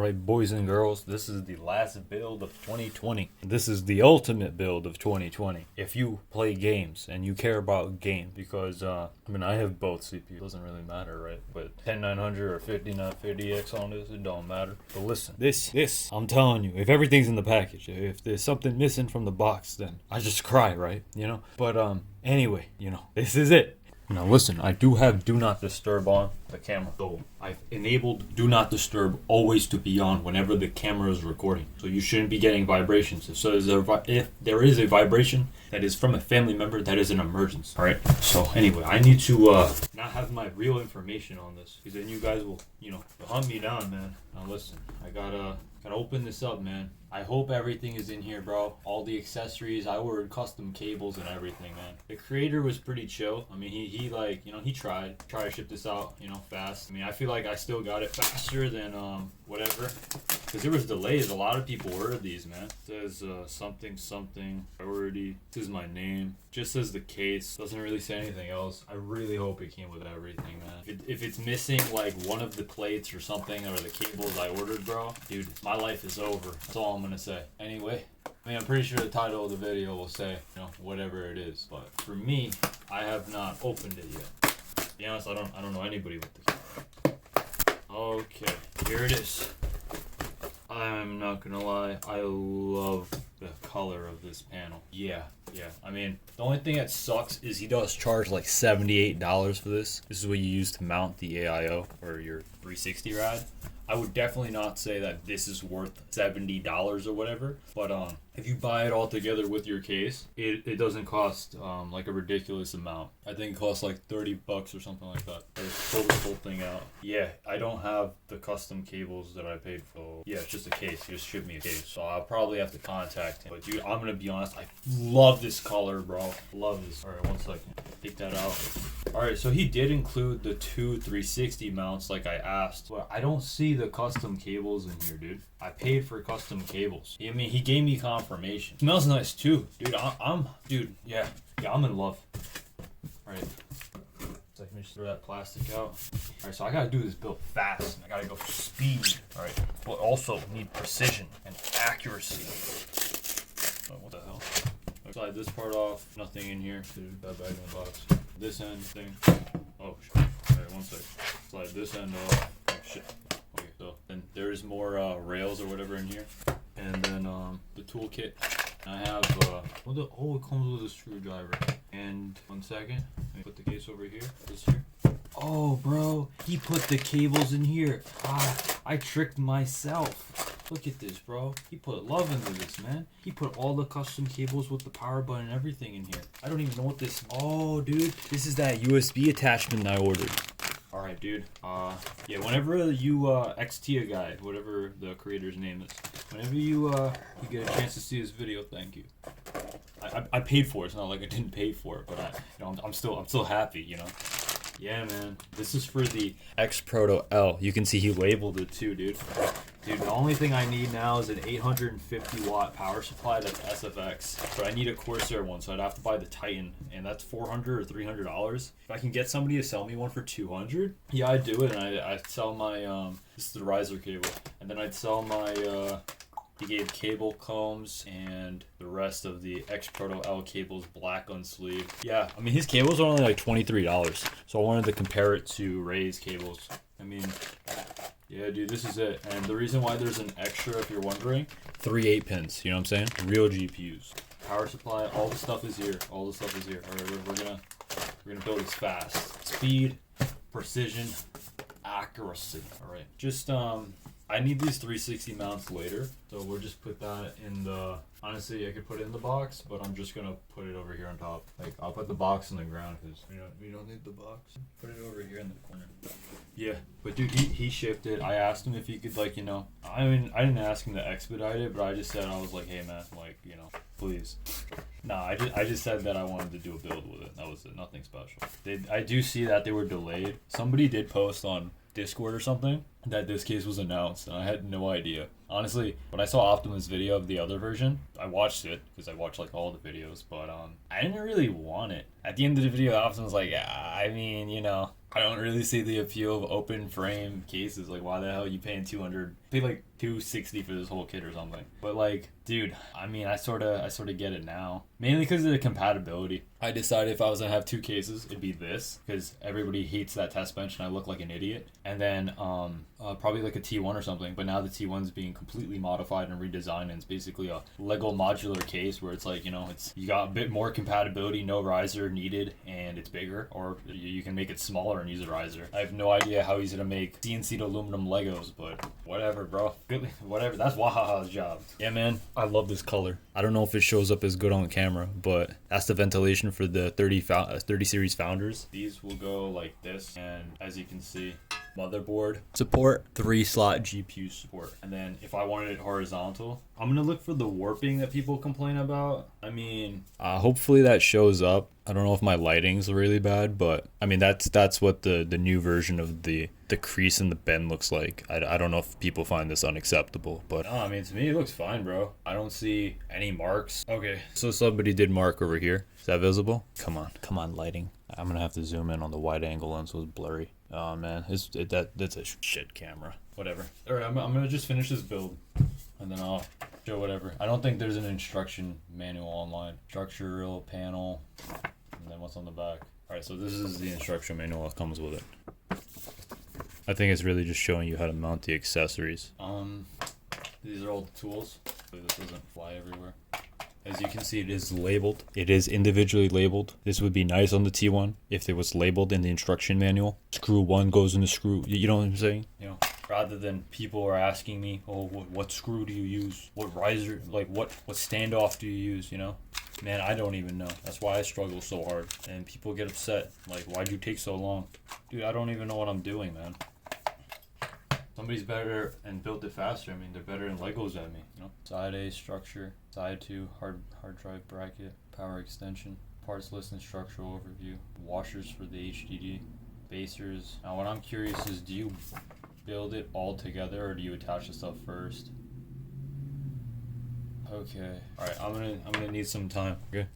Alright, boys and girls, this is the last build of 2020. This is the ultimate build of 2020. If you play games and you care about games, because I have both CPUs, it doesn't really matter, right? But 10900 or 5950X on this, it don't matter. But listen, this, I'm telling you, if everything's in the package, if there's something missing from the box, then I just cry, right? But anyway, this is it. Now listen, I do have do not disturb on the camera. So I've enabled do not disturb always to be on whenever the camera is recording. So you shouldn't be getting vibrations. If there is a vibration that is from a family member, that is an emergency. Alright, so anyway, I need to not have my real information on this, because then you guys will, hunt me down, man. Now listen, I gotta open this up, man. I hope everything is in here, bro. All the accessories. I ordered custom cables and everything, man. The creator was pretty chill. I mean, he tried to ship this out, fast. I mean, I feel like I still got it faster than whatever, because there was delays. A lot of people ordered these, man. It says something priority. This is my name. Just says the case. Doesn't really say anything else. I really hope it came with everything, man. If it's missing like one of the plates or something, or the cables I ordered, bro, dude, my life is over. That's all I'm gonna say. Anyway, I'm pretty sure the title of the video will say, whatever it is. But for me, I have not opened it yet. To be honest, I don't know anybody with the camera. Okay, here it is. I'm not gonna lie, I love the color of this panel. Yeah. I mean, the only thing that sucks is he does charge like $78 for this. This is what you use to mount the AIO or your 360 rad. I would definitely not say that this is worth $70 or whatever, but if you buy it all together with your case, it doesn't cost like a ridiculous amount. I think it costs like $30 or something like that. Let's pull this whole thing out. Yeah, I don't have the custom cables that I paid for. Yeah, it's just a case. He just shipped me a case, so I'll probably have to contact him. But dude, I'm gonna be honest, I love this color, bro. Love this. All right, 1 second. Take that out. All right, so he did include the two 360 mounts like I asked, but I don't see the custom cables in here, dude. I paid for custom cables. I mean, he gave me confirmation. Smells nice too, dude. I'm in love. All right, so I can just throw that plastic out. All right, so I gotta do this build fast. I gotta go for speed. All right, but also need precision and accuracy. Oh, what the hell? Slide this part off. Nothing in here. Dude, that bag in the box. This end thing. Oh shit. All right, 1 second. Slide this end off. Oh shit. Okay, so then there's more rails or whatever in here, and then the toolkit. I have it comes with a screwdriver. And 1 second. Let me put the case over here. This here. Oh, bro, he put the cables in here. I tricked myself. Look at this, bro. He put love into this, man. He put all the custom cables with the power button and everything in here. I don't even know what this... Oh, dude. This is that USB attachment I ordered. Alright, dude. Yeah, whenever you, Xtia guy, whatever the creator's name is, whenever you get a chance to see this video, thank you. I paid for it. It's not like I didn't pay for it, but I'm still happy, Yeah, man. This is for the X Proto L. You can see he labeled it too, dude. Dude, the only thing I need now is an 850 watt power supply that's SFX. But I need a Corsair one, so I'd have to buy the Titan, and that's $400 or $300. If I can get somebody to sell me one for $200, yeah, I'd do it. And I'd sell my this is the riser cable, and then I'd sell my he gave cable combs and the rest of the X Proto L cables black unsleeved. Yeah, I mean, his cables are only like $23, so I wanted to compare it to Ray's cables. I mean, yeah, dude, this is it. And the reason why there's an extra, if you're wondering, 3 8-pins, you know what I'm saying? Real GPUs. Power supply, all the stuff is here. All the stuff is here. All right, we're gonna build this fast. Speed, precision, accuracy. All right, just I need these 360 mounts later, so we'll just put that in the... Honestly, I could put it in the box, but I'm just gonna put it over here on top. Like, I'll put the box on the ground, because we don't need the box. Put it over here in the corner. Yeah, but dude, he shipped it. I asked him if he could, like, I mean, I didn't ask him to expedite it, but I just said, I was like, hey man, like, please. Nah, I just said that I wanted to do a build with it. That was it, nothing special. I do see that they were delayed. Somebody did post on Discord or something that this case was announced, and I had no idea. Honestly, when I saw Optimus' video of the other version, I watched it because I watched like all the videos, but I didn't really want it. At the end of the video, Optimus was like, I mean, I don't really see the appeal of open frame cases. Like, why the hell are you paying $200 Paid like 260 for this whole kit or something. But like, dude, I mean, I sort of get it now. Mainly because of the compatibility. I decided if I was gonna have two cases, it'd be this, because everybody hates that test bench and I look like an idiot. And then probably like a T1 or something. But now the T1's being completely modified and redesigned, and it's basically a Lego modular case where it's like, you know, it's you got a bit more compatibility, no riser needed, and it's bigger. Or you can make it smaller and use a riser. I have no idea how he's gonna make CNC'd aluminum Legos, but whatever, bro. Good, whatever. That's Wahaha's job. Yeah, man. I love this color. I don't know if it shows up as good on camera, but that's the ventilation for the 30 series Founders. These will go like this, and as you can see, motherboard support, 3-slot GPU support. And then if I wanted it horizontal, I'm gonna look for the warping that people complain about. I mean, hopefully that shows up. I don't know if my lighting's really bad, but I mean that's what the new version of the crease and the bend looks like. I don't know if people find this unacceptable, but no, I mean, to me it looks fine, bro. I don't see any marks. Okay, so somebody did mark over here. Is that visible? Come on, lighting. I'm gonna have to zoom in on the wide angle lens. Was blurry. Oh man, that's a shit camera. Whatever. All right, I'm gonna just finish this build, and then I'll show whatever. I don't think there's an instruction manual online. Structural panel, and then what's on the back. All right, so this is the instruction manual that comes with it. I think it's really just showing you how to mount the accessories. These are all the tools. So this doesn't fly everywhere. As you can see, it is labeled. It is individually labeled. This would be nice on the T1 if it was labeled in the instruction manual. Screw 1 goes in the screw. You know what I'm saying? You know, rather than people are asking me, oh, what screw do you use? What riser, like what standoff do you use, you know? Man, I don't even know. That's why I struggle so hard. And people get upset. Like, why'd you take so long? Dude, I don't even know what I'm doing, man. Somebody's better and built it faster. I mean, they're better than Legos at me, you know? Side A structure, side 2 hard drive bracket, power extension, parts list and structural overview, washers for the HDD, spacers. Now, what I'm curious is, do you build it all together or do you attach the stuff first? Okay. All right, I'm gonna need some time. Okay.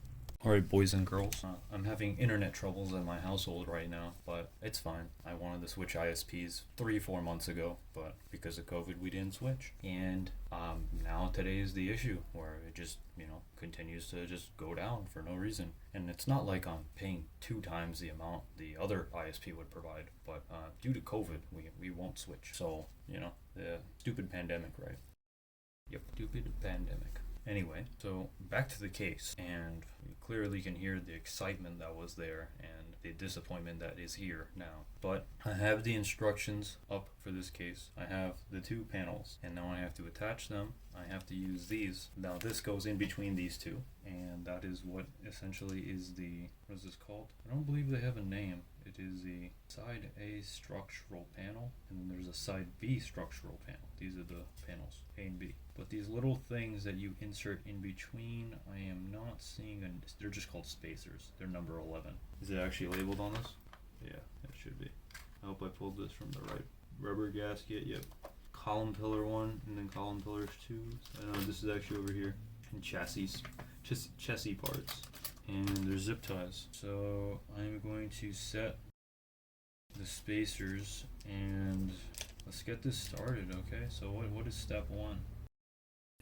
All right, boys and girls. I'm having internet troubles in my household right now, but it's fine. I wanted to switch ISPs 3-4 months ago, but because of COVID, we didn't switch. And now today is the issue where it just, you know, continues to just go down for no reason. And it's not like I'm paying 2 times the amount the other ISP would provide, but due to COVID, we won't switch. So, you know, the stupid pandemic, right? Yep, stupid pandemic. Anyway, so back to the case, and you clearly can hear the excitement that was there and the disappointment that is here now. But I have the instructions up for this case. I have the 2 panels, and now I have to attach them. I have to use these. Now this goes in between these 2, and that is what essentially is the, what is this called? I don't believe they have a name. It is the side A structural panel, and then there's a side B structural panel. These are the panels, A and B. But these little things that you insert in between, I am not seeing, they're just called spacers. They're number 11. Is it actually labeled on this? Yeah, it should be. I hope I pulled this from the right rubber gasket. Yep. Column pillar 1, and then column pillars 2. I know this is actually over here. And chassis parts. And there's zip ties. So I'm going to set the spacers and let's get this started, okay? So what is step 1?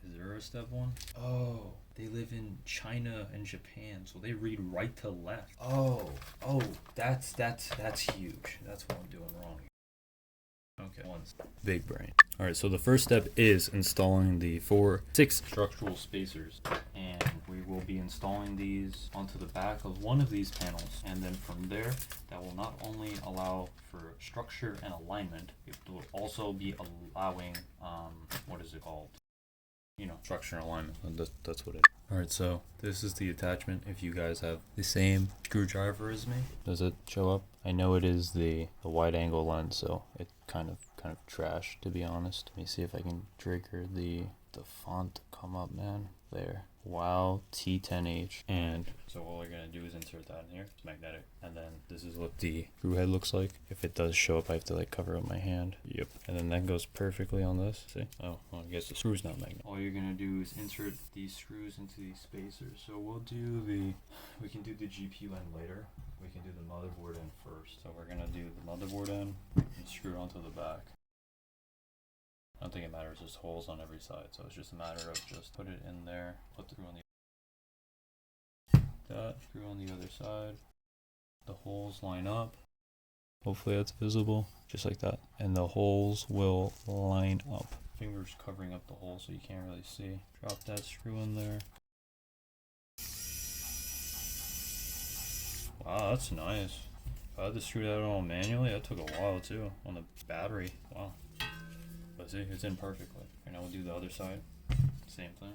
Is there a step 1? Oh, they live in China and Japan, so they read right to left. Oh, that's huge. That's what I'm doing wrong here. Okay, big brain. All right, so the first step is installing the 6 structural spacers, and we will be installing these onto the back of one of these panels, and then from there, that will not only allow for structure and alignment, it will also be allowing, what is it called? You know, structure and alignment. That's what it is. Alright, so this is the attachment. If you guys have the same screwdriver as me, does it show up? I know it is the wide angle lens, so it kind of trash, to be honest. Let me see if I can trigger the font to come up, man. There. Wow, T10H. And so all we're gonna do is insert that in here. It's magnetic. And then this is what the screw head looks like. If it does show up, I have to like cover up my hand. Yep. And then that goes perfectly on this. See? Oh, well, I guess the screw's not magnetic. All you're gonna do is insert these screws into these spacers. So we can do the GPU end later. We can do the motherboard end first. So we're gonna do the motherboard end and screw onto the back. I don't think it matters, there's holes on every side, so it's just a matter of just put it in there, put the screw on that, screw on the other side, the holes line up. Hopefully that's visible, just like that. And the holes will line up. Fingers covering up the hole so you can't really see. Drop that screw in there. Wow, that's nice. If I had to screw that all manually, that took a while too, on the battery. Wow. But see, it's in perfectly. Right now we'll do the other side. Same thing.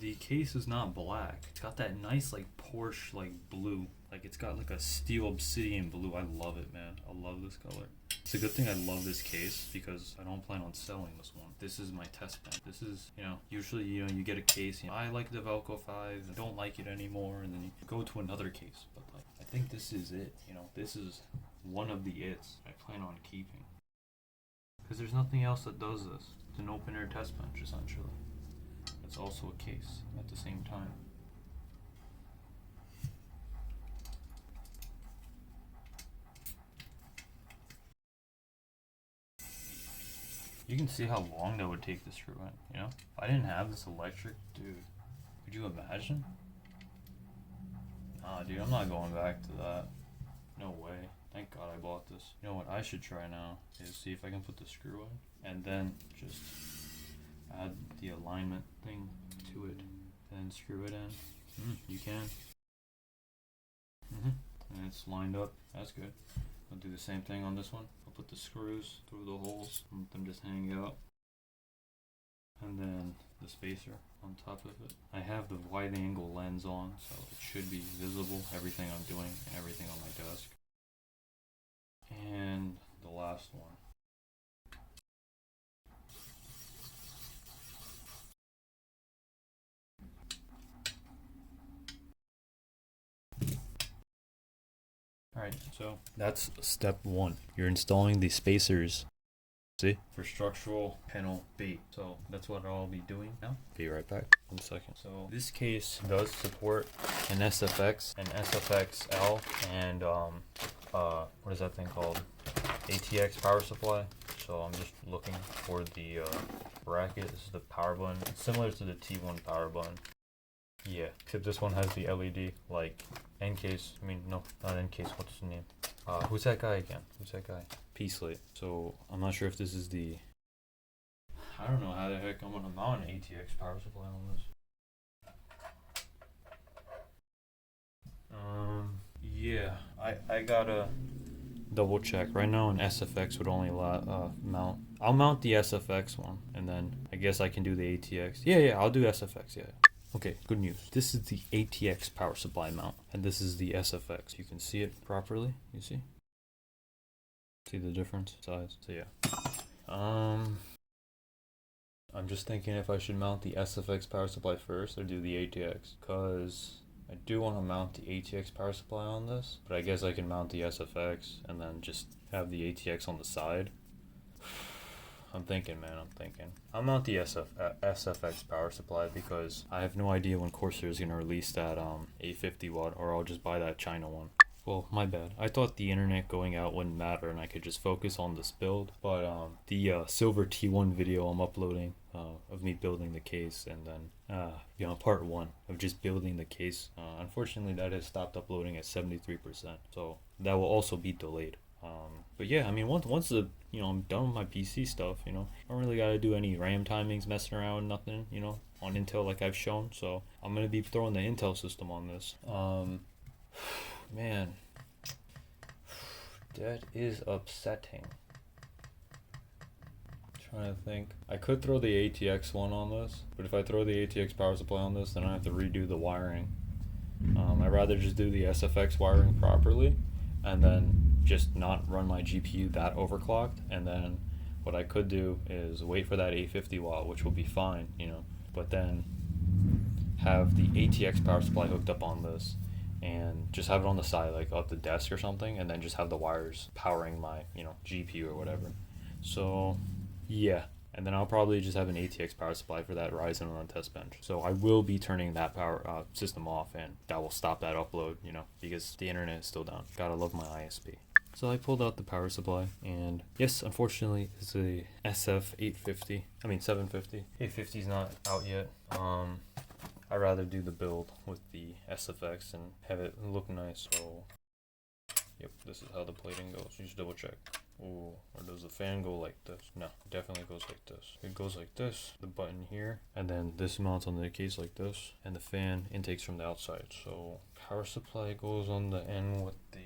The case is not black. It's got that nice like Porsche like blue. Like it's got like a steel obsidian blue. I love it, man. I love this color. It's a good thing I love this case because I don't plan on selling this one. This is my test pen. This is, you know, usually, you know, you get a case, you know, I like the Velcro 5, I don't like it anymore, and then you go to another case. But like, I think this is it. You know, this is one of the its I plan on keeping. Because there's nothing else that does this. It's an open air test bench essentially. It's also a case at the same time. You can see how long that would take to screw in, you know? If I didn't have this electric, dude, could you imagine? Nah, dude, I'm not going back to that. No way. Thank God I bought this. You know what I should try now is see if I can put the screw in and then just add the alignment thing to it, then screw it in. You can. And it's lined up. That's good. I'll do the same thing on this one. I'll put the screws through the holes and let them just hang out. And then the spacer on top of it. I have the wide angle lens on, so it should be visible, everything I'm doing and everything on my desk. And the last one. Alright, so that's step one. You're installing the spacers, see, for structural panel B. So that's what I'll be doing now. Be right back. 1 second. So this case does support an SFX, an SFX L, and what is that thing called? ATX power supply. So I'm just looking for the bracket. This is the power button. It's similar to the T1 power button. Yeah, except this one has the LED, like N-case, I mean, no, not N-case, what's his name? Who's that guy again? Who's that guy? P-Slate. So, I'm not sure if this is the... I don't know how the heck I'm gonna mount an ATX power supply on this. Yeah, I gotta double check. Right now an SFX would only allow, mount... I'll mount the SFX one, and then I guess I can do the ATX. Yeah, I'll do SFX, yeah. Okay, good news. This is the ATX power supply mount, and this is the SFX. You can see it properly. You see? See the difference? Size. So yeah. I'm just thinking if I should mount the SFX power supply first or do the ATX, because I do want to mount the ATX power supply on this, but I guess I can mount the SFX and then just have the ATX on the side. I'm thinking, man, I'll mount the SFX power supply because I have no idea when Corsair is going to release that 850 watt, or I'll just buy that China one. Well, my bad. I thought the internet going out wouldn't matter and I could just focus on this build, but the silver T1 video I'm uploading of me building the case, and then you know, part 1 of just building the case, unfortunately that has stopped uploading at 73%, so that will also be delayed. But yeah, I mean, once the, you know, I'm done with my PC stuff, you know, I don't really gotta do any RAM timings, messing around, nothing, you know, on Intel like I've shown. So I'm gonna be throwing the Intel system on this. Man, that is upsetting. Trying to think. I could throw the ATX one on this, but if I throw the ATX power supply on this, then I have to redo the wiring. I'd rather just do the SFX wiring properly, and then just not run my GPU that overclocked, and then what I could do is wait for that 850 watt, which will be fine, you know, but then have the ATX power supply hooked up on this and just have it on the side, like up the desk or something, and then just have the wires powering my, you know, GPU or whatever. So yeah, and then I'll probably just have an ATX power supply for that Ryzen on test bench. So I will be turning that power system off, and that will stop that upload, you know, because the internet is still down. Gotta love my ISP. So I pulled out the power supply, and yes, unfortunately, it's a SF850. I mean 750. 850 is not out yet. I'd rather do the build with the SFX and have it look nice. So, yep, this is how the plating goes. You just double check. Ooh, or does the fan go like this? No, it definitely goes like this. It goes like this, the button here, and then this mounts on the case like this, and the fan intakes from the outside. So power supply goes on the end with the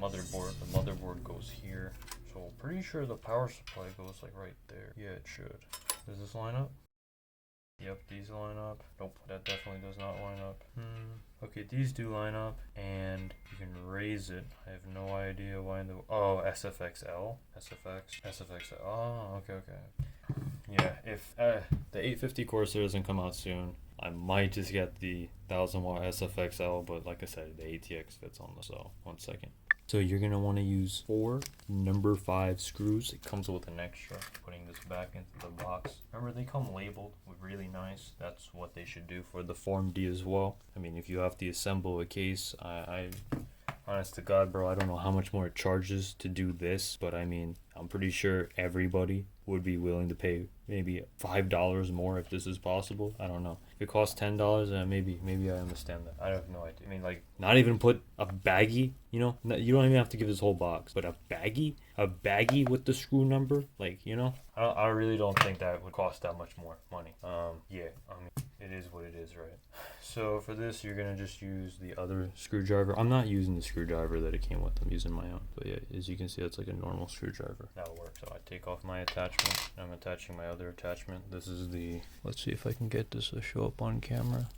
motherboard. The motherboard goes here. So pretty sure the power supply goes like right there. Yeah, it should. Does this line up? Yep, these line up. Nope, that definitely does not line up. Okay, these do line up, and you can raise it. I have no idea why the SFXL, SFXL. Oh, okay. Yeah, if the 850 Corsair doesn't come out soon, I might just get the 1000-watt SFXL, but like I said, the ATX fits on the. So 1 second. So you're gonna want to use 4 number 5 screws. It comes with an extra. Putting this back into the box. Remember, they come labeled with really nice. That's what they should do for the Form D as well. I mean, if you have to assemble a case, I honest to God, bro, I don't know how much more it charges to do this, but I mean, I'm pretty sure everybody would be willing to pay maybe $5 more if this is possible. I don't know. If it costs $10, maybe I understand that. I have no idea. I mean, like, not even put a baggie, you know? You don't even have to give this whole box, but a baggie with the screw number, like, you know? I really don't think that would cost that much more money. Yeah, I mean, it is what it is, right? So for this, you're gonna just use the other screwdriver. I'm not using the screwdriver that it came with. I'm using my own. But yeah, as you can see, that's like a normal screwdriver. That'll work. So I take off my attachment. I'm attaching my other attachment. This is the. Let's see if I can get this to show up on camera.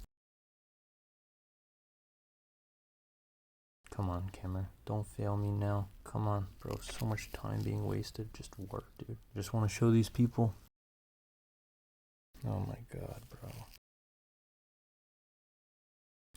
Come on, camera. Don't fail me now. Come on, bro. So much time being wasted. Just work, dude. Just want to show these people. Oh my god, bro.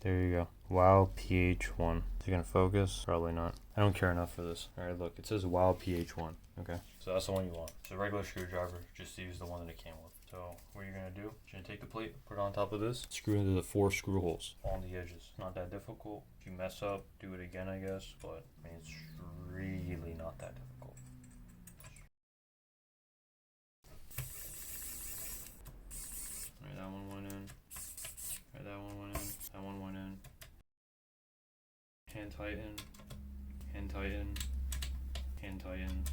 There you go. WoW PH1. Is it gonna focus? Probably not. I don't care enough for this. Alright, look. It says WoW PH1. Okay. So that's the one you want. It's a regular screwdriver. Just use the one that it came with. So what you're gonna do, you're gonna take the plate, put it on top of this, screw into the 4 screw holes on the edges. Not that difficult. If you mess up, do it again, I guess. But I mean, it's really not that difficult. Alright, that one went in. Alright, that one went in. That one went in. Hand tighten. Hand tighten. Hand tighten.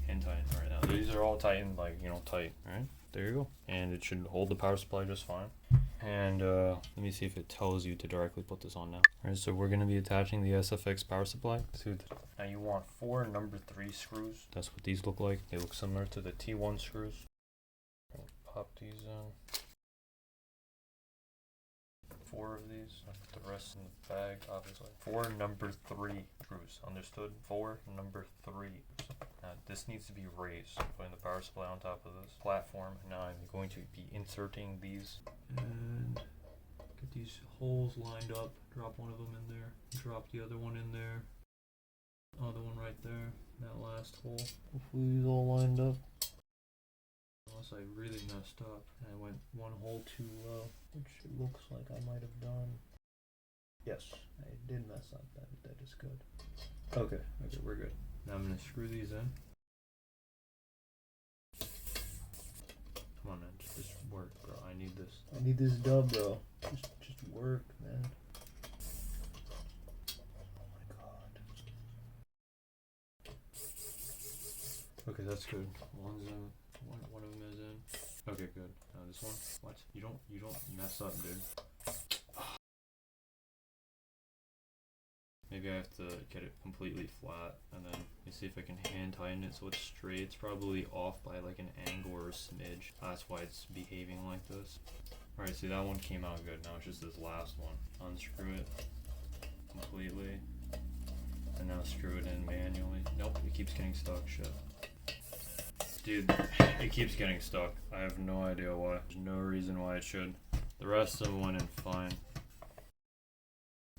Hand tighten. Alright, now these are all tightened, like, you know, tight. Alright, there you go. And it should hold the power supply just fine. And let me see if it tells you to directly put this on now. Alright, so we're going to be attaching the SFX power supply to the. Now you want 4 number 3 screws. That's what these look like. They look similar to the T1 screws. Pop these in. 4 of these, the rest in the bag, obviously. 4 number 3 screws, understood? 4 number 3. Now this needs to be raised. Putting the power supply on top of this platform. Now I'm going to be inserting these. And get these holes lined up. Drop one of them in there. Drop the other one in there. Other one right there. That last hole. Hopefully these all lined up. Unless I really messed up and I went 1 hole too low, which it looks like I might have done. Yes, I did mess up. That is good. Okay, we're good. Now I'm gonna screw these in. Come on, man, just work, bro. I need this. I need this dub, bro. Just work, man. Oh my god. Okay, that's good. One's in. One of them is in. Okay, good. Now this one. What? You don't mess up, dude. Maybe I have to get it completely flat, and then let me see if I can hand tighten it so it's straight. It's probably off by like an angle or a smidge. That's why it's behaving like this. Alright, see, that one came out good. Now it's just this last one. Unscrew it completely, and now screw it in manually. Nope, it keeps getting stuck. Shit. Dude, it keeps getting stuck. I have no idea why. There's no reason why it should. The rest of them went in fine.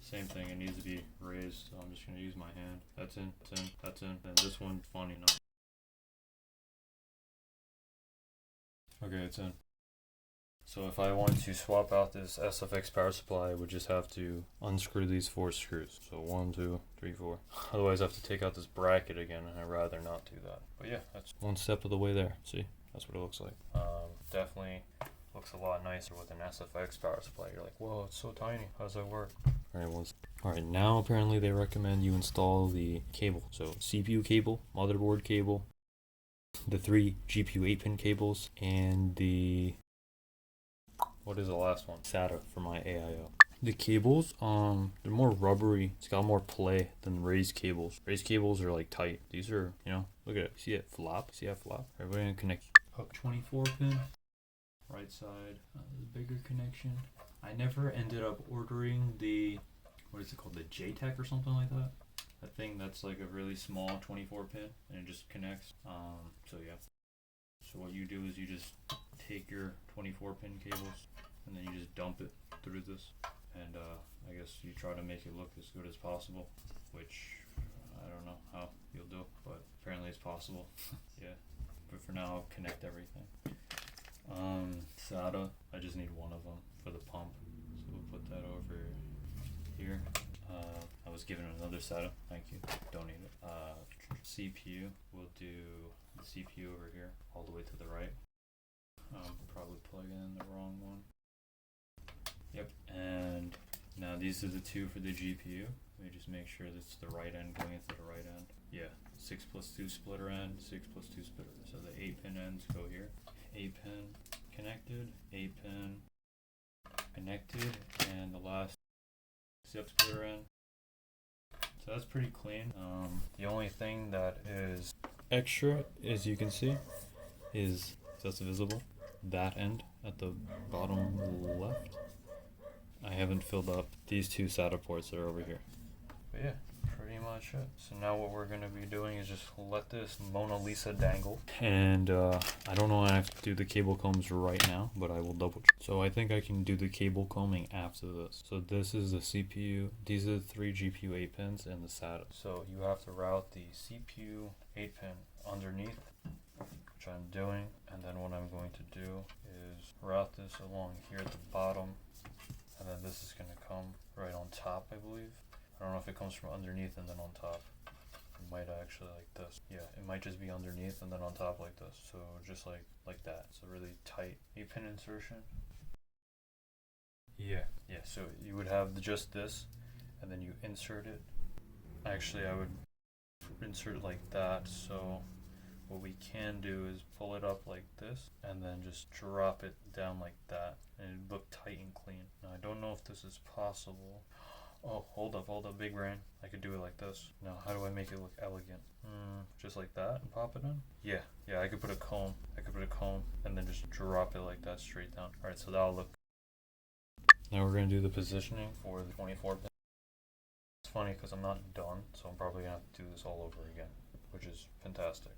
Same thing, it needs to be raised, so I'm just going to use my hand. That's in, that's in, that's in. And this one, funny enough. Okay, it's in. So if I want to swap out this SFX power supply, I would just have to unscrew these 4 screws. So 1, 2, 3, 4. Otherwise I have to take out this bracket again, and I'd rather not do that. But yeah, that's one step of the way there. See, that's what it looks like. Definitely looks a lot nicer with an SFX power supply. You're like, whoa, it's so tiny. How does that work? Alright, now apparently they recommend you install the cable. So CPU cable, motherboard cable, the 3 GPU 8-pin cables, and the, what is the last one? SATA for my AIO. The cables, they're more rubbery. It's got more play than raised cables. Raised cables are like tight. These are, you know, look at it. See it flop? See that flop? Alright, we're gonna connect up 24 pin. Right side, the bigger connection. I never ended up ordering the, what is it called? The JTEC or something like that. That thing that's like a really small 24 pin and it just connects. So yeah. So what you do is you just take your 24 pin cables and then you just dump it through this. And I guess you try to make it look as good as possible, which I don't know how you'll do, but apparently it's possible. Yeah. But for now, I'll connect everything. SATA, I just need one of them for the pump. So we'll put that over here. I was given another SATA, thank you, don't need it. CPU, we'll do the CPU over here, all the way to the right. Probably plug in the wrong one. Yep, and now these are the 2 for the GPU. Let me just make sure that's the right end going into the right end. Yeah, 6+2 splitter end, 6+2 splitter. So the 8-pin ends go here. 8-pin connected, 8-pin connected, and the last zip splitter end. So that's pretty clean. The only thing that is extra, as you can see, is that's visible. That end at the bottom left. I haven't filled up these 2 SATA ports that are over here. But yeah, pretty much it. So now what we're going to be doing is just let this Mona Lisa dangle. And I don't know if I have to do the cable combs right now, but I will double check. So I think I can do the cable combing after this. So this is the CPU. These are the 3 GPU 8 pins and the SATA. So you have to route the CPU 8 pin underneath, which I'm doing. And then what I'm going to do is route this along here at the bottom. And then this is going to come right on top, I believe. I don't know if it comes from underneath and then on top. It might actually like this. Yeah, it might just be underneath and then on top like this. So just like that. It's a really tight 8-pin insertion. Yeah, so you would have just this, and then you insert it. Actually, I would insert it like that. So what we can do is pull it up like this and then just drop it down like that, and it look tight and clean. Now I don't know if this is possible. Oh, hold up, big brain. I could do it like this. Now how do I make it look elegant? Just like that and pop it in? Yeah, I could put a comb. And then just drop it like that straight down. Alright, so that'll look. Now we're gonna do the positioning for the 24 pin. It's funny because I'm not done, so I'm probably gonna have to do this all over again, which is fantastic.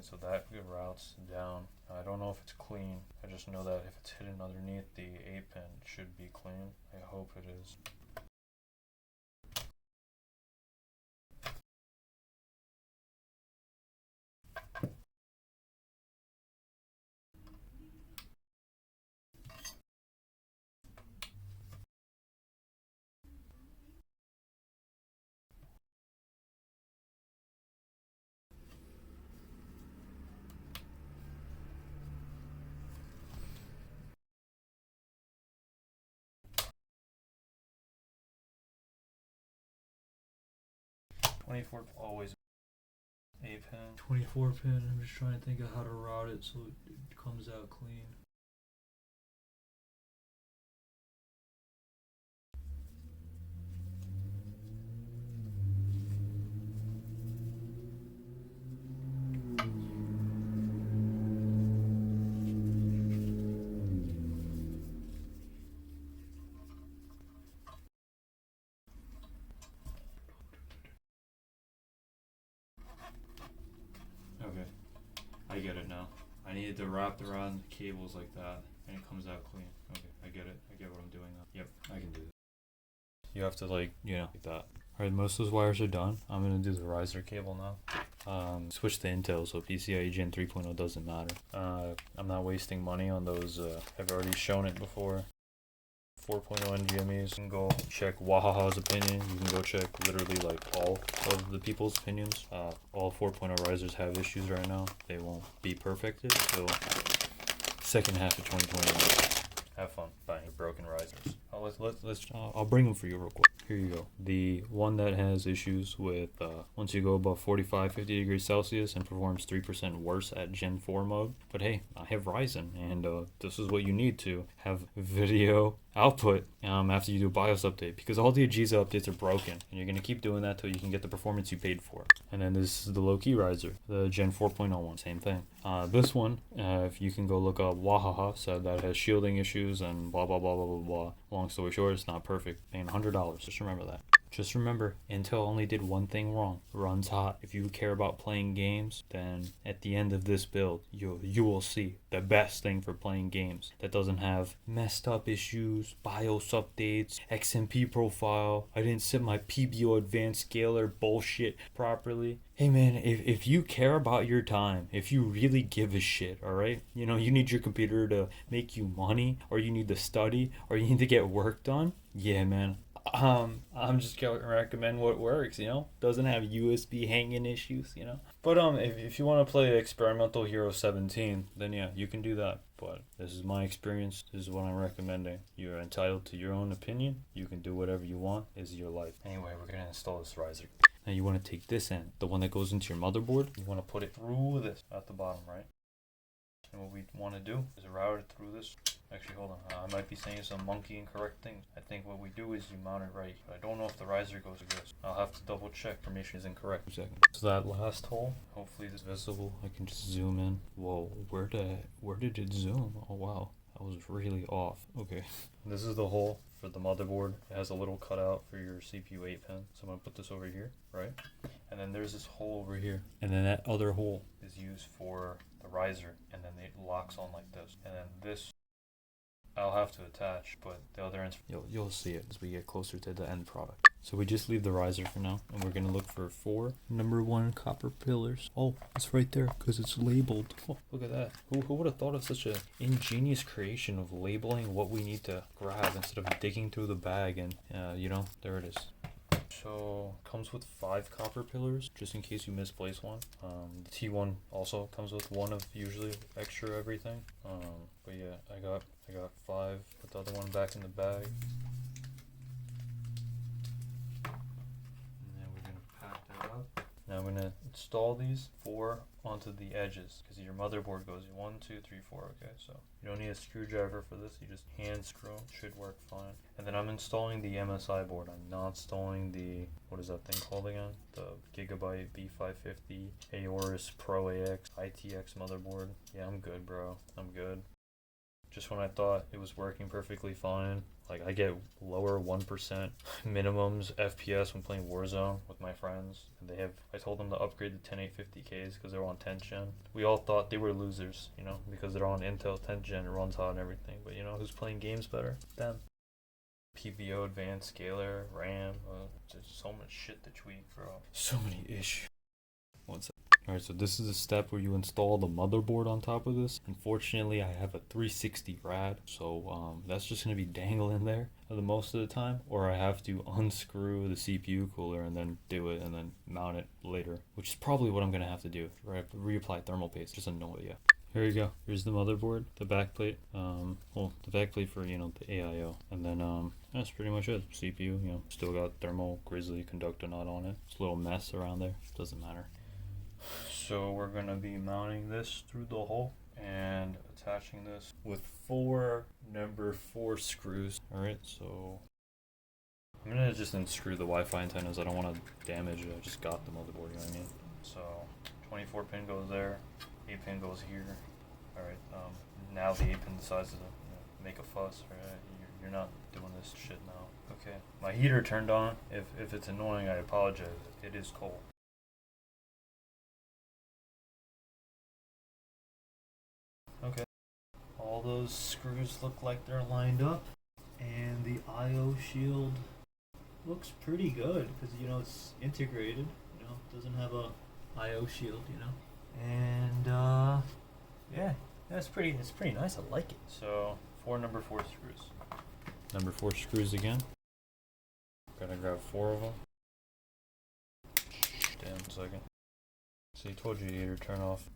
So that routes down. I don't know if it's clean. I just know that if it's hidden underneath the 8-pin, it should be clean. I hope it is. Always 8-pin. 24 pin. I'm just trying to think of how to route it so it comes out clean. Okay, I get it now. I needed to wrap around the cables like that, and it comes out clean. Okay, I get it. I get what I'm doing now. Yep, I can do this. You have to like that. Alright, most of those wires are done. I'm gonna do the riser cable now. Switch to Intel, so PCIe Gen 3.0 doesn't matter. I'm not wasting money on those. I've already shown it before. 4.0 NVMEs. You can go check Wahaha's opinion. You can go check literally like all of the people's opinions. All 4.0 risers have issues right now. They won't be perfected till second half of 2021. Have fun buying broken risers. I'll bring them for you real quick. Here you go. The one that has issues with once you go above 45, 50 degrees Celsius and performs 3% worse at Gen 4 mode. But hey, I have Ryzen, and this is what you need to have video output after you do a BIOS update, because all the Agiza updates are broken, and you're going to keep doing that till you can get the performance you paid for. And then this is the low-key riser, the Gen 4.0 one, same thing. This one, if you can go look up Wahaha, said that has shielding issues and blah blah blah blah blah blah. Long story short, it's not perfect. Paying $100. Just remember that. Just remember, Intel only did one thing wrong. Runs hot. If you care about playing games, then at the end of this build, you will see the best thing for playing games that doesn't have messed up issues, BIOS updates, XMP profile. I didn't set my PBO advanced scaler bullshit properly. Hey man, if you care about your time, if you really give a shit, alright? You know, you need your computer to make you money, or you need to study, or you need to get work done. Yeah man. I'm just gonna recommend what works, you know? Doesn't have USB hanging issues, you know? But if you want to play Experimental Hero 17, then yeah, you can do that. But this is my experience. This is what I'm recommending. You're entitled to your own opinion. You can do whatever you want. It's your life. Anyway, we're gonna install this riser. Now you want to take this end, the one that goes into your motherboard. You want to put it through this at the bottom, right? And what we want to do is route it through this. Actually, hold on. I might be saying some monkey incorrect things. I think what we do is you mount it right. But I don't know if the riser goes to this. I'll have to double check. Information is incorrect. So that last hole, hopefully this is visible. I can just zoom in. Whoa, where did it zoom? Oh wow, that was really off. Okay, this is the hole for the motherboard. It has a little cutout for your CPU 8 pin. So I'm gonna put this over here, right? And then there's this hole over here. And then that other hole is used for the riser, and then it locks on like this. And then this I'll have to attach, but the other end you'll see it as we get closer to the end product. So we just leave the riser for now, and we're gonna look for 4 #1 copper pillars. Oh, it's right there because it's labeled. Oh, look at that. Who would have thought of such an ingenious creation of labeling what we need to grab instead of digging through the bag? And you know, there it is. So comes with 5 copper pillars, just in case you misplace one. The T1 also comes with 1 of usually extra everything. But yeah, I got 5. Put the other one back in the bag. And then we're gonna pack that up. Now I'm gonna install these 4 onto the edges, because your motherboard goes 1, 2, 3, 4. Okay, so you don't need a screwdriver for this. You just hand screw. Should work fine. And then I'm installing the MSI board. I'm not installing the, what is that thing called again? The Gigabyte B550 Aorus Pro AX ITX motherboard. Yeah, I'm good, bro. I'm good. Just when I thought it was working perfectly fine, like I get lower 1% minimums FPS when playing Warzone with my friends, and I told them to upgrade the 10850Ks because they're on 10th gen. We all thought they were losers, you know, because they're on Intel 10th gen, it runs hot and everything, but you know who's playing games better? Them. PBO advanced scaler, RAM, there's so much shit to tweak, bro. So many issues. One second. Alright, so this is a step where you install the motherboard on top of this. Unfortunately, I have a 360 rad, so that's just going to be dangling there the most of the time, or I have to unscrew the CPU cooler and then do it and then mount it later, which is probably what I'm going to have to do. I have to reapply thermal paste, just annoy you. Here you go. Here's the motherboard, the backplate, well, the backplate for, you know, the AIO, and then that's pretty much it. CPU, you know, still got thermal grizzly conductor nut on it. It's a little mess around there, doesn't matter. So we're going to be mounting this through the hole and attaching this with 4 #4 screws. Alright, so I'm going to just unscrew the Wi-Fi antennas. I don't want to damage it. I just got the motherboard, you know what I mean? So 24 pin goes there, 8 pin goes here. Alright, now the 8 pin decides to make a fuss, right? You're not doing this shit now. Okay, my heater turned on. If it's annoying, I apologize. It is cold. Okay, all those screws look like they're lined up, and the IO shield looks pretty good because, you know, it's integrated, you know, it doesn't have a IO shield, you know, and yeah, it's pretty nice. I like it. So 4 #4 screws. Number 4 screws again. Gotta grab 4 of them. Damn second. See, I told you to turn off,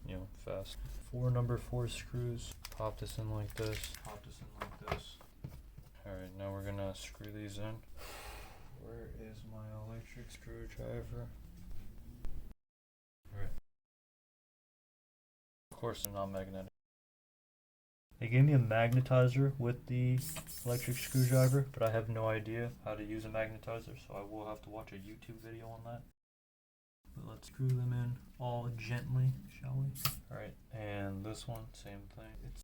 fast. 4 number 4 screws. Pop this in like this. Pop this in like this. Alright, now we're gonna screw these in. Where is my electric screwdriver? Alright. Of course they're not magnetic. They gave me a magnetizer with the electric screwdriver, but I have no idea how to use a magnetizer, so I will have to watch a YouTube video on that. But let's screw them in all gently, shall we? Alright, and this one, same thing. It's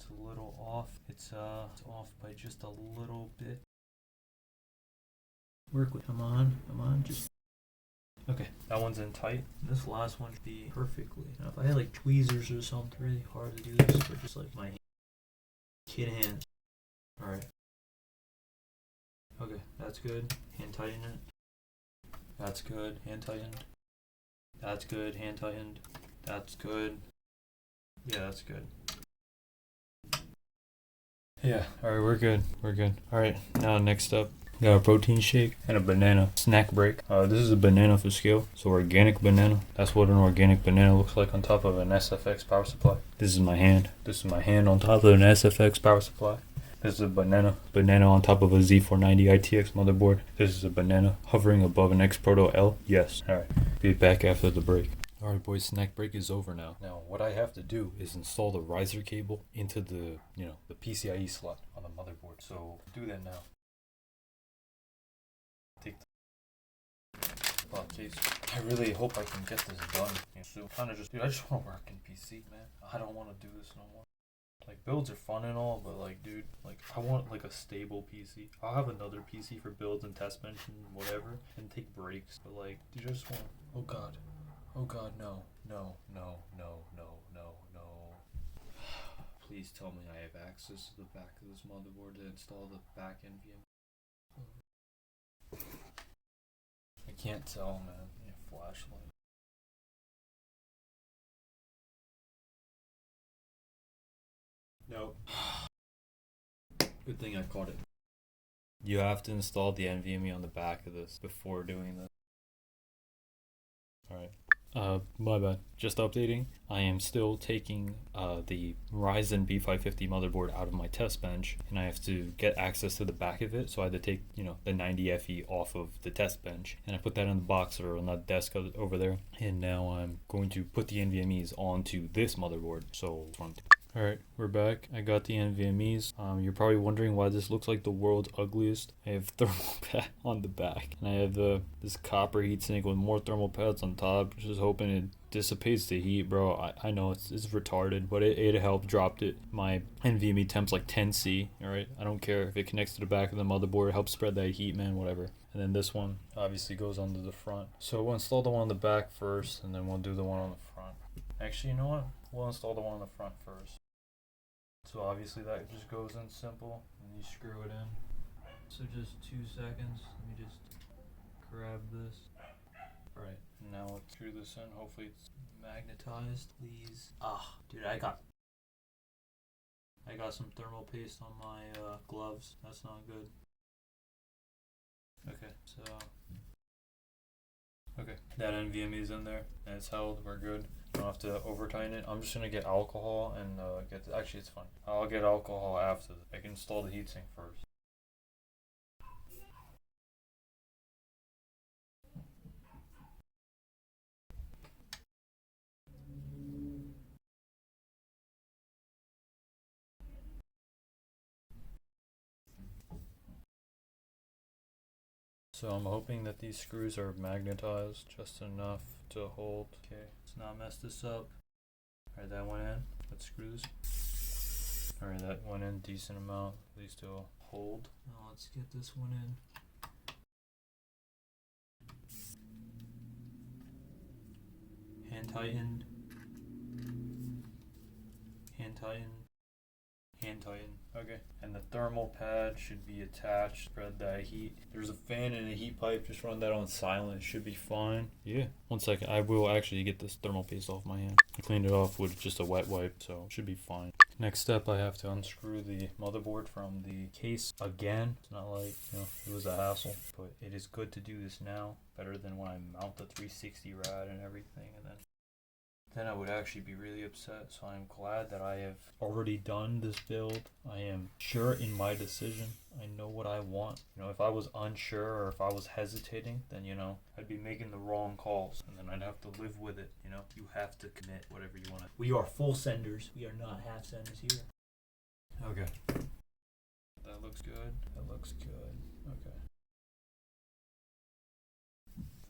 a little off. It's off by just a little bit. Work with, come on, just. Okay, that one's in tight. This last one should be perfectly. Now, if I had like tweezers or something, really hard to do this, but just like my kid hands. Alright. Okay, that's good. Hand tighten it. That's good. Hand tightened. That's good. Hand tightened. That's good. Yeah, that's good. Yeah, alright, we're good. We're good. Alright, now next up, got a protein shake and a banana snack break. This is a banana for scale, so organic banana. That's what an organic banana looks like on top of an SFX power supply. This is my hand. This is my hand on top of an SFX power supply. This is a banana on top of a Z490 ITX motherboard. This is a banana hovering above an X Proto L. Yes. Alright, be back after the break. Alright boys, snack break is over now. Now what I have to do is install the riser cable into the, the PCIe slot on the motherboard. So do that now. Take the case. I really hope I can get this done. So kind of dude, I just want to work in PC, man. I don't want to do this no more. Like, builds are fun and all, but like, dude, like, I want like a stable PC. I'll have another PC for builds and test bench and whatever, and take breaks. But like, dude, I just want. Oh god, no. Please tell me I have access to the back of this motherboard to install the back NVMe. I can't tell, man. Yeah, flashlight. Nope. Good thing I caught it. You have to install the NVMe on the back of this before doing this. Alright. My bad. Just updating. I am still taking the Ryzen B550 motherboard out of my test bench, and I have to get access to the back of it, so I had to take, the 90FE off of the test bench, and I put that in the box or on that desk over there, and now I'm going to put the NVMEs onto this motherboard. So, alright, we're back. I got the NVMEs. You're probably wondering why this looks like the world's ugliest. I have thermal pad on the back, and I have this copper heatsink with more thermal pads on top, just hoping it dissipates the heat, bro. I know it's retarded, but it helped. Dropped it. My NVMe temp's like 10C. Alright, I don't care if it connects to the back of the motherboard. It helps spread that heat, man. Whatever. And then this one obviously goes onto the front. So we'll install the one on the back first, and then we'll do the one on the front. Actually, you know what? We'll install the one on the front first. So obviously that just goes in simple, and you screw it in. So just 2 seconds. Let me just grab this. Alright, now let's screw this in. Hopefully it's magnetized, please. Dude, I got some thermal paste on my gloves. That's not good. Okay, so that NVMe is in there and it's held. We're good. Don't have to over tighten it. I'm just gonna get alcohol and actually it's fine. I'll get alcohol after. I can install the heatsink first. So I'm hoping that these screws are magnetized just enough to hold. Okay, let's not mess this up. Alright, that went in. Let's screw this. Alright, that went in decent amount. These two will hold. Now let's get this one in. Hand tightened. Hand tightened. Hand tighten. Okay. And the thermal pad should be attached. Spread that heat. There's a fan and a heat pipe. Just run that on silent. It should be fine. Yeah. 1 second. I will actually get this thermal paste off my hand. I cleaned it off with just a wet wipe, so it should be fine. Next step, I have to unscrew the motherboard from the case again. It's not like, it was a hassle, but it is good to do this now. Better than when I mount the 360 rad and everything, and then I would actually be really upset. So I'm glad that I have already done this build. I am sure in my decision. I know what I want. If I was unsure or if I was hesitating, then, I'd be making the wrong calls, and then I'd have to live with it. You have to commit whatever you want to. We are full senders. We are not half senders here. Okay. That looks good. That looks good. Okay.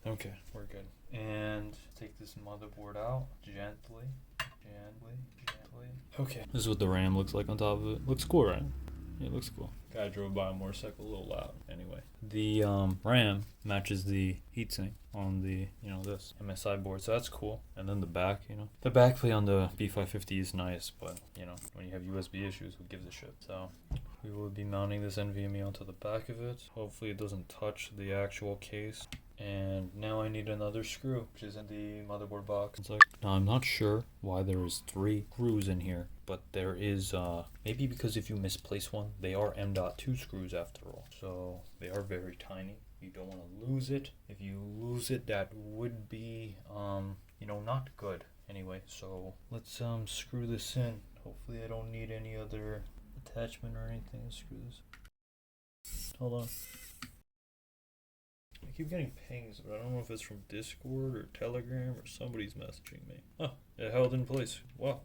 Okay, we're good. And take this motherboard out gently. Okay. This is what the RAM looks like on top of it. Looks cool, right? Yeah, it looks cool. Guy drove by a motorcycle, a little loud. Anyway, the RAM matches the heatsink on the, this MSI board, so that's cool. And then the back, the backplate on the B550 is nice, but when you have USB issues, who gives a shit? So we will be mounting this NVMe onto the back of it. Hopefully it doesn't touch the actual case. And now I need another screw, which is in the motherboard box. Now I'm not sure why there is 3 screws in here, but there is, maybe because if you misplace one, they are M.2 screws after all. So they are very tiny. You don't want to lose it. If you lose it, that would be, not good. Anyway, so let's screw this in. Hopefully I don't need any other attachment or anything to screw this. Hold on. I keep getting pings, but I don't know if it's from Discord or Telegram or somebody's messaging me. Oh, it held in place. Wow.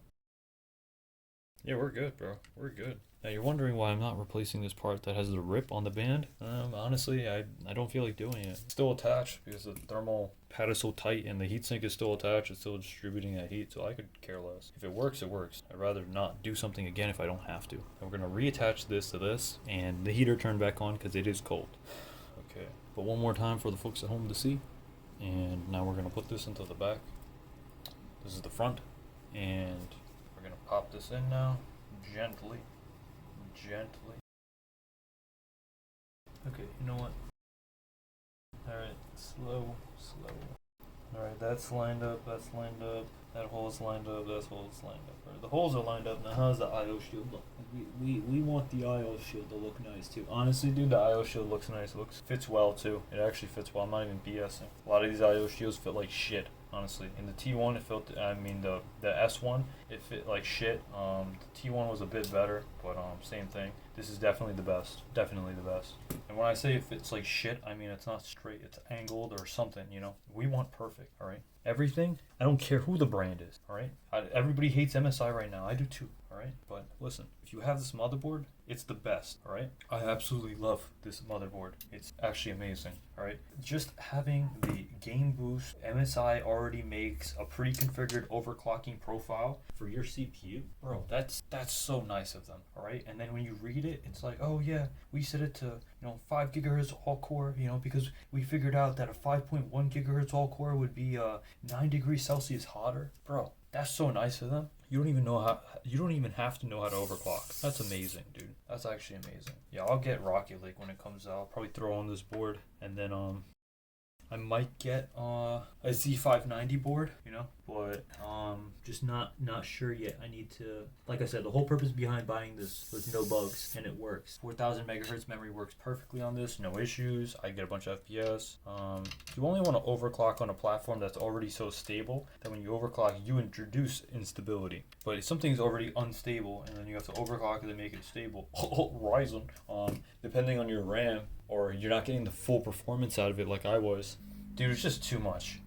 Yeah, we're good, bro. We're good. Now you're wondering why I'm not replacing this part that has the rip on the band. Honestly, I don't feel like doing it. It's still attached because the thermal pad is so tight and the heatsink is still attached. It's still distributing that heat, so I could care less. If it works, it works. I'd rather not do something again if I don't have to. And we're gonna reattach this to this and the heater turned back on because it is cold. Okay, but one more time for the folks at home to see. And now we're gonna put this into the back. This is the front, and we're gonna pop this in now, gently. Okay, you know what? Alright, slow. Alright, that's lined up, that hole's lined up, that hole's lined up. Right, the holes are lined up, now how's the IO shield look? We want the IO shield to look nice too. Honestly, dude, the IO shield looks nice, fits well too. It actually fits well, I'm not even BSing. A lot of these IO shields fit like shit. Honestly, in the T1 it felt, the S1 it fit like shit. The T1 was a bit better, but same thing. This is definitely the best. And when I say it fits like shit, I mean it's not straight, it's angled or something, We want perfect, alright? Everything, I don't care who the brand is, alright? Everybody hates MSI right now, I do too, alright? But listen, if you have this motherboard, it's the best, alright? I absolutely love this motherboard. It's actually amazing, alright? Just having the game boost, MSI already makes a pre-configured overclocking profile for your CPU. Bro, that's so nice of them, alright? And then when you read it, it's like, oh yeah, we set it to 5 gigahertz all core, because we figured out that a 5.1 gigahertz all core would be 9 degrees Celsius hotter. Bro, that's so nice of them. You don't even have to know how to overclock. That's amazing, dude. That's actually amazing. Yeah, I'll get Rocket League when it comes out. I'll probably throw on this board, and then I might get a Z590 board, but just not sure yet. I need to, like I said, the whole purpose behind buying this was no bugs, and it works. 4,000 megahertz memory works perfectly on this, no issues. I get a bunch of FPS. You only want to overclock on a platform that's already so stable that when you overclock, you introduce instability. But if something's already unstable and then you have to overclock it to make it stable, Ryzen, depending on your RAM, or you're not getting the full performance out of it like I was. Dude, it's just too much.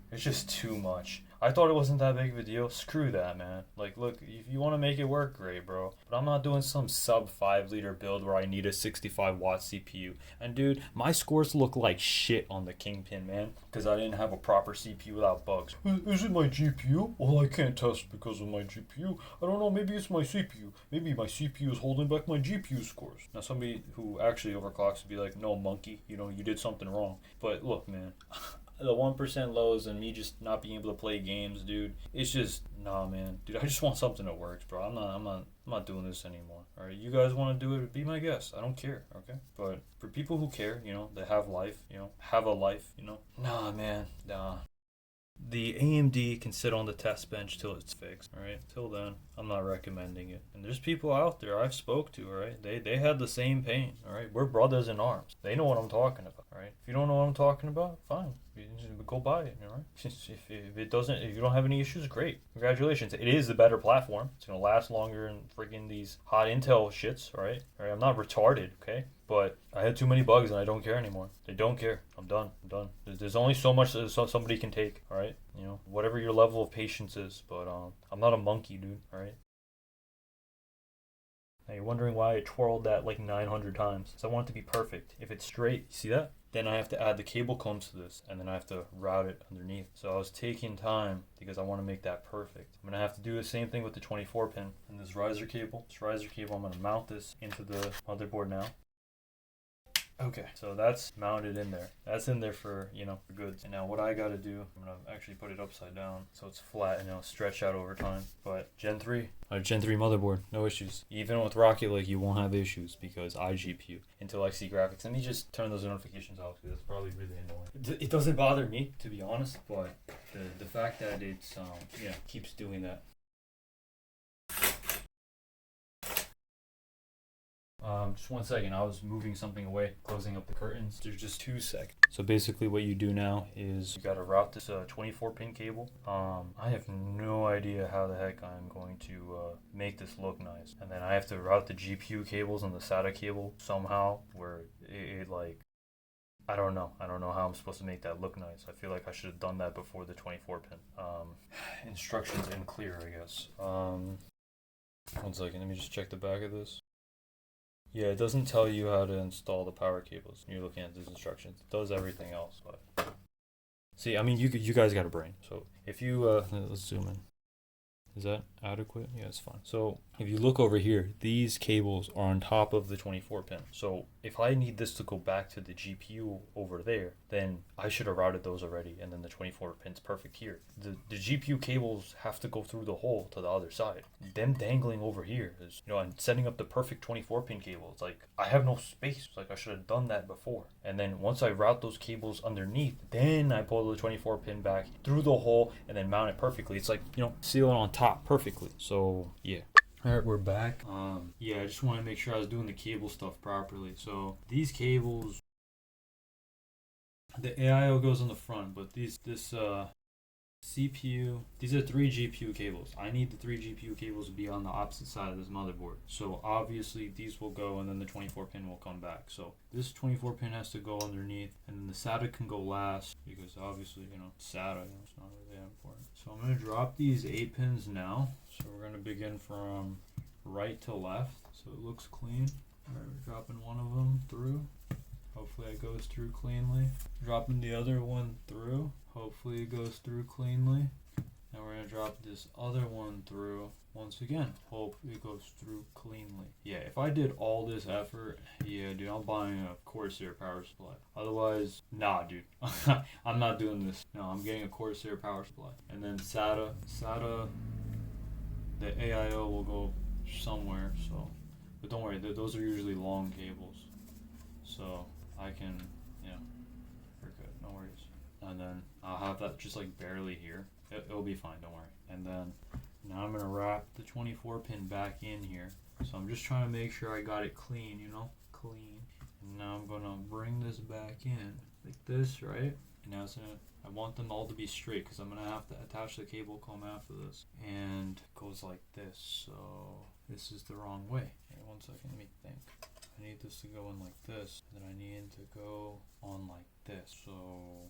I thought it wasn't that big of a deal. Screw that, man. Like, look, if you want to make it work, great, bro. But I'm not doing some sub 5 liter build where I need a 65 watt CPU. And dude, my scores look like shit on the Kingpin, man, because I didn't have a proper CPU without bugs. Is it my GPU? Well, I can't test because of my GPU. I don't know, maybe it's my CPU. Maybe my CPU is holding back my GPU scores. Now, somebody who actually overclocks would be like, no, monkey, you did something wrong. But look, man. The 1% lows and me just not being able to play games, dude. It's just, nah, man. Dude, I just want something that works, bro. I'm not doing this anymore. All right, you guys want to do it? Be my guest. I don't care, okay? But for people who care, that have life, have a life, nah, man, nah. The AMD can sit on the test bench till it's fixed, all right? Till then, I'm not recommending it. And there's people out there I've spoke to, all right? They had the same pain, all right? We're brothers in arms. They know what I'm talking about, all right? If you don't know what I'm talking about, fine. You just go buy it, all right? If it doesn't, if you don't have any issues, great. Congratulations. It is the better platform. It's gonna last longer than freaking these hot Intel shits, all right? All right, I'm not retarded, okay? But I had too many bugs and I don't care anymore. They don't care. I'm done. I'm done. There's only so much that somebody can take, all right? You know, whatever your level of patience is. But I'm not a monkey, dude, all right? Now you're wondering why I twirled that like 900 times. So I want it to be perfect. If it's straight, you see that? Then I have to add the cable combs to this, and then I have to route it underneath. So I was taking time because I want to make that perfect. I'm going to have to do the same thing with the 24 pin and this riser cable. This riser cable, I'm going to mount this into the motherboard now. Okay, so that's mounted in there. That's in there for, you know, for good. And now what I gotta do, I'm gonna actually put it upside down so it's flat and it'll stretch out over time. But Gen 3, a Gen 3 motherboard, no issues. Even with Rocket League, you won't have issues because iGPU, Intel XE graphics. Let me just turn those notifications off because that's probably really annoying. It doesn't bother me, to be honest, but the fact that it's, keeps doing that. Just 1 second, I was moving something away, closing up the curtains. There's just 2 seconds. So basically what you do now is you gotta route this 24 pin cable. I have no idea how the heck I'm going to make this look nice. And then I have to route the GPU cables and the SATA cable somehow where it like, I don't know how I'm supposed to make that look nice. I feel like I should have done that before the 24 pin. Instructions in clear, I guess. 1 second, let me just check the back of this. Yeah, it doesn't tell you how to install the power cables. You're looking at these instructions. It does everything else, but see, I mean, you guys got a brain. So if you let's zoom in. Is that adequate? Yeah, it's fine. So if you look over here, these cables are on top of the 24 pin. So if I need this to go back to the GPU over there, then I should have routed those already, and then the 24 pin's perfect here. The GPU cables have to go through the hole to the other side. Them dangling over here is, and setting up the perfect 24 pin cable. It's like, I have no space. It's like, I should have done that before. And then once I route those cables underneath, then I pull the 24 pin back through the hole and then mount it perfectly. It's like, seal it on top perfectly. So yeah. All right, we're back. I just want to make sure I was doing the cable stuff properly. So these cables, the AIO goes on the front, but this CPU, these are 3 GPU cables. I need the 3 GPU cables to be on the opposite side of this motherboard. So obviously these will go and then the 24 pin will come back. So this 24 pin has to go underneath and then the SATA can go last because obviously, SATA, it's not really that important. So I'm going to drop these 8 pins now. So we're going to begin from right to left so it looks clean. All right, we're dropping one of them through. Hopefully it goes through cleanly. Dropping the other one through. Hopefully it goes through cleanly. Now we're going to drop this other one through. Once again, hope it goes through cleanly. Yeah, if I did all this effort, yeah, dude, I'm buying a Corsair power supply. Otherwise, nah, dude. I'm not doing this. No, I'm getting a Corsair power supply. And then SATA, the AIO will go somewhere, so. But don't worry, those are usually long cables. So I can, we're good, no worries. And then I'll have that just like barely here. It'll be fine, don't worry. And then now I'm gonna wrap the 24 pin back in here. So I'm just trying to make sure I got it clean, clean. And now I'm gonna bring this back in like this, right? And now I want them all to be straight because I'm gonna have to attach the cable comb after this. And it goes like this. So this is the wrong way. Hey, 1 second, let me think. I need this to go in like this, and then I need it to go on like this. So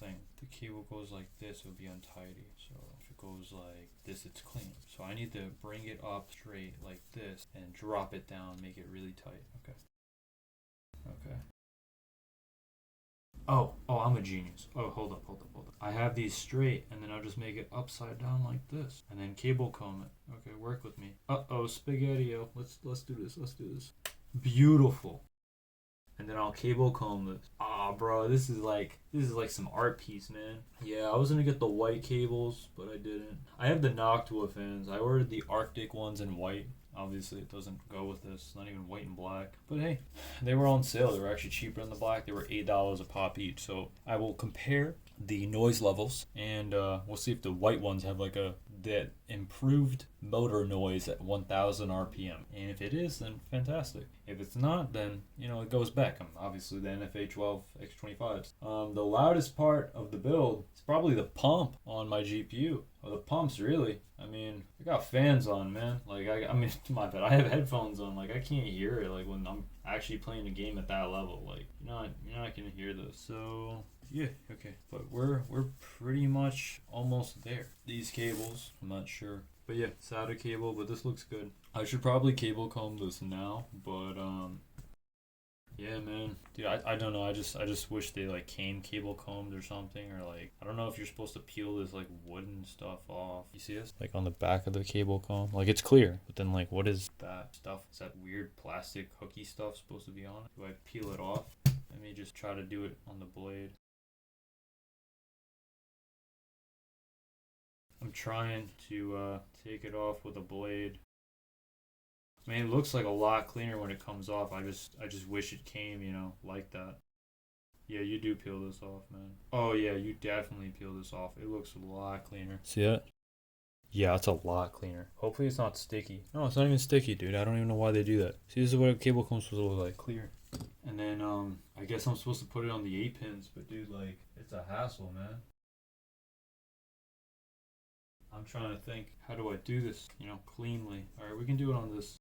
the cable goes like this, it would be untidy. So if it goes like this, it's clean. So I need to bring it up straight like this and drop it down, make it really tight. Okay. Oh, I'm a genius. Oh, hold up. I have these straight, and then I'll just make it upside down like this, and then cable comb it. Okay, work with me. Spaghetti-o. Let's do this. Beautiful. And then I'll cable comb this. Bro, this is like some art piece, man. Yeah, I was gonna get the white cables, but I didn't. I have the Noctua fans. I ordered the Arctic ones in white. Obviously, it doesn't go with this. It's not even white and black. But hey, they were on sale. They were actually cheaper than the black. They were $8 a pop each. So I will compare the noise levels, and we'll see if the white ones have like that improved motor noise at 1000 RPM. And if it is, then fantastic. If it's not, then it goes back. Obviously the NFA 12 X25s. The loudest part of the build is probably the pump on my GPU. Well, the pumps really. I mean, I got fans on, man. Like I mean, my bad. I have headphones on. Like I can't hear it. Like when I'm actually playing a game at that level. Like you're not gonna hear this. So yeah, okay. But we're pretty much almost there. These cables, I'm not sure. But yeah, SATA cable. But this looks good. I should probably cable comb this now. But yeah, man, dude, I don't know. I just wish they like came cable combed or something, or like I don't know if you're supposed to peel this like wooden stuff off. You see this? Like on the back of the cable comb, like it's clear, but then like what is that stuff? Is that weird plastic hooky stuff supposed to be on it? Do I peel it off? Let me just try to do it on the blade. I'm trying to take it off with a blade. I mean, it looks like a lot cleaner when it comes off. I just wish it came, like that. Yeah, you do peel this off, man. Oh yeah, you definitely peel this off. It looks a lot cleaner. See that? Yeah, it's a lot cleaner. Hopefully it's not sticky. No, it's not even sticky, dude. I don't even know why they do that. See, this is what a cable comb's supposed to look like, clear. And then I guess I'm supposed to put it on the 8 pins, but dude, like, it's a hassle, man. I'm trying to think, how do I do this, cleanly? Alright, we can do it on this.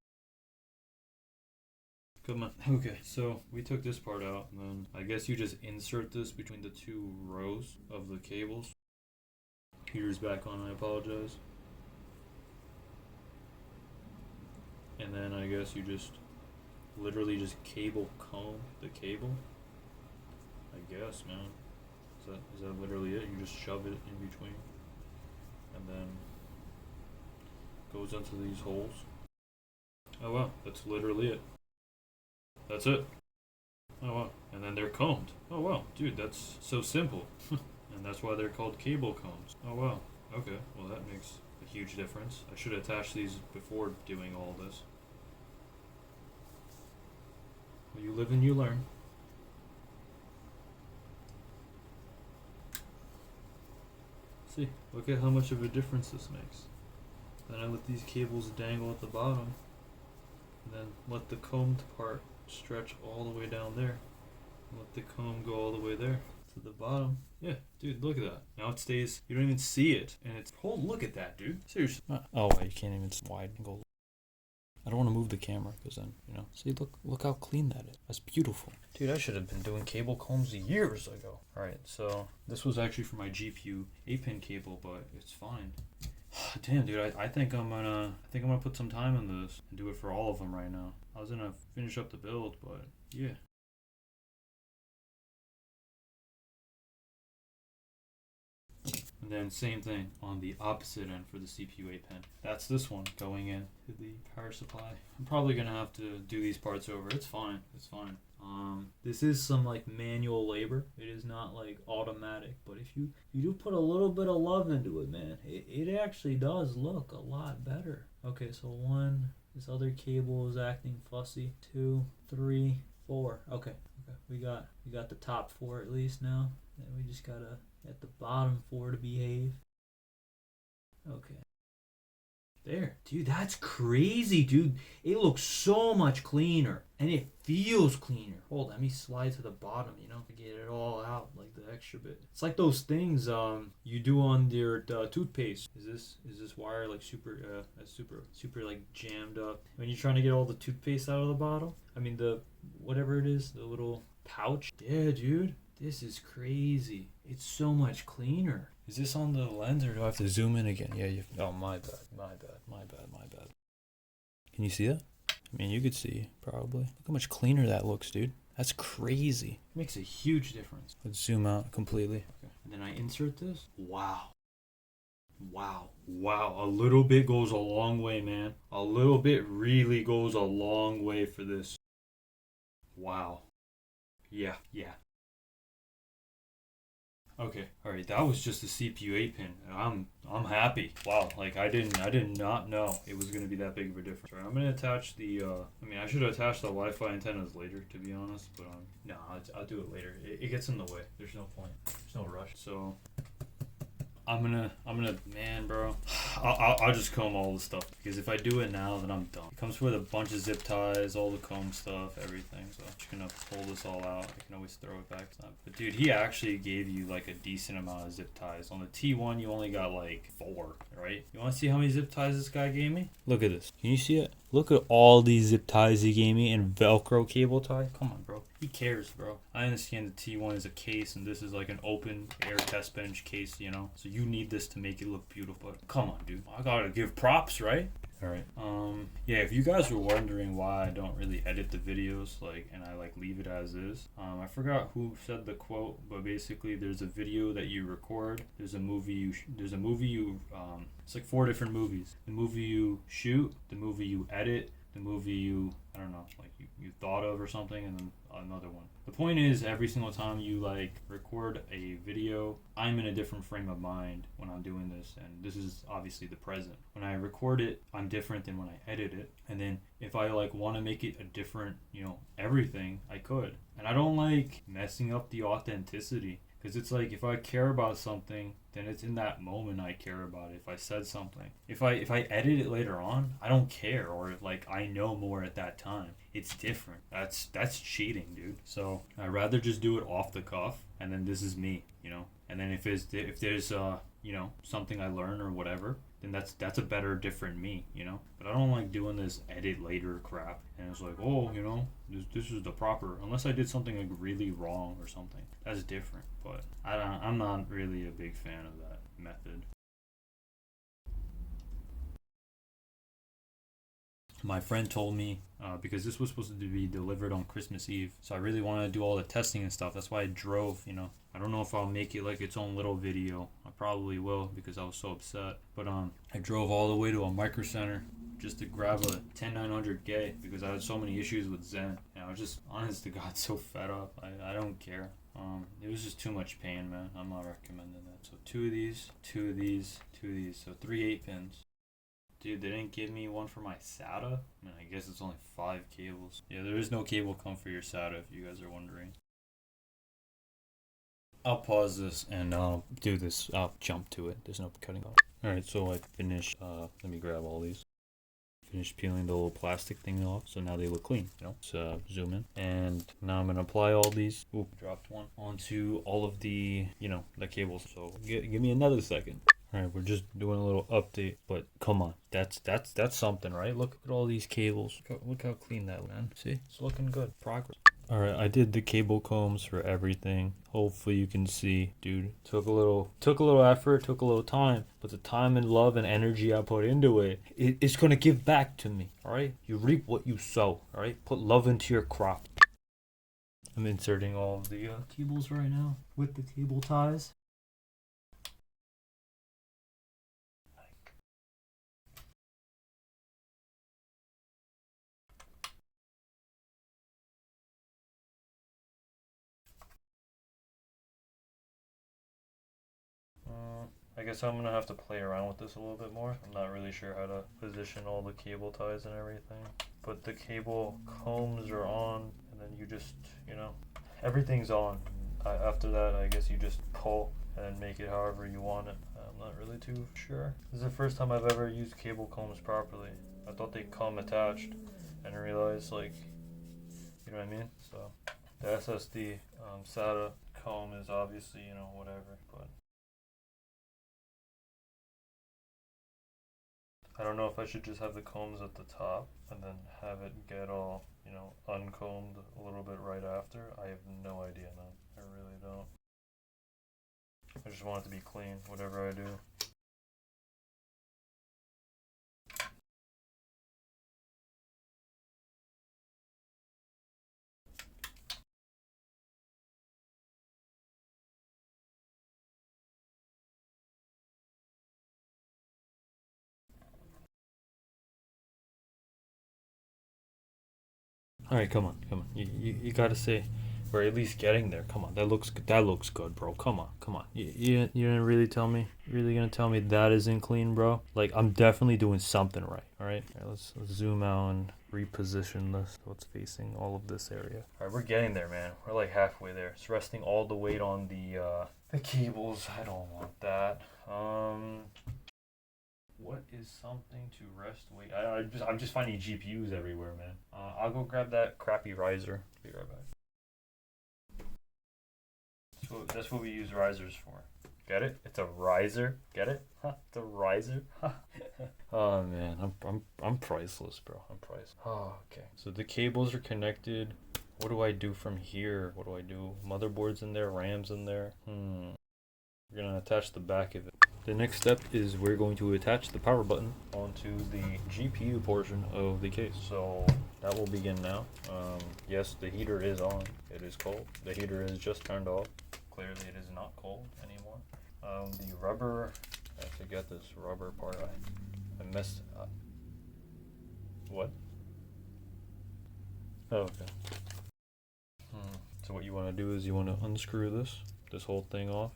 Come on. Okay, so we took this part out, and then I guess you just insert this between the 2 rows of the cables. Heater's back on, I apologize. And then I guess you just literally just cable comb the cable. I guess, man. Is that literally it? You just shove it in between, and then goes into these holes. Oh wow, that's literally it. That's it. Oh wow. And then they're combed. Oh wow, dude, that's so simple. And that's why they're called cable combs. Oh wow. Okay, well that makes a huge difference. I should attach these before doing all this. Well, you live and you learn. See, look at how much of a difference this makes. Then I let these cables dangle at the bottom, and then let the combed part stretch all the way down there. Let the comb go all the way there to the bottom. Yeah, dude, look at that. Now it stays. You don't even see it, and it's. Oh, look at that, dude. Seriously. Oh wait, you can't even wide angle. I don't want to move the camera because then See, look how clean that is. That's beautiful, dude. I should have been doing cable combs years ago. All right, so this was actually for my GPU 8-pin cable, but it's fine. Damn, dude, I think I'm gonna put some time in this and do it for all of them right now. I was gonna finish up the build, but yeah. And then same thing on the opposite end for the CPU 8-pin. That's this one going in to the power supply. I'm probably gonna have to do these parts over. It's fine. It's fine. This is some like manual labor. It is not like automatic, but if you do put a little bit of love into it, man, it actually does look a lot better. Okay, so 1, this other cable is acting fussy. 2, 3, 4. Okay. We got the top 4 at least now. And we just gotta get the bottom 4 to behave. Okay. There. Dude, that's crazy, dude. It looks so much cleaner. And it feels cleaner. Hold, let me slide to the bottom, to get it all out, like the extra bit. It's like those things you do on your toothpaste. Is this wire like super like jammed up when you're trying to get all the toothpaste out of the bottle? I mean the whatever it is, the little pouch. Yeah, dude. This is crazy. It's so much cleaner. Is this on the lens or do I have to zoom in again? Yeah, oh, my bad. Can you see that? I mean, you could see, probably. Look how much cleaner that looks, dude. That's crazy. It makes a huge difference. Let's zoom out completely. Okay. And then I insert this. Wow. A little bit goes a long way, man. A little bit really goes a long way for this. Wow. Yeah. Okay, all right. That was just a CPU 8 pin, and I'm happy. Wow, like I did not know it was gonna be that big of a difference. All right, I'm gonna attach the. I mean, I should attach the Wi-Fi antennas later, to be honest. But no, I'll do it later. It gets in the way. There's no point. There's no rush. So I'm gonna, man, bro. I'll just comb all the stuff because if I do it now, then I'm done. It comes with a bunch of zip ties, all the comb stuff, everything. So I'm just gonna pull this all out. I can always throw it back. But dude, he actually gave you like a decent amount of zip ties. On the T1, you only got like 4, right? You want to see how many zip ties this guy gave me? Look at this. Can you see it? Look at all these zip ties he gave me and Velcro cable tie. Come on, bro. He cares, bro. I understand the T1 is a case and this is like an open air test bench case, you know? So you need this to make it look beautiful. But come on, dude. I gotta give props, right? Alright. Yeah, if you guys were wondering why I don't really edit the videos, like, and I like leave it as is, I forgot who said the quote, but basically there's a video that you record, there's a movie you it's like 4 different movies. The movie you shoot, the movie you edit, the movie you, I don't know, like you thought of or something, and then another one. The point is, every single time you like record a video, I'm in a different frame of mind when I'm doing this, and this is obviously the present. When I record it, I'm different than when I edit it, and then if I like want to make it a different, you know, everything, I could. And I don't like messing up the authenticity. Because it's like if I care about something, then it's in that moment I care about it. If I said something, if I edit it later on, I don't care, or like I know more at that time. It's different. That's cheating, dude. So I'd rather just do it off the cuff, and then this is me, you know. And then if there's you know, something I learn or whatever, then that's a better, different me, you know. But I don't like doing this edit later crap. And it's like, oh, you know, this is the proper, unless I did something like really wrong or something. That's different. But I'm not really a big fan of that method. My friend told me, because this was supposed to be delivered on Christmas Eve, so I really wanted to do all the testing and stuff. That's why I drove, you know. I don't know if I'll make it like its own little video. I probably will because I was so upset. But I drove all the way to a micro center just to grab a 10900K because I had so many issues with Zen. And I was just, honest to God, so fed up. I don't care. It was just too much pain, man. I'm not recommending that. So 2 of these, 2 of these, 2 of these. So 3 8-pins. Dude, they didn't give me one for my SATA? I mean, I guess it's only 5 cables. Yeah, there is no cable come for your SATA if you guys are wondering. I'll pause this and I'll do this. I'll jump to it. There's no cutting off. Alright, so I finished. Let me grab all these. Finished peeling the little plastic thing off, so now they look clean, you know. So zoom in, and now I'm gonna apply all these. Oop, dropped one onto all of the, you know, the cables. So give me another second. All right, we're just doing a little update, but come on, that's something, right? Look at all these cables. Look how clean that, man. See, it's looking good. Progress. All right, I did the cable combs for everything. Hopefully you can see, dude. Took a little effort, took a little time, but the time and love and energy I put into it's gonna give back to me. All right, you reap what you sow. All right, put love into your crop. I'm inserting all of the cables right now with the cable ties. I guess I'm gonna have to play around with this a little bit more. I'm not really sure how to position all the cable ties and everything. But the cable combs are on, and then you just, you know, everything's on. After that, I guess you just pull and make it however you want it. I'm not really too sure. This is the first time I've ever used cable combs properly. I thought they come attached, and I realized, like, you know what I mean? So the SSD SATA comb is obviously, you know, whatever, but I don't know if I should just have the combs at the top and then have it get all, you know, uncombed a little bit right after. I have no idea, man. I really don't. I just want it to be clean, whatever I do. All right, come on. You gotta say, We're at least getting there. Come on, that looks good, bro. Come on. You didn't really tell me. Really gonna tell me that isn't clean, bro? Like, I'm definitely doing something right. All right, let's zoom out and reposition this so it's facing all of this area. All right, we're getting there, man. We're like halfway there. It's resting all the weight on the cables. I don't want that. What is something to rest weight? I'm just finding GPUs everywhere, man. I'll go grab that crappy riser. Be right back. That's what we use risers for. Get it? It's a riser. Get it? Huh? It's a riser. Oh man, I'm priceless, bro. I'm priceless. Oh, okay. So the cables are connected. What do I do from here? What do I do? Motherboard's in there, RAM's in there. We're gonna attach the back of it. The next step is we're going to attach the power button onto the GPU portion of the case. So that will begin now. Yes, the heater is on. It is cold. The heater is just turned off. Clearly it is not cold anymore. The rubber, I have to get this rubber part. I messed up. What? Oh, okay. So what you want to do is you want to unscrew this whole thing off.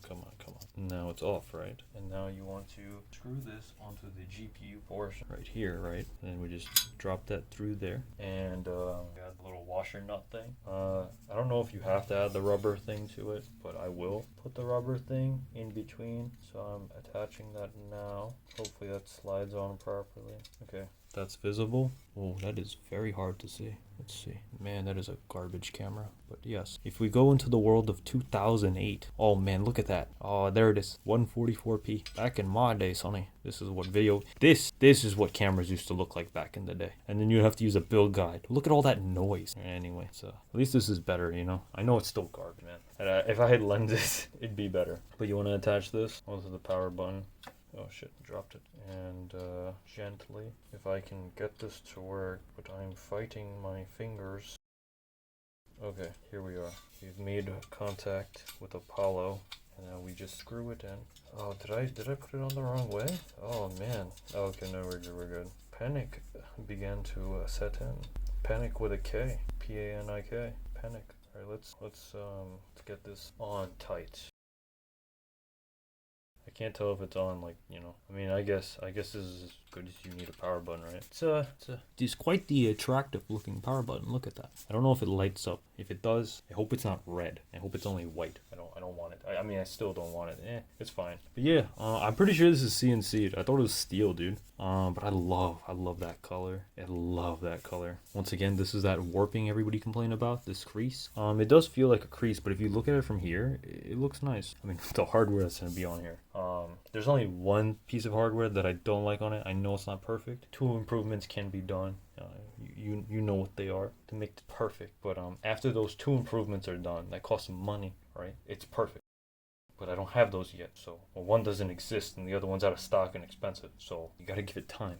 Come on. Now it's off, right? And now you want to screw this onto the GPU portion right here, right? And we just drop that through there. And add the little washer nut thing. I don't know if you have to add the rubber thing to it, but I will put the rubber thing in between. So I'm attaching that now. Hopefully that slides on properly. Okay. That's visible. Oh, that is very hard to see. Let's see. Man, that is a garbage camera. But yes, if we go into the world of 2008. Oh man, look at that. Oh, there it is. 144p. Back in my day, sonny. This is what this is what cameras used to look like back in the day. And then you'd have to use a build guide. Look at all that noise. Anyway, so at least this is better, you know. I know it's still garbage, man. And if I had lenses, it'd be better. But you want to attach this onto the power button. Oh shit, dropped it. And gently, if I can get this to work, but I'm fighting my fingers. Okay, here we are. We've made contact with Apollo, and now we just screw it in. Oh, did I put it on the wrong way? Oh man. Okay, no, we're good. Panic began to set in. Panic with a K. P-A-N-I-K. Panic. All right, let's get this on tight. I can't tell if it's on, like, you know. I mean, I guess this is as good as you need a power button, right? It's quite the attractive looking power button. Look at that. I don't know if it lights up. If it does, I hope it's not red. I hope it's only white. I don't want it. I mean, I still don't want it. It's fine. But yeah, I'm pretty sure this is CNC'd. I thought it was steel, dude. But I love that color. I love that color. Once again, this is that warping everybody complained about, this crease. It does feel like a crease, but if you look at it from here, it looks nice. I mean, the hardware that's gonna be on here. There's only one piece of hardware that I don't like on it. I know it's not perfect. 2 improvements can be done. You know what they are to make it perfect. But after those 2 improvements are done, that costs money, right? It's perfect. But I don't have those yet, so one doesn't exist and the other one's out of stock and expensive, so you gotta give it time.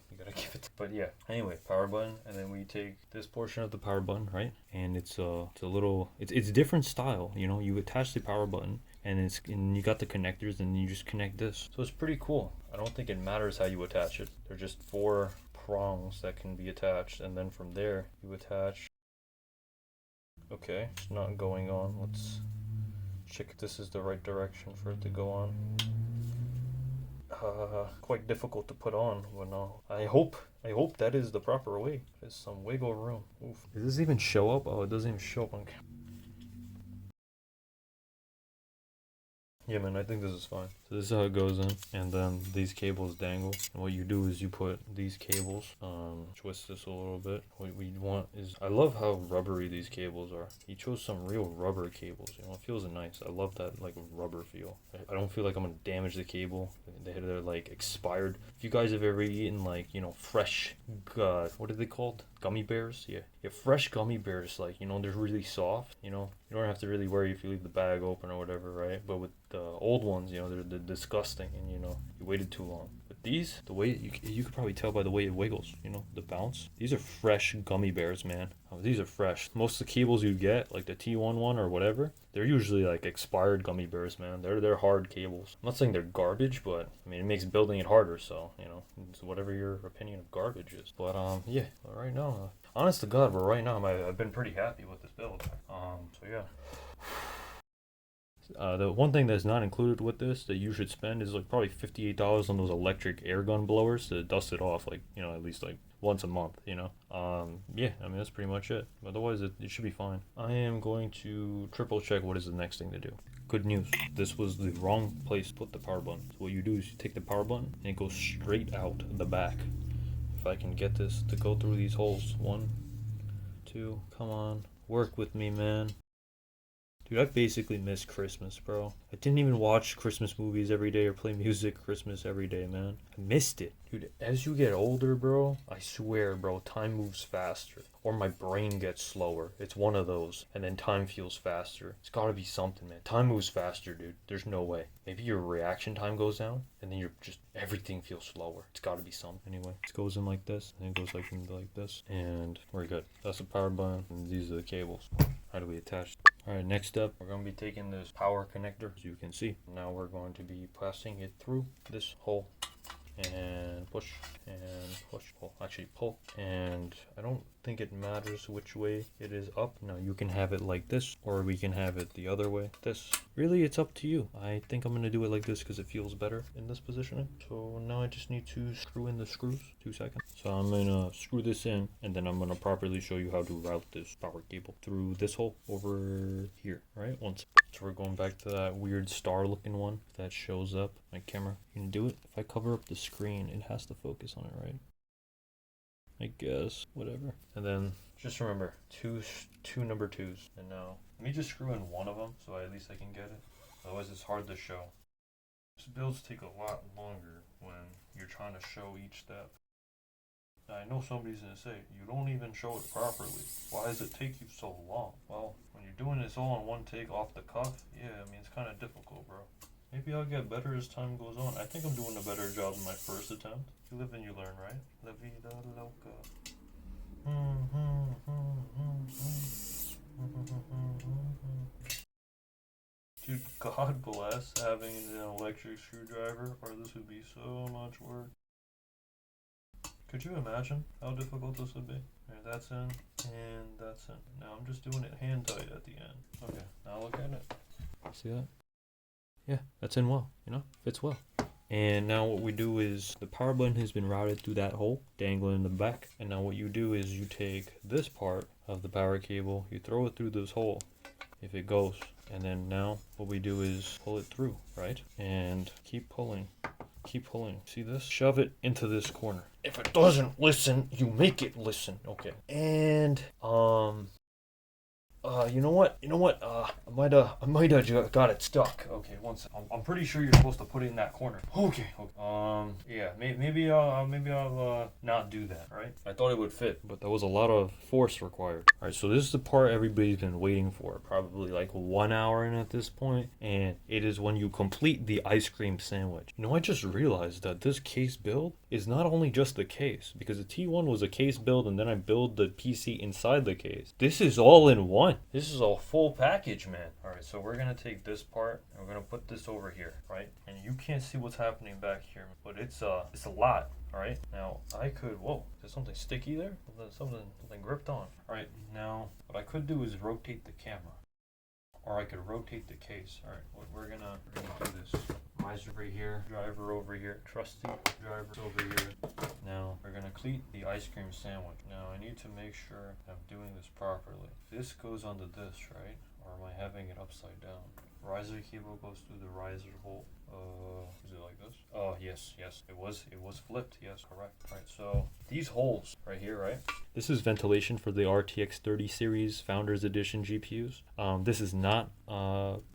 But yeah, anyway, power button, and then we take this portion of the power button, right? And it's a different style, you know. You attach the power button, and you got the connectors, and you just connect this. So it's pretty cool. I don't think it matters how you attach it. They're just 4 prongs that can be attached, and then from there you attach. Okay, it's not going on. Let's check if this is the right direction for it to go on. Quite difficult to put on. Well, I hope that is the proper way. There's some wiggle room. Oof. Does this even show up? Oh, it doesn't even show up on camera. Yeah, man, I think this is fine. So this is how it goes in, and then these cables dangle. And what you do is you put these cables, twist this a little bit. What we want is, I love how rubbery these cables are. You chose some real rubber cables, you know, it feels nice. I love that, like, rubber feel. I don't feel like I'm gonna damage the cable. They're like expired. If you guys have ever eaten, like, you know, fresh, what are they called? Gummy bears? Yeah, fresh gummy bears, like, you know, they're really soft, you know. You don't have to really worry if you leave the bag open or whatever, right? But with the old ones, you know, they're disgusting, and, you know, you waited too long. But these, the way you could probably tell by the way it wiggles, you know, the bounce. These are fresh gummy bears, man. These are fresh. Most of the cables you get, like the T1 one or whatever, they're usually like expired gummy bears, man. They're hard cables. I'm not saying they're garbage, but I mean, it makes building it harder. So, you know, it's whatever your opinion of garbage is. But yeah, right now honest to God, but right now I've been pretty happy with this build. So yeah. The one thing that's not included with this that you should spend is like probably $58 on those electric air gun blowers to dust it off, like, you know, at least like once a month, you know. Yeah, I mean, that's pretty much it. Otherwise, it should be fine. I am going to triple check what is the next thing to do. Good news, this was the wrong place to put the power button. So what you do is you take the power button and it goes straight out the back. If I can get this to go through these holes. 1, 2, come on, work with me, man. Dude, I basically miss Christmas, bro. I didn't even watch Christmas movies every day or play music Christmas every day, man. I missed it. Dude, as you get older, bro, I swear, bro, time moves faster. Or my brain gets slower. It's one of those. And then time feels faster. It's gotta be something, man. Time moves faster, dude. There's no way. Maybe your reaction time goes down, and then everything feels slower. It's gotta be something. Anyway, it goes in like this, and it goes like this, and we're good. That's the power button, and these are the cables. How do we attach? Alright, next up, we're going to be taking this power connector, as you can see. Now we're going to be passing it through this hole. And push, well, actually pull. And I don't think it matters which way it is up. Now you can have it like this, or we can have it the other way. This, really, it's up to you. I think I'm going to do it like this because it feels better in this positioning. So now I just need to screw in the screws. 2 seconds. So I'm going to screw this in, and then I'm going to properly show you how to route this power cable through this hole over here, right? Once. So we're going back to that weird star looking one that shows up. My camera can do it. If I cover up the screen, it has to focus on it, right? I guess, whatever. And then just remember, two number 2s. And now let me just screw in one of them so at least I can get it. Otherwise it's hard to show. These builds take a lot longer when you're trying to show each step. Now, I know somebody's going to say, you don't even show it properly. Why does it take you so long? Well, when you're doing this all in one take off the cuff, yeah, I mean, it's kind of difficult, bro. Maybe I'll get better as time goes on. I think I'm doing a better job in my first attempt. You live and you learn, right? La vida loca. Dude, God bless having an electric screwdriver, or this would be so much work. Could you imagine how difficult this would be? Alright, that's in, and that's in. Now I'm just doing it hand tight at the end. Okay, now look at it. See that? Yeah, that's in well, you know? Fits well. And now what we do is, the power button has been routed through that hole, dangling in the back. And now what you do is you take this part of the power cable, you throw it through this hole, if it goes. And then now what we do is pull it through, right? And keep pulling. Keep pulling. See this? Shove it into this corner. If it doesn't listen, you make it listen. Okay. And you know what? I might have got it stuck. Okay, one second. I'm pretty sure you're supposed to put it in that corner. Okay. Yeah. Maybe I'll not do that. Right? I thought it would fit, but there was a lot of force required. All right. So this is the part everybody's been waiting for, probably like 1 hour in at this point, and it is when you complete the ice cream sandwich. You know, I just realized that this case build is not only just the case, because the T1 was a case build, and then I build the PC inside the case. This is all in one. This is a full package, man. All right, so we're gonna take this part and we're gonna put this over here, right? And you can't see what's happening back here, but it's a lot. All right, now I could, whoa, there's something sticky there? Something gripped on. All right, now what I could do is rotate the camera, or I could rotate the case. All right, what we're gonna do this. Riser over here, driver over here, trusty driver over here. Now we're gonna complete the ice cream sandwich. Now I need to make sure I'm doing this properly. This goes onto this, right? Or am I having it upside down? Riser cable goes through the riser hole. Is it like this? Oh, yes. It was flipped. Yes, correct. All right, so these holes right here, right? This is ventilation for the RTX 30 series Founders Edition GPUs. This is not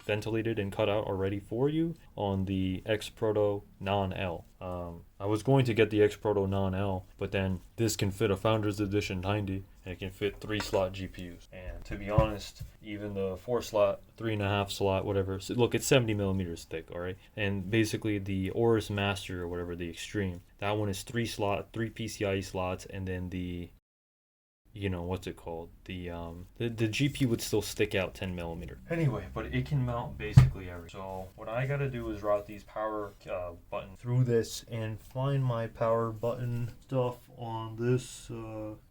ventilated and cut out already for you on the X Proto non-L. I was going to get the X Proto non-L, but then this can fit a Founders Edition 90, and it can fit 3-slot GPUs. And to be honest, even the 4-slot, 3.5 slot, whatever. So look, it's 70 millimeters thick, all right? And basically the Aorus Master, or whatever, the Extreme, that one is 3 PCIe slots, and then the, you know, what's it called? The GPU would still stick out 10 millimeter. Anyway, but it can mount basically everything. So what I gotta do is route these power buttons through this and find my power button stuff on this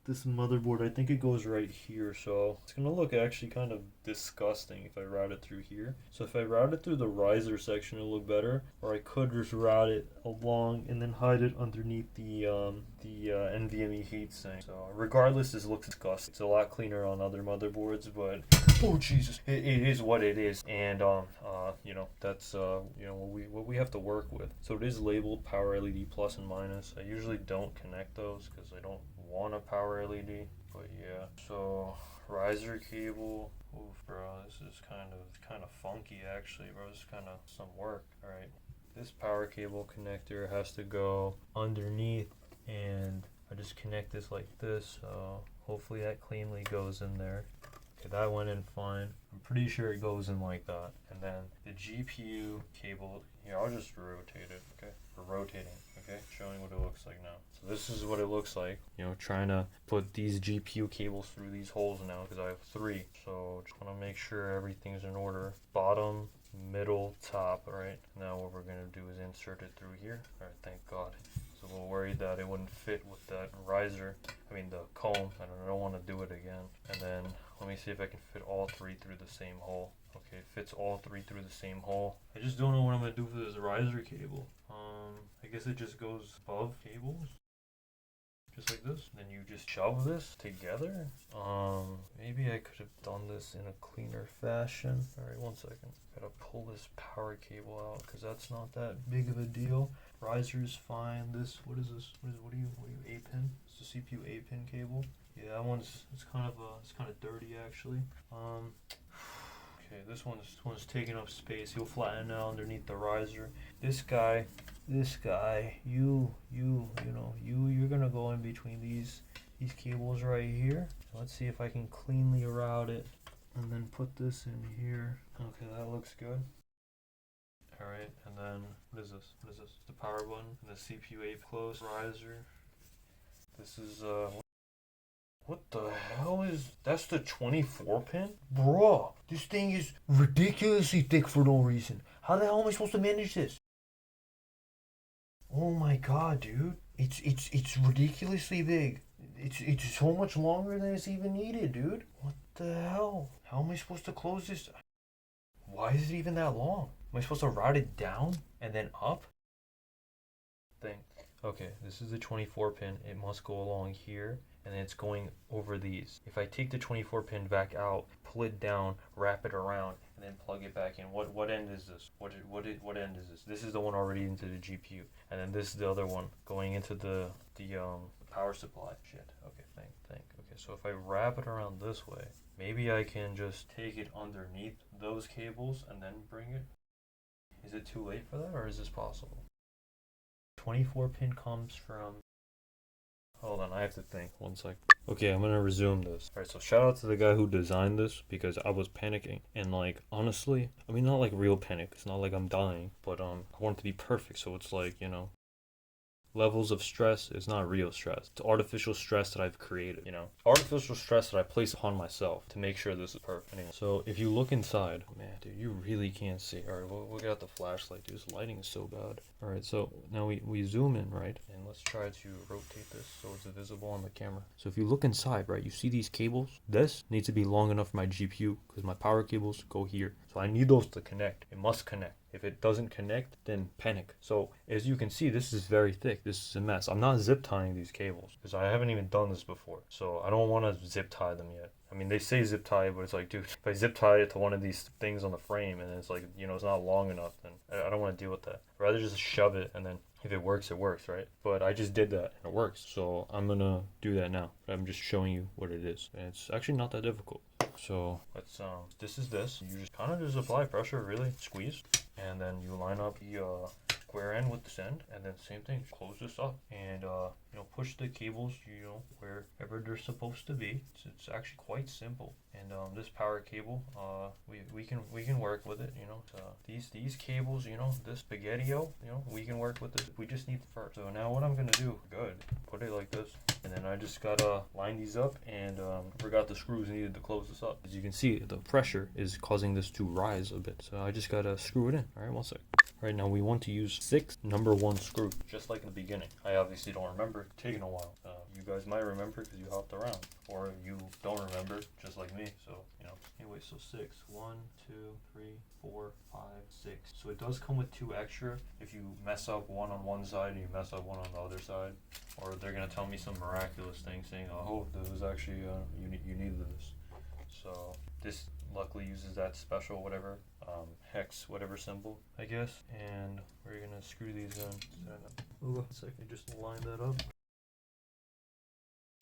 this motherboard, I think it goes right here, so it's gonna look actually kind of disgusting if I route it through here. So if I route it through the riser section, it'll look better, or I could just route it along and then hide it underneath the NVMe heatsink. So regardless, this looks disgusting. It's a lot cleaner on other motherboards, but oh Jesus, it is what it is, and you know, that's you know, what we have to work with. So it is labeled power LED plus and minus. I usually don't connect those because I don't want a power LED, but yeah. So riser cable. Oof, bro, this is kind of funky actually, bro. This is kind of some work. All right, this power cable connector has to go underneath, and I just connect this like this. So hopefully that cleanly goes in there. Okay, that went in fine. I'm pretty sure it goes in like that. And then the GPU cable, here, I'll just rotate it, okay? We're rotating, okay? Showing what it looks like now. So this is what it looks like. You know, trying to put these GPU cables through these holes now because I have 3. So just want to make sure everything's in order. Bottom, middle, top, all right? Now what we're going to do is insert it through here. All right, thank God. I was a little worried that it wouldn't fit with that riser. I mean the comb. I don't want to do it again. And then let me see if I can fit all 3 through the same hole. Okay, it fits all 3 through the same hole. I just don't know what I'm gonna do for this riser cable. I guess it just goes above cables, just like this. Then you just shove this together. Maybe I could have done this in a cleaner fashion. All right, one second. Gotta pull this power cable out because that's not that big of a deal. Riser's fine. This, what is this? What are you? A pin? It's the CPU A pin cable. Yeah, that one's it's kind of dirty actually. Okay, this one's taking up space. He'll flatten out underneath the riser. This guy, you're gonna go in between these cables right here. Let's see if I can cleanly route it and then put this in here. Okay, that looks good. Alright, and then what is this? The power button, the CPU A close riser. This is what the hell is that's the 24 pin? Bruh, this thing is ridiculously thick for no reason. How the hell am I supposed to manage this? Oh my god, dude. It's ridiculously big. It's so much longer than it's even needed, dude. What the hell? How am I supposed to close this? Why is it even that long? Am I supposed to route it down and then up? Okay, this is the 24 pin. It must go along here, and then it's going over these. If I take the 24 pin back out, pull it down, wrap it around, and then plug it back in. What end is this? What end is this? This is the one already into the GPU, and then this is the other one going into the power supply. Shit. Okay, think. Okay, so if I wrap it around this way, maybe I can just take it underneath those cables and then bring it. Is it too late for that, or is this possible? 24 pin comes from, hold on, I have to think, one sec. Okay, I'm gonna resume this. Alright, so shout out to the guy who designed this because I was panicking, and like, honestly, I mean, not like real panic, it's not like I'm dying, but I want it to be perfect, so it's like, you know, levels of stress is not real stress. It's artificial stress that I've created, you know? Artificial stress that I place upon myself to make sure this is perfect. Anyway, so if you look inside, man, dude, you really can't see. Alright, we'll get out the flashlight, dude. This lighting is so bad. Alright, so now we zoom in, right? And let's try to rotate this so it's visible on the camera. So if you look inside, right, you see these cables? This needs to be long enough for my GPU because my power cables go here. So I need those to connect. It must connect. If it doesn't connect, then panic. So as you can see, this is very thick. This is a mess. I'm not zip tying these cables because I haven't even done this before. So I don't want to zip tie them yet. I mean, they say zip tie, but it's like, dude, if I zip tie it to one of these things on the frame and it's like, you know, it's not long enough, then I don't want to deal with that. I'd rather just shove it, and then if it works, right? But I just did that and it works. So I'm gonna do that now. I'm just showing you what it is. And it's actually not that difficult. So let's this is this. You just kind of just apply pressure, really squeeze, and then you line up the square end with this end, and then same thing, close this up, and you know, push the cables, you know, wherever they're supposed to be. It's actually quite simple. And this power cable, we can work with it, you know. These cables, you know, this spaghettio, you know, we can work with this. We just need the first. So now what I'm gonna do, good, put it like this, and And then I just gotta line these up, and forgot the screws needed to close this up. As you can see, the pressure is causing this to rise a bit. So I just gotta screw it in. All right, one sec. Right now we want to use 6 number 1 screws, just like in the beginning. I obviously don't remember, it's taking a while. You guys might remember because you hopped around, or you don't remember, just like me. So, you know, anyway, so 6. 1, 2, 3, 4, 5, 6. So it does come with 2 extra if you mess up one on one side and you mess up one on the other side. Or they're gonna tell me some miraculous thing saying, oh, this was actually, you need this. So this luckily uses that special whatever, hex whatever symbol, I guess. And we're gonna screw these in. Ooh, 1 second, just line that up.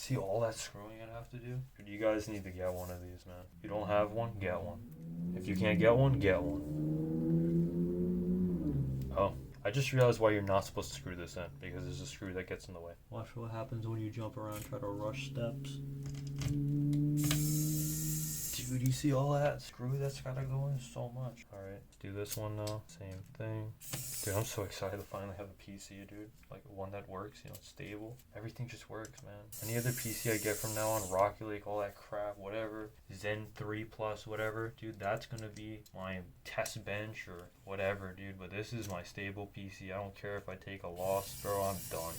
See all that screwing I have to do? Dude, you guys need to get one of these, man. If you don't have one, get one. If you can't get one, get one. Oh, I just realized why you're not supposed to screw this in, because there's a screw that gets in the way. Watch what happens when you jump around and try to rush steps. Dude, you see all that screw that's gotta go in? So much. Alright, let's do this one now. Same thing. Dude, I'm so excited to finally have a PC, dude. Like one that works, you know, it's stable. Everything just works, man. Any other PC I get from now on, Rocky Lake, all that crap, whatever, Zen 3 Plus, whatever, dude, that's gonna be my test bench or whatever, dude. But this is my stable PC. I don't care if I take a loss, bro, I'm done.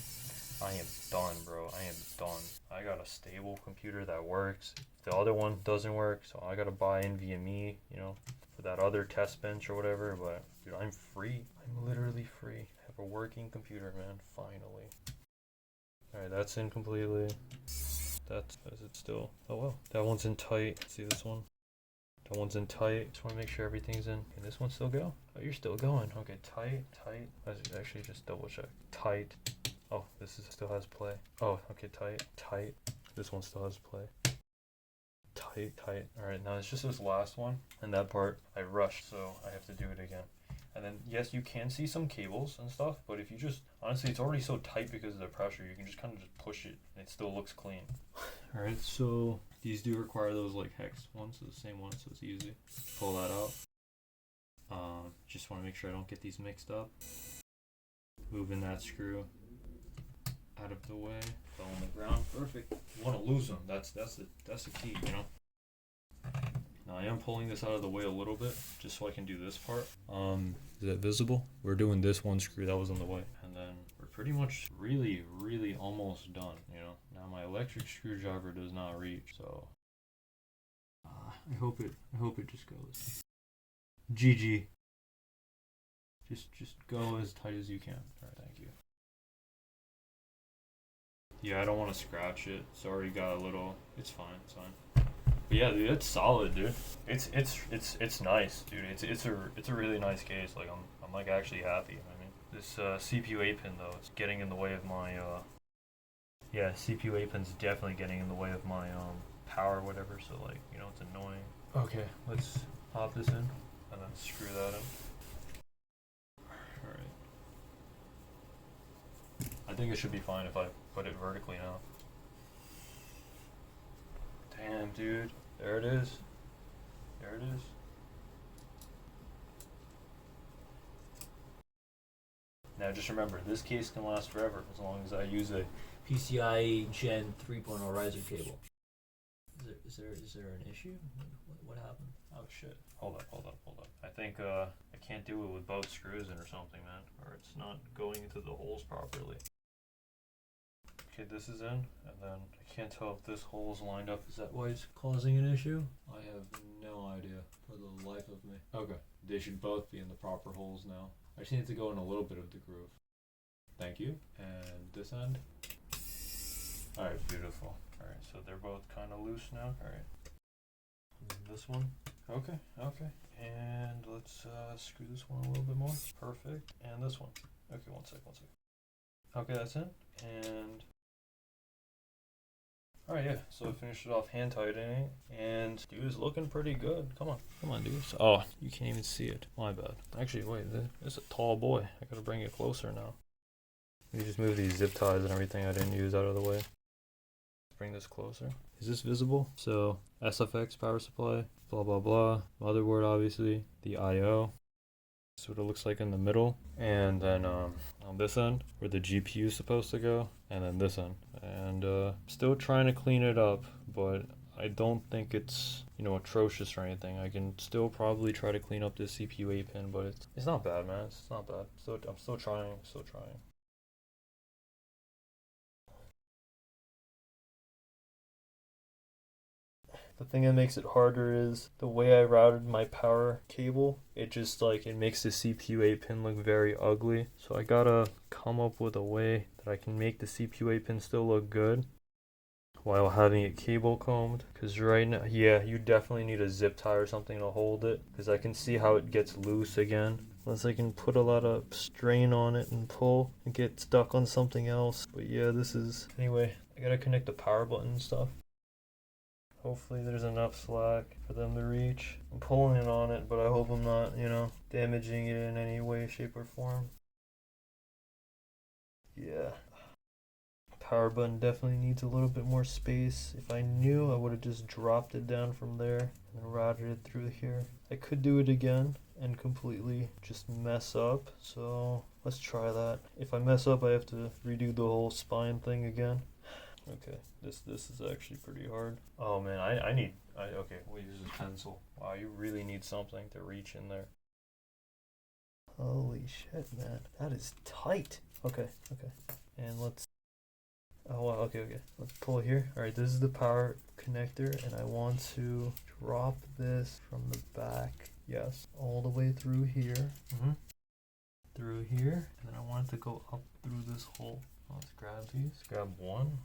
I am done, bro. I am done. I got a stable computer that works. The other one doesn't work, so I gotta buy NVMe, you know, for that other test bench or whatever. But dude, I'm free. I'm literally free. I have a working computer, man. Finally. All right, that's in completely. Is it still? Oh well, that one's in tight. See this one? That one's in tight. Just want to make sure everything's in. Can this one still go? Oh, you're still going. Okay, tight, tight. Let's actually just double check. Tight. Oh, still has play. Oh, okay, tight, tight. This one still has play. Tight, tight. Alright, now it's just this last one. And that part, I rushed, so I have to do it again. And then, yes, you can see some cables and stuff, but if you just, honestly, it's already so tight because of the pressure, you can just kind of just push it, and it still looks clean. Alright, so these do require those, like, hex ones, so the same one, so it's easy. Pull that out. Just want to make sure I don't get these mixed up. Move in that screw out of the way, fell on the ground, perfect. You want to lose them, that's the key, you know. Now I am pulling this out of the way a little bit, just so I can do this part. Is that visible? We're doing this one screw that was on the way, and then we're pretty much really almost done, you know. Now my electric screwdriver does not reach, so I hope it just goes. GG. Just go as tight as you can. Alright, thank you. Yeah, I don't want to scratch it. It's already got a little. It's fine. It's fine. But yeah, dude, it's solid, dude. It's nice, dude. It's a really nice case. Like I'm like actually happy. I mean, this CPU 8 pin though, it's getting in the way of my yeah, CPU 8 pin's definitely getting in the way of my power or whatever. So like, you know, it's annoying. Okay, let's pop this in and then screw that in. Alright. I think it should be fine if I put it vertically now. Damn, dude. There it is. There it is. Now just remember, this case can last forever as long as I use a PCIe Gen 3.0 riser cable. Is there an issue? What happened? Oh shit. Hold up. I think I can't do it with both screws in or something, man. Or it's not going into the holes properly. Okay, this is in, and then I can't tell if this hole is lined up. Is that why it's causing an issue? I have no idea for the life of me. Okay, they should both be in the proper holes now. I just need to go in a little bit of the groove. Thank you. And this end. Alright, beautiful. Alright, so they're both kind of loose now. Alright. This one. Okay. And let's screw this one a little bit more. Perfect. And this one. Okay, one sec. Okay, that's in. And alright, yeah, so I finished it off hand tightening, and dude is looking pretty good. Come on, dude. Oh, you can't even see it. My bad. Actually, wait, this is a tall boy. I gotta bring it closer now. Let me just move these zip ties and everything I didn't use out of the way. Bring this closer. Is this visible? So, SFX power supply, blah blah blah. Motherboard, obviously. The I/O. This is what it looks like in the middle. And then on this end, where the GPU is supposed to go. And then this end. And still trying to clean it up, but I don't think it's, you know, atrocious or anything. I can still probably try to clean up this CPU 8 pin, but it's not bad, man. It's not bad. I'm still trying, The thing that makes it harder is the way I routed my power cable. It just like, it makes the CPU 8 pin look very ugly. So I gotta come up with a way that I can make the CPU 8 pin still look good while having it cable combed. Because right now, yeah, you definitely need a zip tie or something to hold it, because I can see how it gets loose again. Unless I can put a lot of strain on it and pull and get stuck on something else. But yeah, this is... Anyway, I gotta connect the power button and stuff. Hopefully there's enough slack for them to reach. I'm pulling it on it, but I hope I'm not, you know, damaging it in any way, shape, or form. Yeah. Power button definitely needs a little bit more space. If I knew, I would have just dropped it down from there and then routed it through here. I could do it again and completely just mess up, so let's try that. If I mess up, I have to redo the whole spine thing again. Okay, this is actually pretty hard. Oh man, okay, we'll use a pencil. Wow, you really need something to reach in there. Holy shit, man, that is tight. Okay, and let's... Oh wow, okay, let's pull here. Alright, this is the power connector, and I want to drop this from the back. Yes, all the way through here. Through here, and then I want it to go up through this hole. Let's grab these. Let's grab one.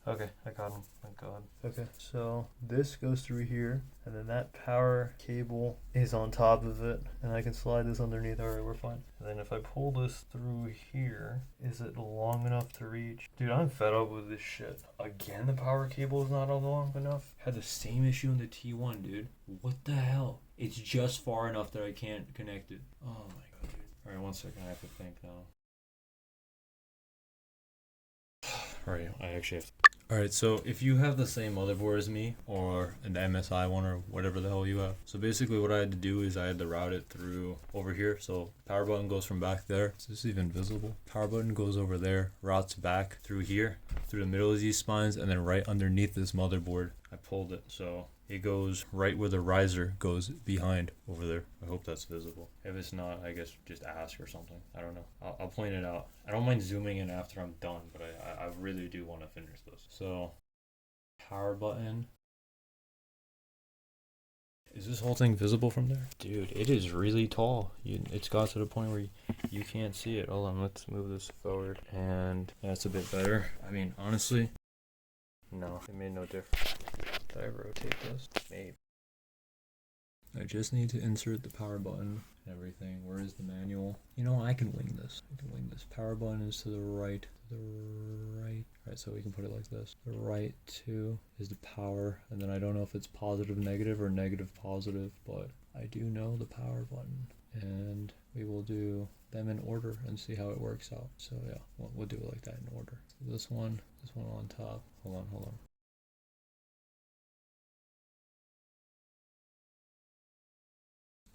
Okay, I got him, thank God. Okay, so this goes through here, and then that power cable is on top of it, and I can slide this underneath. Alright, we're fine. And then if I pull this through here, is it long enough to reach? Dude, I'm fed up with this shit. Again, the power cable is not long enough? Had the same issue in the T1, dude. What the hell? It's just far enough that I can't connect it. Oh my god, dude. Alright, 1 second, I have to think now. Alright, I actually have to... Alright, so if you have the same motherboard as me, or an MSI one, or whatever the hell you have. So basically what I had to do is I had to route it through over here. So power button goes from back there. Is this even visible? Power button goes over there, routes back through here, through the middle of these spines, and then right underneath this motherboard. I pulled it, so it goes right where the riser goes behind over there. I hope that's visible. If it's not, I guess just ask or something. I don't know. I'll point it out. I don't mind zooming in after I'm done, but I really do want to finish this. So, power button. Is this whole thing visible from there? Dude, it is really tall. It's got to the point where you can't see it. Hold on, let's move this forward. And that's a bit better. I mean, honestly, no, it made no difference. Did I rotate this? Maybe. I just need to insert the power button and everything. Where is the manual? You know, I can wing this. Power button is to the right. Right, so we can put it like this. The right 2 is the power, and then I don't know if it's positive negative or negative positive, but I do know the power button. And we will do them in order and see how it works out. So yeah, we'll do it like that in order. So this one on top. Hold on.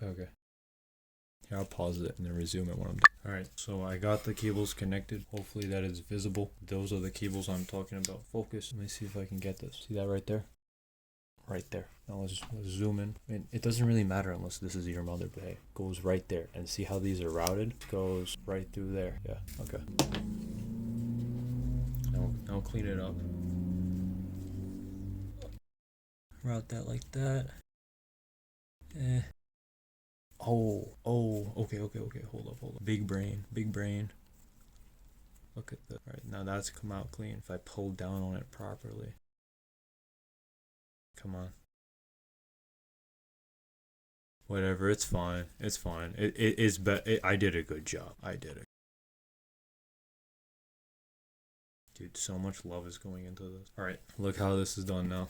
Okay. Here, I'll pause it and then resume it when I'm done. Alright, so I got the cables connected. Hopefully that is visible. Those are the cables I'm talking about. Focus. Let me see if I can get this. See that right there? Right there. Now let's zoom in. I mean, it doesn't really matter unless this is your mother, but hey, it goes right there. And see how these are routed? It goes right through there. Yeah, okay. Now clean it up. Route that like that. Okay, hold up. Big brain. Look at that. Alright, now that's come out clean. If I pull down on it properly. Come on. Whatever, it's fine. I did a good job. Dude, so much love is going into this. Alright, look how this is done now.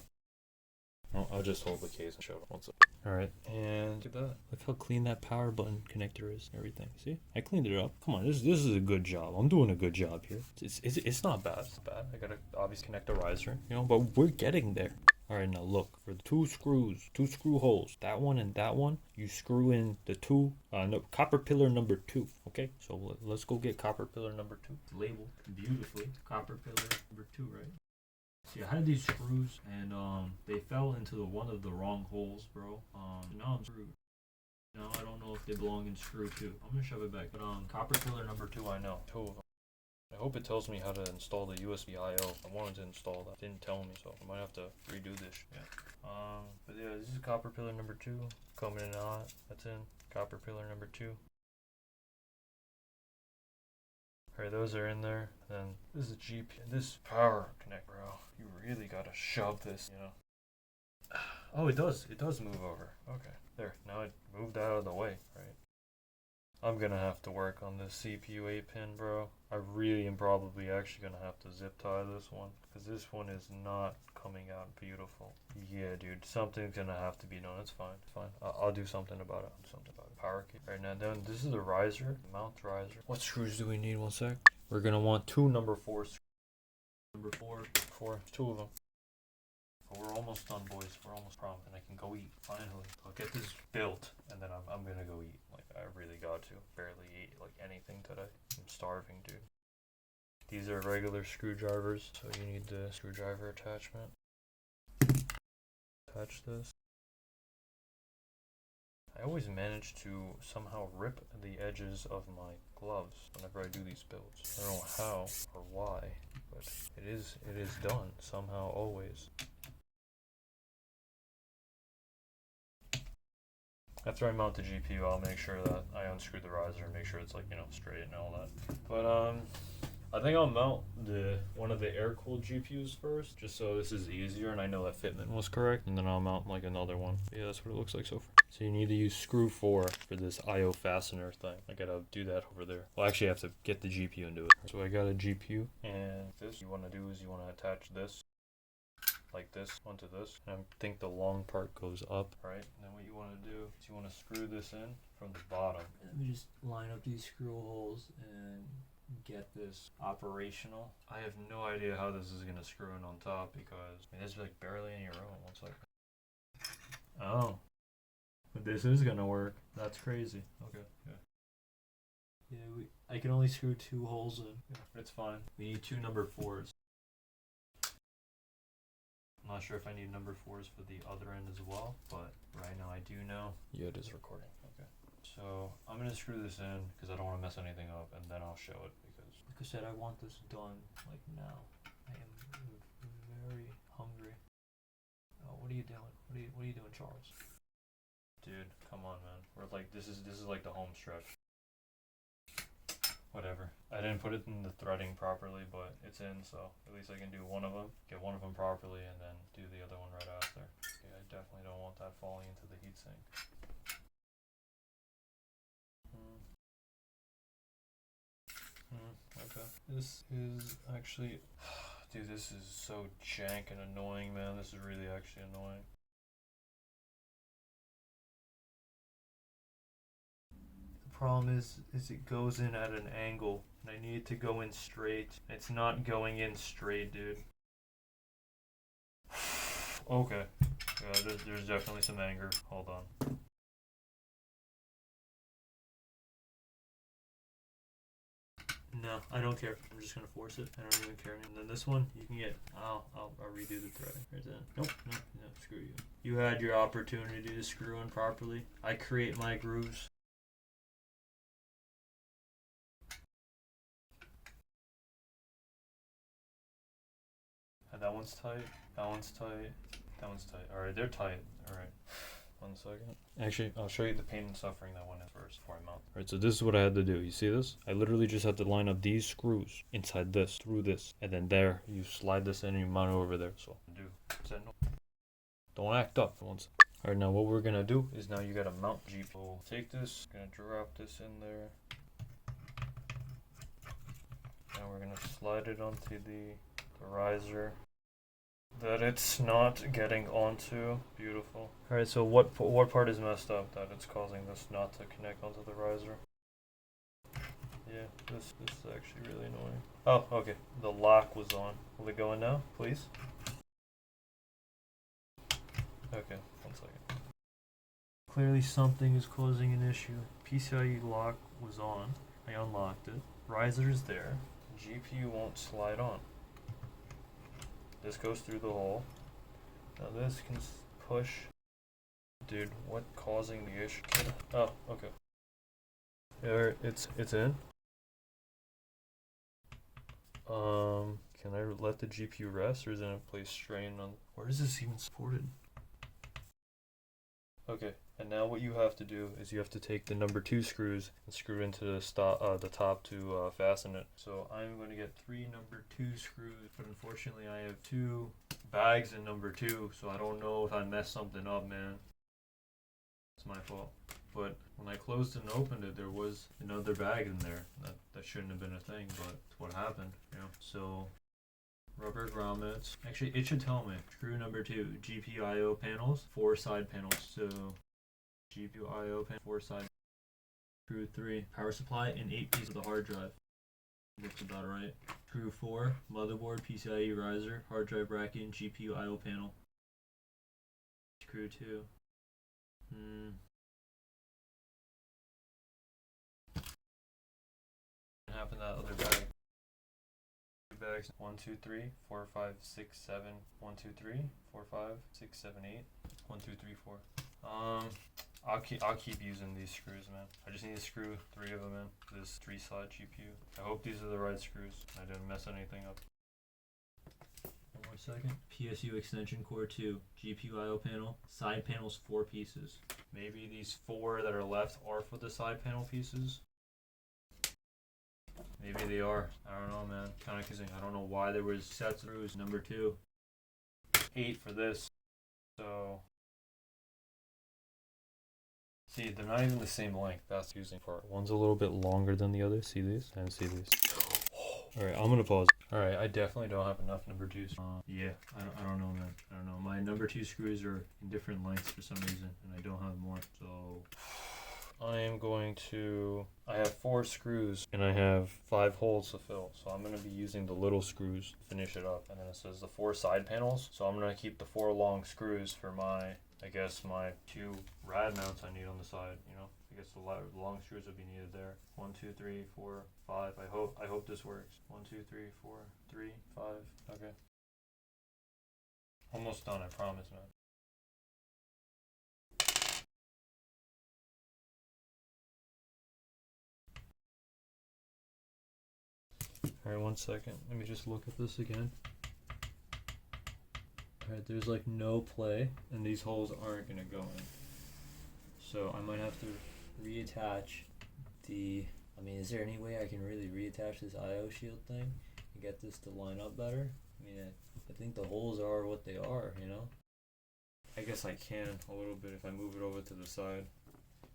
I'll just hold the case and show it. 1 second. Alright, and look at that. Look how clean that power button connector is. Everything. See? I cleaned it up. Come on, this is a good job. I'm doing a good job here. It's not bad. I gotta obviously connect the riser, you know, but we're getting there. Alright, now look, for the two screw holes, that one and that one, you screw in the two, no, copper pillar number 2, okay? So let's go get copper pillar number 2. It's labeled beautifully. Copper pillar number 2, right? See, I had these screws and they fell into one of the wrong holes, bro. Now I'm screwed. Now I don't know if they belong in screw 2. I'm gonna shove it back. But copper pillar number 2, I know. 2 of them. I hope it tells me how to install the USB I/O. I wanted to install that. It didn't tell me, so I might have to redo this. Yeah. But yeah, this is copper pillar number 2. Coming in hot. That's in. Copper pillar number 2. Alright, those are in there. Then this is GP. This power connect, bro. You really gotta shove this, you know. Oh, it does. It does move over. Okay. There. Now it moved out of the way, right? I'm gonna have to work on this CPU 8 pin, bro. I really am probably actually gonna have to zip tie this one, because this one is not coming out beautiful. Yeah, dude, something's gonna have to be done. It's fine. It's fine. I'll do something about it. Power key. Alright, now then, this is the riser. Mount riser. What screws do we need? One sec. We're gonna want 2 number 4 screws. Number 4. 2 of them. But we're almost done, boys. We're almost prom, and I can go eat, finally. I'll get this built, and then I'm gonna go eat. Like, I really got to. Barely eat, like, anything today. I'm starving, dude. These are regular screwdrivers, so you need the screwdriver attachment. Attach this. I always manage to somehow rip the edges of my gloves whenever I do these builds. I don't know how or why, but it is done somehow, always. After I mount the GPU, I'll make sure that I unscrew the riser and make sure it's, like, you know, straight and all that. But I think I'll mount one of the air-cooled GPUs first, just so this is easier and I know that fitment was correct, and then I'll mount like another one. Yeah, that's what it looks like so far. So you need to use screw 4 for this IO fastener thing. I gotta do that over there. Well, actually I have to get the GPU and do it. So I got a GPU, and this you want to do is you want to attach this like this onto this, and I think the long part goes up, right? And then what you want to do is you want to screw this in from the bottom. Let me just line up these screw holes and get this operational. I have no idea how this is gonna screw in on top, because I mean, this is like barely any room. One second. Oh, but this is gonna work. That's crazy. Okay, yeah. Yeah, I can only screw 2 holes in. Yeah, it's fine. We need 2 number 4s. I'm not sure if I need number 4s for the other end as well, but right now I do know. Yeah, it is recording. Okay. So I'm gonna screw this in because I don't want to mess anything up, and then I'll show it, because Like I said, I want this done like now. I am very hungry. Oh, what are you doing? What are you doing, Charles? dude, come on, man. We're like, this is like the home stretch. Whatever. I didn't put it in the threading properly, but it's in, so at least I can do one of them, get one of them properly, and then do the other one right after. Yeah, I definitely don't want that falling into the heatsink. Okay. This is actually, dude, this is so jank and annoying, man. This is really actually annoying. Problem is it goes in at an angle, and I need it to go in straight. It's not going in straight, dude. Okay. Yeah, there's definitely some anger. Hold on. No, I don't care. I'm just gonna force it. I don't even care. And then this one, you can get. I'll redo the threading. Right then. Nope. Screw you. You had your opportunity to screw in properly. I create my grooves. And that one's tight. That one's tight. That one's tight. Alright, they're tight. Alright. 1 second. Actually, I'll show you the pain and suffering that one is first before I mount. Alright, so this is what I had to do. You see this? I literally just had to line up these screws inside this, through this, and then there, you slide this in and you mount it over there. So, don't act up once. Alright, now what we're gonna do is now you gotta mount GPU. Take this, gonna drop this in there. Now we're gonna slide it onto the riser that it's not getting onto. Beautiful. Alright, so what part is messed up that it's causing this not to connect onto the riser? Yeah, this is actually really annoying. Oh, okay. The lock was on. Will it go in now, please? Okay, 1 second. Clearly something is causing an issue. PCIe lock was on. I unlocked it. Riser is there. GPU won't slide on. This goes through the hole. Now this can push. Dude, what causing the issue? Oh, okay. There, it's in. Can I let the GPU rest, or is it gonna place strain on? Where is this even supported? Okay, and now what you have to do is you have to take the number 2 screws and screw into the top to fasten it. So I'm going to get 3 number 2 screws, but unfortunately I have 2 bags in number 2, so I don't know if I messed something up, man. It's my fault. But when I closed and opened it, there was another bag in there. That shouldn't have been a thing, but it's what happened, you know. So rubber grommets. Actually, it should tell me. Screw number 2, GPIO panels, 4 side panels. So GPIO panel, 4 side. Screw 3, power supply, and 8 pieces of the hard drive. Looks about right. Screw 4, motherboard, PCIe riser, hard drive bracket, and GPU IO panel. Screw 2. What happened to that other bag? Bags 1 2 3 4 5 6 7 1 2 3 4 5 6 7 8 1 2 3 4. I'll keep using these screws, man. I just need to screw 3 of them in this 3-slot GPU. I hope these are the right screws. I didn't mess anything up. 1 more second. PSU extension cord 2, GPU IO panel, side panels 4 pieces. Maybe these 4 that are left are for the side panel pieces. Maybe they are. I don't know, man. Kind of confusing. I don't know why there was sets of screws. Number 2, 8 for this. So, see, they're not even the same length. That's the using part. One's a little bit longer than the other. See these? And see these. All right, I'm gonna pause. All right, I definitely don't have enough number 2s. Yeah, I don't know, man. I don't know. My number 2 screws are in different lengths for some reason, and I don't have more. So I am going to, I have 4 screws and I have 5 holes to fill. So I'm going to be using the little screws to finish it up. And then it says the 4 side panels. So I'm going to keep the 4 long screws for my, I guess my 2 rad mounts I need on the side, you know. I guess the long screws will be needed there. 1 2 3 4 5. I hope this works. 1 2 3 4 3 5. Okay. Almost done, I promise, man. Alright, 1 second. Let me just look at this again. Alright, there's like no play, and these holes aren't going to go in. So I might have to reattach the... I mean, is there any way I can really reattach this IO shield thing and get this to line up better? I mean, I think the holes are what they are, you know? I guess I can a little bit if I move it over to the side.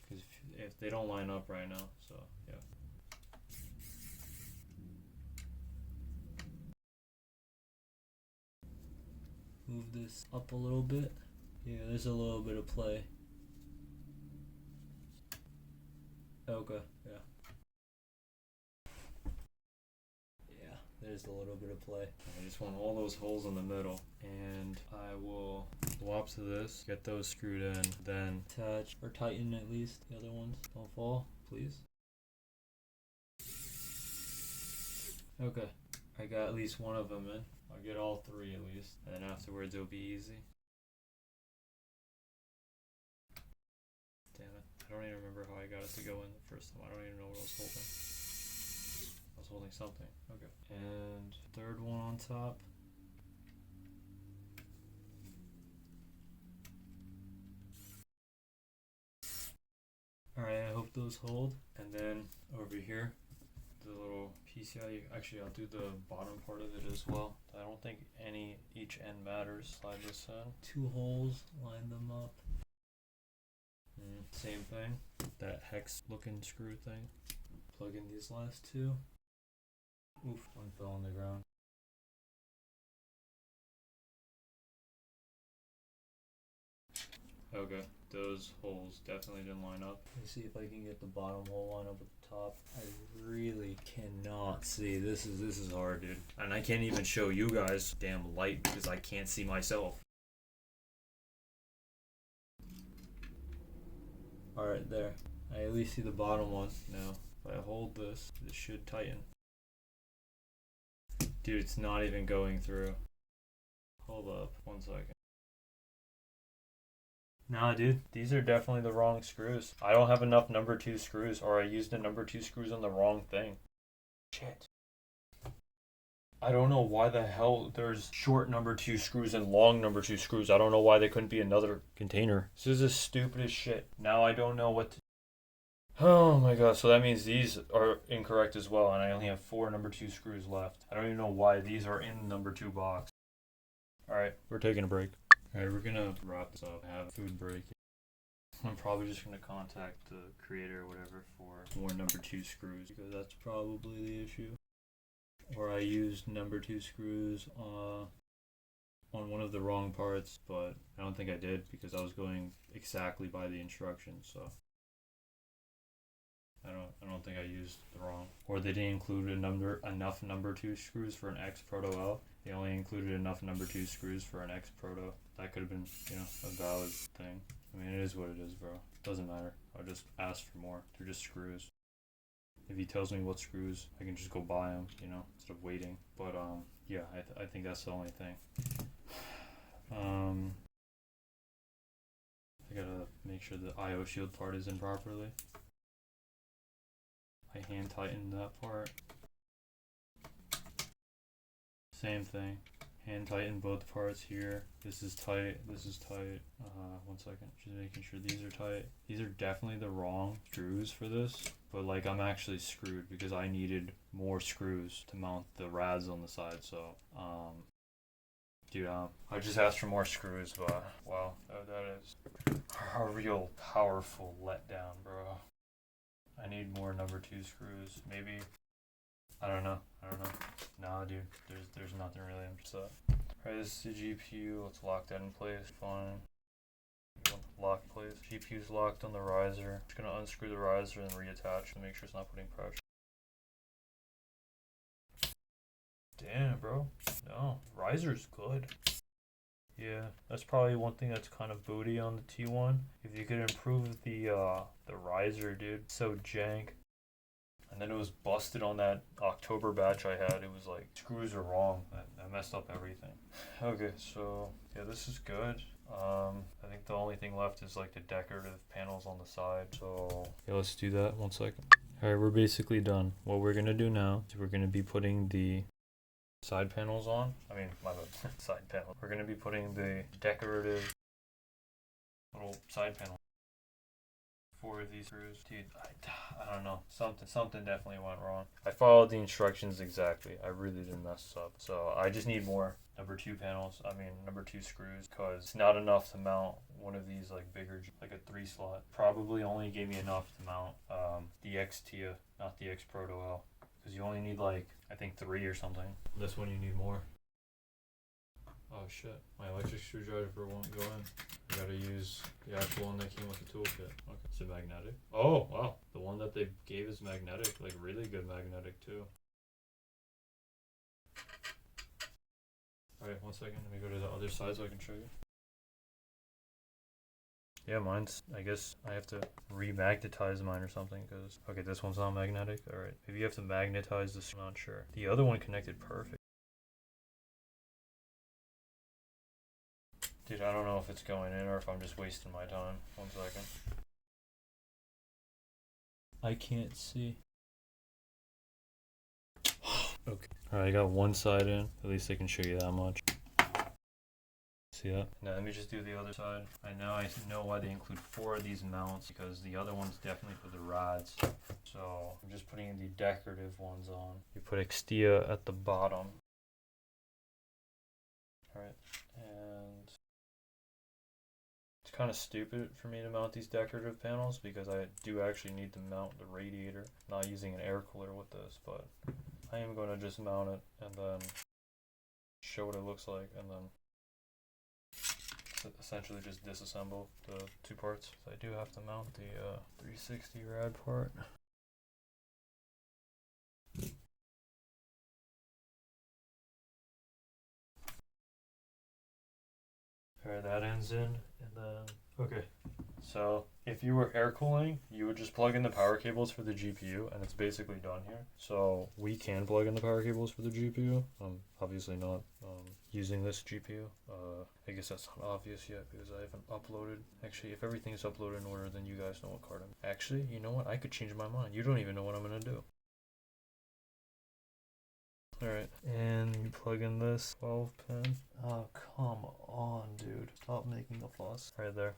Because if they don't line up right now, so yeah. Move this up a little bit. Yeah, there's a little bit of play. Okay, yeah. Yeah, there's a little bit of play. I just want all those holes in the middle. And I will go up to this, get those screwed in, then attach, or tighten at least. The other ones don't fall, please. Okay, I got at least one of them in. I'll get all 3 at least, and then afterwards it'll be easy. Damn it, I don't even remember how I got it to go in the first time. I don't even know what I was holding. I was holding something. Okay. And 3rd one on top. Alright, I hope those hold. And then over here, the little PCI, actually I'll do the bottom part of it as well. I don't think each end matters. Slide this in. 2 holes, line them up. Same thing, that hex looking screw thing. Plug in these last 2. Oof, one fell on the ground. Okay, those holes definitely didn't line up. Let me see if I can get the bottom hole line up at the top. I really cannot see. This is hard, dude. And I can't even show you guys damn light because I can't see myself. Alright, there. I at least see the bottom one now. If I hold this should tighten. Dude, it's not even going through. Hold up, 1 second. Nah, dude, these are definitely the wrong screws. I don't have enough number 2 screws, or I used the number 2 screws on the wrong thing. Shit. I don't know why the hell there's short number 2 screws and long number 2 screws. I don't know why they couldn't be another container. This is the stupidest shit. Now I don't know what to... Oh my god, so that means these are incorrect as well, and I only have 4 number 2 screws left. I don't even know why these are in the number 2 box. Alright, we're taking a break. Alright, we're gonna wrap this up, have a food break. I'm probably just gonna contact the creator or whatever for more number 2 screws, because that's probably the issue. Or I used number 2 screws on one of the wrong parts, but I don't think I did because I was going exactly by the instructions, so I don't think I used the wrong. Or they didn't include enough number 2 screws for an X Proto L. They only included enough number 2 screws for an X Proto. That could have been, you know, a valid thing. I mean, it is what it is, bro. Doesn't matter. I'll just ask for more. They're just screws. If he tells me what screws, I can just go buy them, you know, instead of waiting. But yeah, I think that's the only thing. I gotta make sure the IO shield part is in properly. I hand tightened that part. Same thing. Hand tighten both parts here. This is tight. This is tight. 1 second. Just making sure these are tight. These are definitely the wrong screws for this. But like I'm actually screwed because I needed more screws to mount the rads on the side. So dude, I just asked for more screws, but wow, that is a real powerful letdown, bro. I need more number 2 screws. Maybe, I don't know. Nah, dude, there's nothing really. I'm just Alright, this is the GPU. Let's lock that in place. Fine. Lock in place. GPU's locked on the riser. Just gonna unscrew the riser and reattach to make sure it's not putting pressure. Damn, bro. No, riser's good. Yeah, that's probably one thing that's kind of booty on the T1. If you could improve the riser, dude. It's so jank. And then it was busted on that October batch I had. It was like, screws are wrong. I messed up everything. Okay, so yeah, this is good. I think the only thing left is like the decorative panels on the side. So yeah, let's do that. 1 second. Alright, we're basically done. What we're gonna do now is we're gonna be putting the side panels on. I mean, my bad. Side panel. We're gonna be putting the decorative little side panel for these screws. Dude, I don't know. Something definitely went wrong. I followed the instructions exactly. I really didn't mess up. So I just need more number 2 panels. I mean, number 2 screws, because it's not enough to mount one of these like bigger, like a 3 slot. Probably only gave me enough to mount the Xtia, not the X Proto L. Because you only need like, I think 3 or something. This one you need more. Oh shit, my electric screwdriver won't go in. I gotta use the actual one that came with the toolkit. Okay, is it magnetic? Oh, wow. The one that they gave is magnetic, like really good magnetic too. Alright, 1 second, let me go to the other side so I can show you. Yeah, mine's, I guess I have to remagnetize mine or something because, okay, this one's not magnetic. Alright, maybe you have to magnetize this, I'm not sure. The other one connected perfect. Dude, I don't know if it's going in or if I'm just wasting my time. 1 second. I can't see. Okay. Alright, I got one side in. At least I can show you that much. See that? Now let me just do the other side. I know why they include 4 of these mounts because the other one's definitely for the rods. So I'm just putting the decorative ones on. You put Xtia at the bottom. Alright, and it's kind of stupid for me to mount these decorative panels because I do actually need to mount the radiator. I'm not using an air cooler with this, but I am going to just mount it and then show what it looks like and then essentially just disassemble the 2 parts. So I do have to mount the 360 rad part. Alright, that ends in, and then Okay, so if you were air cooling, you would just plug in the power cables for the GPU, and it's basically done here. So we can plug in the power cables for the GPU. Obviously not using this GPU. I guess that's not obvious yet because I haven't uploaded. Actually, if everything is uploaded in order, then you guys know what card I'm. Actually, you know what? I could change my mind. You don't even know what I'm gonna do. Alright, and you plug in this 12 pin. Oh, come on, dude. Stop making a fuss. Right there.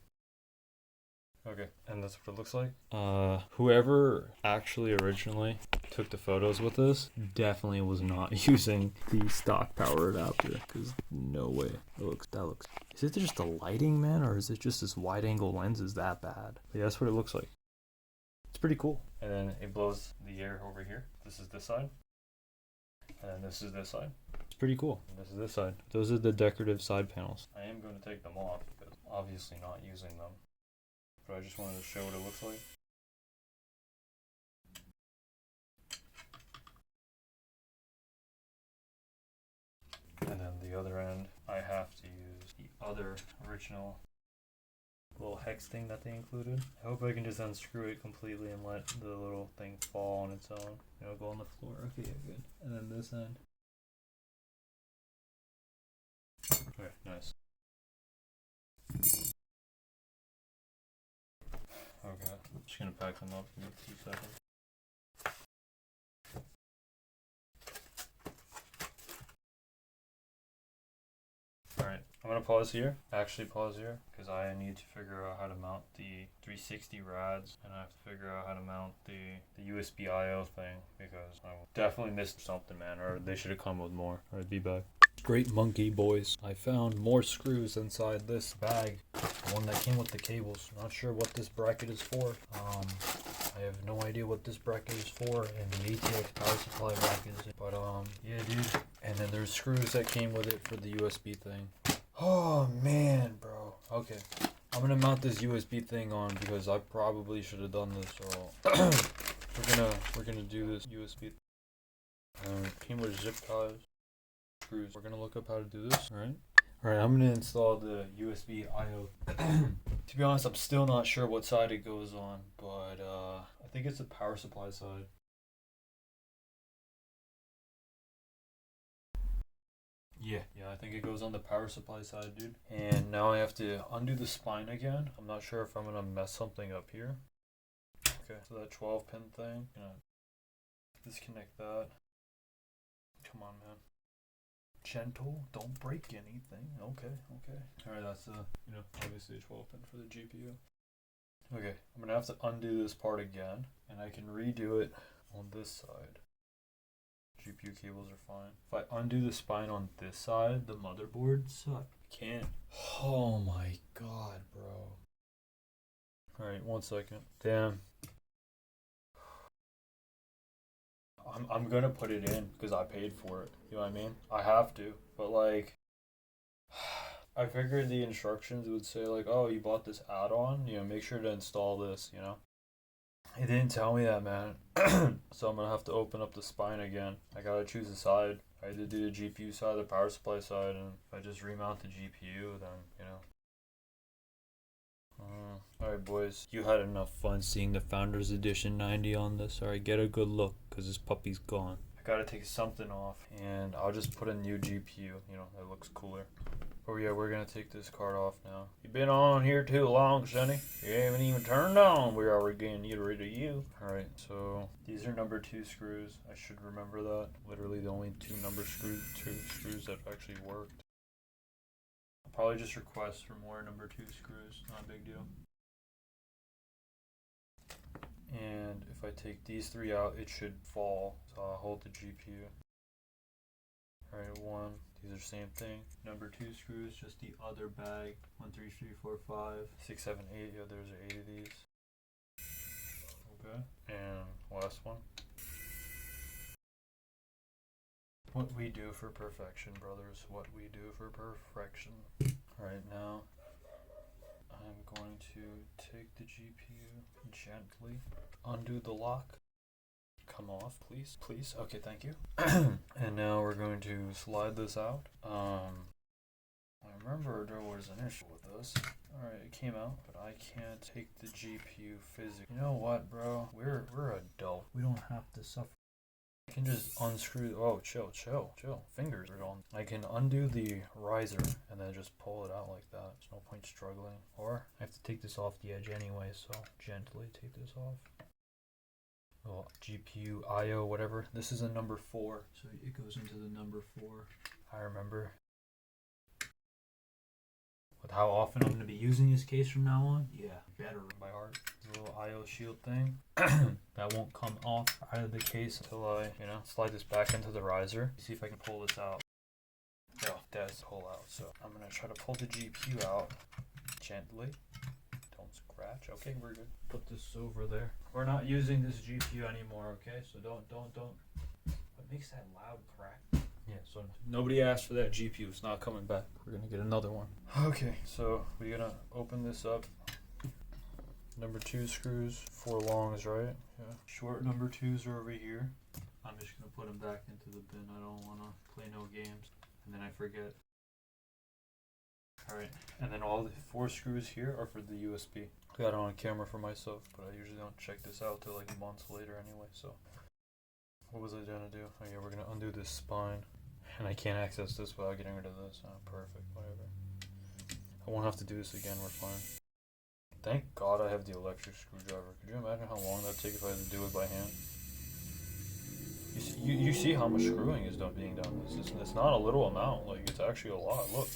Okay, and that's what it looks like. Whoever actually originally took the photos with this definitely was not using the stock power adapter, because no way. That looks. Is it just the lighting, man, or is it just this wide angle lens is that bad? But yeah, that's what it looks like. It's pretty cool. And then it blows the air over here. This is this side. And then this is this side. It's pretty cool. And this is this side. Those are the decorative side panels. I am going to take them off because obviously not using them. But I just wanted to show what it looks like. And then the other end, I have to use the other original little hex thing that they included. I hope I can just unscrew it completely and let the little thing fall on its own. It'll go on the floor. Okay, yeah, good. And then this end. Okay, nice. Okay, I'm just gonna pack them up in 2 seconds. Alright, I'm gonna pause here. Actually pause here, because I need to figure out how to mount the 360 rads, and I have to figure out how to mount the USB I/O thing, because I definitely missed something, man, or they should have come with more. Alright, be back. Great monkey boys. I found more screws inside this bag. The one that came with the cables. Not sure what this bracket is for. I have no idea what this bracket is for, and the ATX power supply bracket is. But yeah, dude. And then there's screws that came with it for the USB thing. Oh man, bro. Okay, I'm gonna mount this USB thing on because I probably should have done this. So we're gonna do this USB. Came with zip ties. Screws. We're gonna look up how to do this. Alright, I'm gonna install the USB I/O. To be honest, I'm still not sure what side it goes on, but I think it's the power supply side. Yeah, I think it goes on the power supply side, dude. And now I have to undo the spine again. I'm not sure if I'm gonna mess something up here. Okay, so that 12 pin thing, gonna disconnect that. Come on, man. Gentle, don't break anything. Okay. Alright, that's obviously a 12 pin for the GPU. Okay, I'm gonna have to undo this part again, and I can redo it on this side. GPU cables are fine. If I undo the spine on this side, the motherboard sucks. I can't. Oh my god, bro. Alright, 1 second. Damn. I'm gonna put it in because I paid for it. You know what I mean? I have to. But like, I figured the instructions would say like, oh, you bought this add-on, make sure to install this, It didn't tell me that, man. So I'm gonna have to open up the spine again. I gotta choose a side. I either do the GPU side, the power supply side, and if I just remount the GPU, then, Alright, boys. You had enough fun seeing the Founders Edition 90 on this. Alright, get a good look, because this puppy's gone. I gotta take something off, and I'll just put a new GPU. That looks cooler. Oh yeah, we're gonna take this card off now. You been on here too long, Sonny. You haven't even turned on. We're already getting rid of you. Alright, so these are number 2 screws. I should remember that. Literally the only 2 screws that actually worked. I'll probably just request for more number 2 screws. Not a big deal. And if I take these 3 out, it should fall. So I'll hold the GPU. Alright, 1. These are same thing. Number 2 screws, just the other bag. 1, 2, 3, 4, 5, 6, 7, 8. Yeah, there's 8 of these. Okay. And last one. What we do for perfection, brothers. What we do for perfection. Alright, now I'm going to take the GPU gently, undo the lock. Come off, please. Okay, thank you. And now we're going to slide this out. I'm remember there was an issue with this. Alright, it came out, but I can't take the GPU physically. You know what, bro? We're adult. We don't have to suffer. I can just unscrew. Oh, chill. Fingers are on. I can undo the riser and then just pull it out like that. There's no point struggling. Or I have to take this off the edge anyway, so gently take this off. Oh, GPU IO, whatever. This is a number 4, so it goes into the number 4. I remember. With how often I'm going to be using this case from now on, yeah, better by heart. The little IO shield thing that won't come off out of the case until I, slide this back into the riser. See if I can pull this out. No, that's pull out. So I'm going to try to pull the GPU out gently. Don't scratch. Okay, we're good. Put this over there. We're not using this GPU anymore, okay? So don't. What makes that loud crack? Yeah, so nobody asked for that GPU. It's not coming back. We're going to get another one. Okay, so we're going to open this up. Number 2 screws, 4 longs, right? Yeah. Short number 2s are over here. I'm just going to put them back into the bin. I don't want to play no games. And then I forget. Alright, and then all the 4 screws here are for the USB. I got it on camera for myself, but I usually don't check this out till like months later anyway, so. What was I gonna do? Oh yeah, we're gonna undo this spine. And I can't access this without getting rid of this. Oh, perfect, whatever. I won't have to do this again, we're fine. Thank God I have the electric screwdriver. Could you imagine how long that'd take if I had to do it by hand? You see how much screwing is being done. It's not a little amount, like it's actually a lot. Look.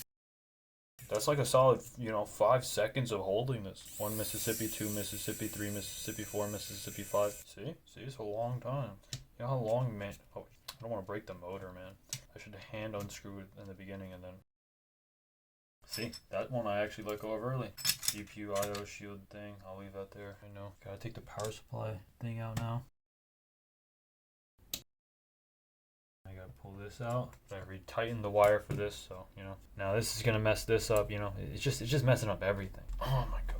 That's like a solid, 5 seconds of holding this. 1 Mississippi, 2 Mississippi, 3 Mississippi, 4 Mississippi, 5. See, it's a long time. You know how long, man? Oh, I don't want to break the motor, man. I should hand unscrew it in the beginning and then. See, that one I actually let go of early. GPU IO shield thing, I'll leave that there. I know. Gotta take the power supply thing out now. I gotta pull this out. I retighten the wire for this, so now this is gonna mess this up. It's just messing up everything. Oh my god.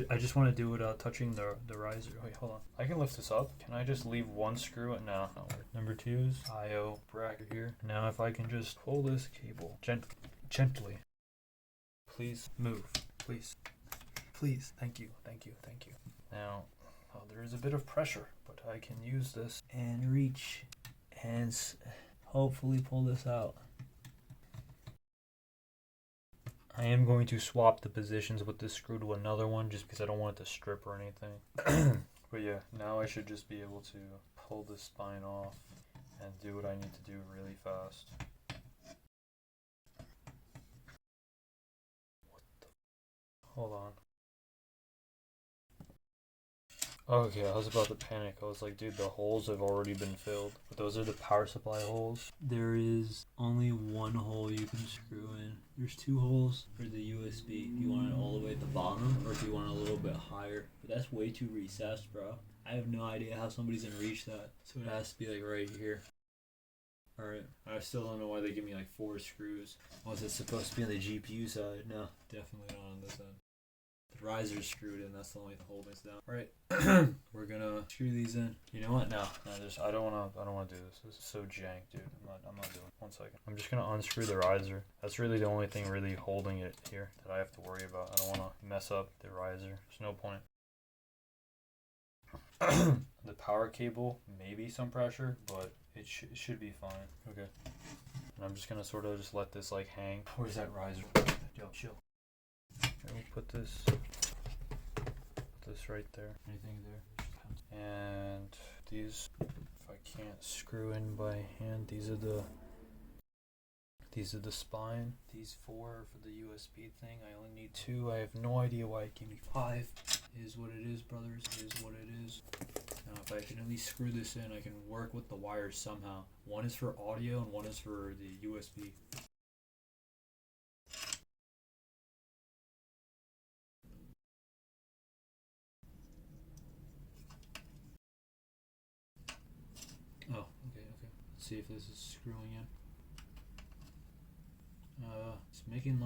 I just want to do it without touching the riser. Wait, hold on. I can lift this up. Can I just leave one screw? No. Number 2's IO bracket here. Now if I can just pull this cable gently. Please move. Please. Thank you. Now, there is a bit of pressure, but I can use this and reach and hopefully pull this out. I am going to swap the positions with this screw to another one just because I don't want it to strip or anything. But yeah, now I should just be able to pull the spine off and do what I need to do really fast. Hold on. Okay, I was about to panic. I was like, dude, the holes have already been filled. But those are the power supply holes. There is only one hole you can screw in. There's 2 holes for the USB. If you want it all the way at the bottom or if you want it a little bit higher. But that's way too recessed, bro. I have no idea how somebody's gonna reach that. So it has to be like right here. Alright, I still don't know why they give me like 4 screws. Was it supposed to be on the GPU side? No, definitely not on this end. The riser's screwed in, that's the only hole that's down. Alright, we're gonna screw these in. You know what? No, I don't wanna do this. This is so jank, dude. I'm not doing it. 1 second. I'm just gonna unscrew the riser. That's really the only thing really holding it here that I have to worry about. I don't wanna mess up the riser. There's no point. The power cable, maybe some pressure, but it should be fine. Okay. And I'm just gonna sort of just let this like hang. Where's that riser? Yo, chill. Let me put this right there. Anything there? And these, if I can't screw in by hand, these are the spine. These 4 are for the USB thing. I only need 2. I have no idea why it gave me 5. It is what it is, brothers. It is what it is. Now, if I can at least screw this in, I can work with the wires somehow. One is for audio and one is for the USB. Oh, okay. Let's see if this is screwing in. It's making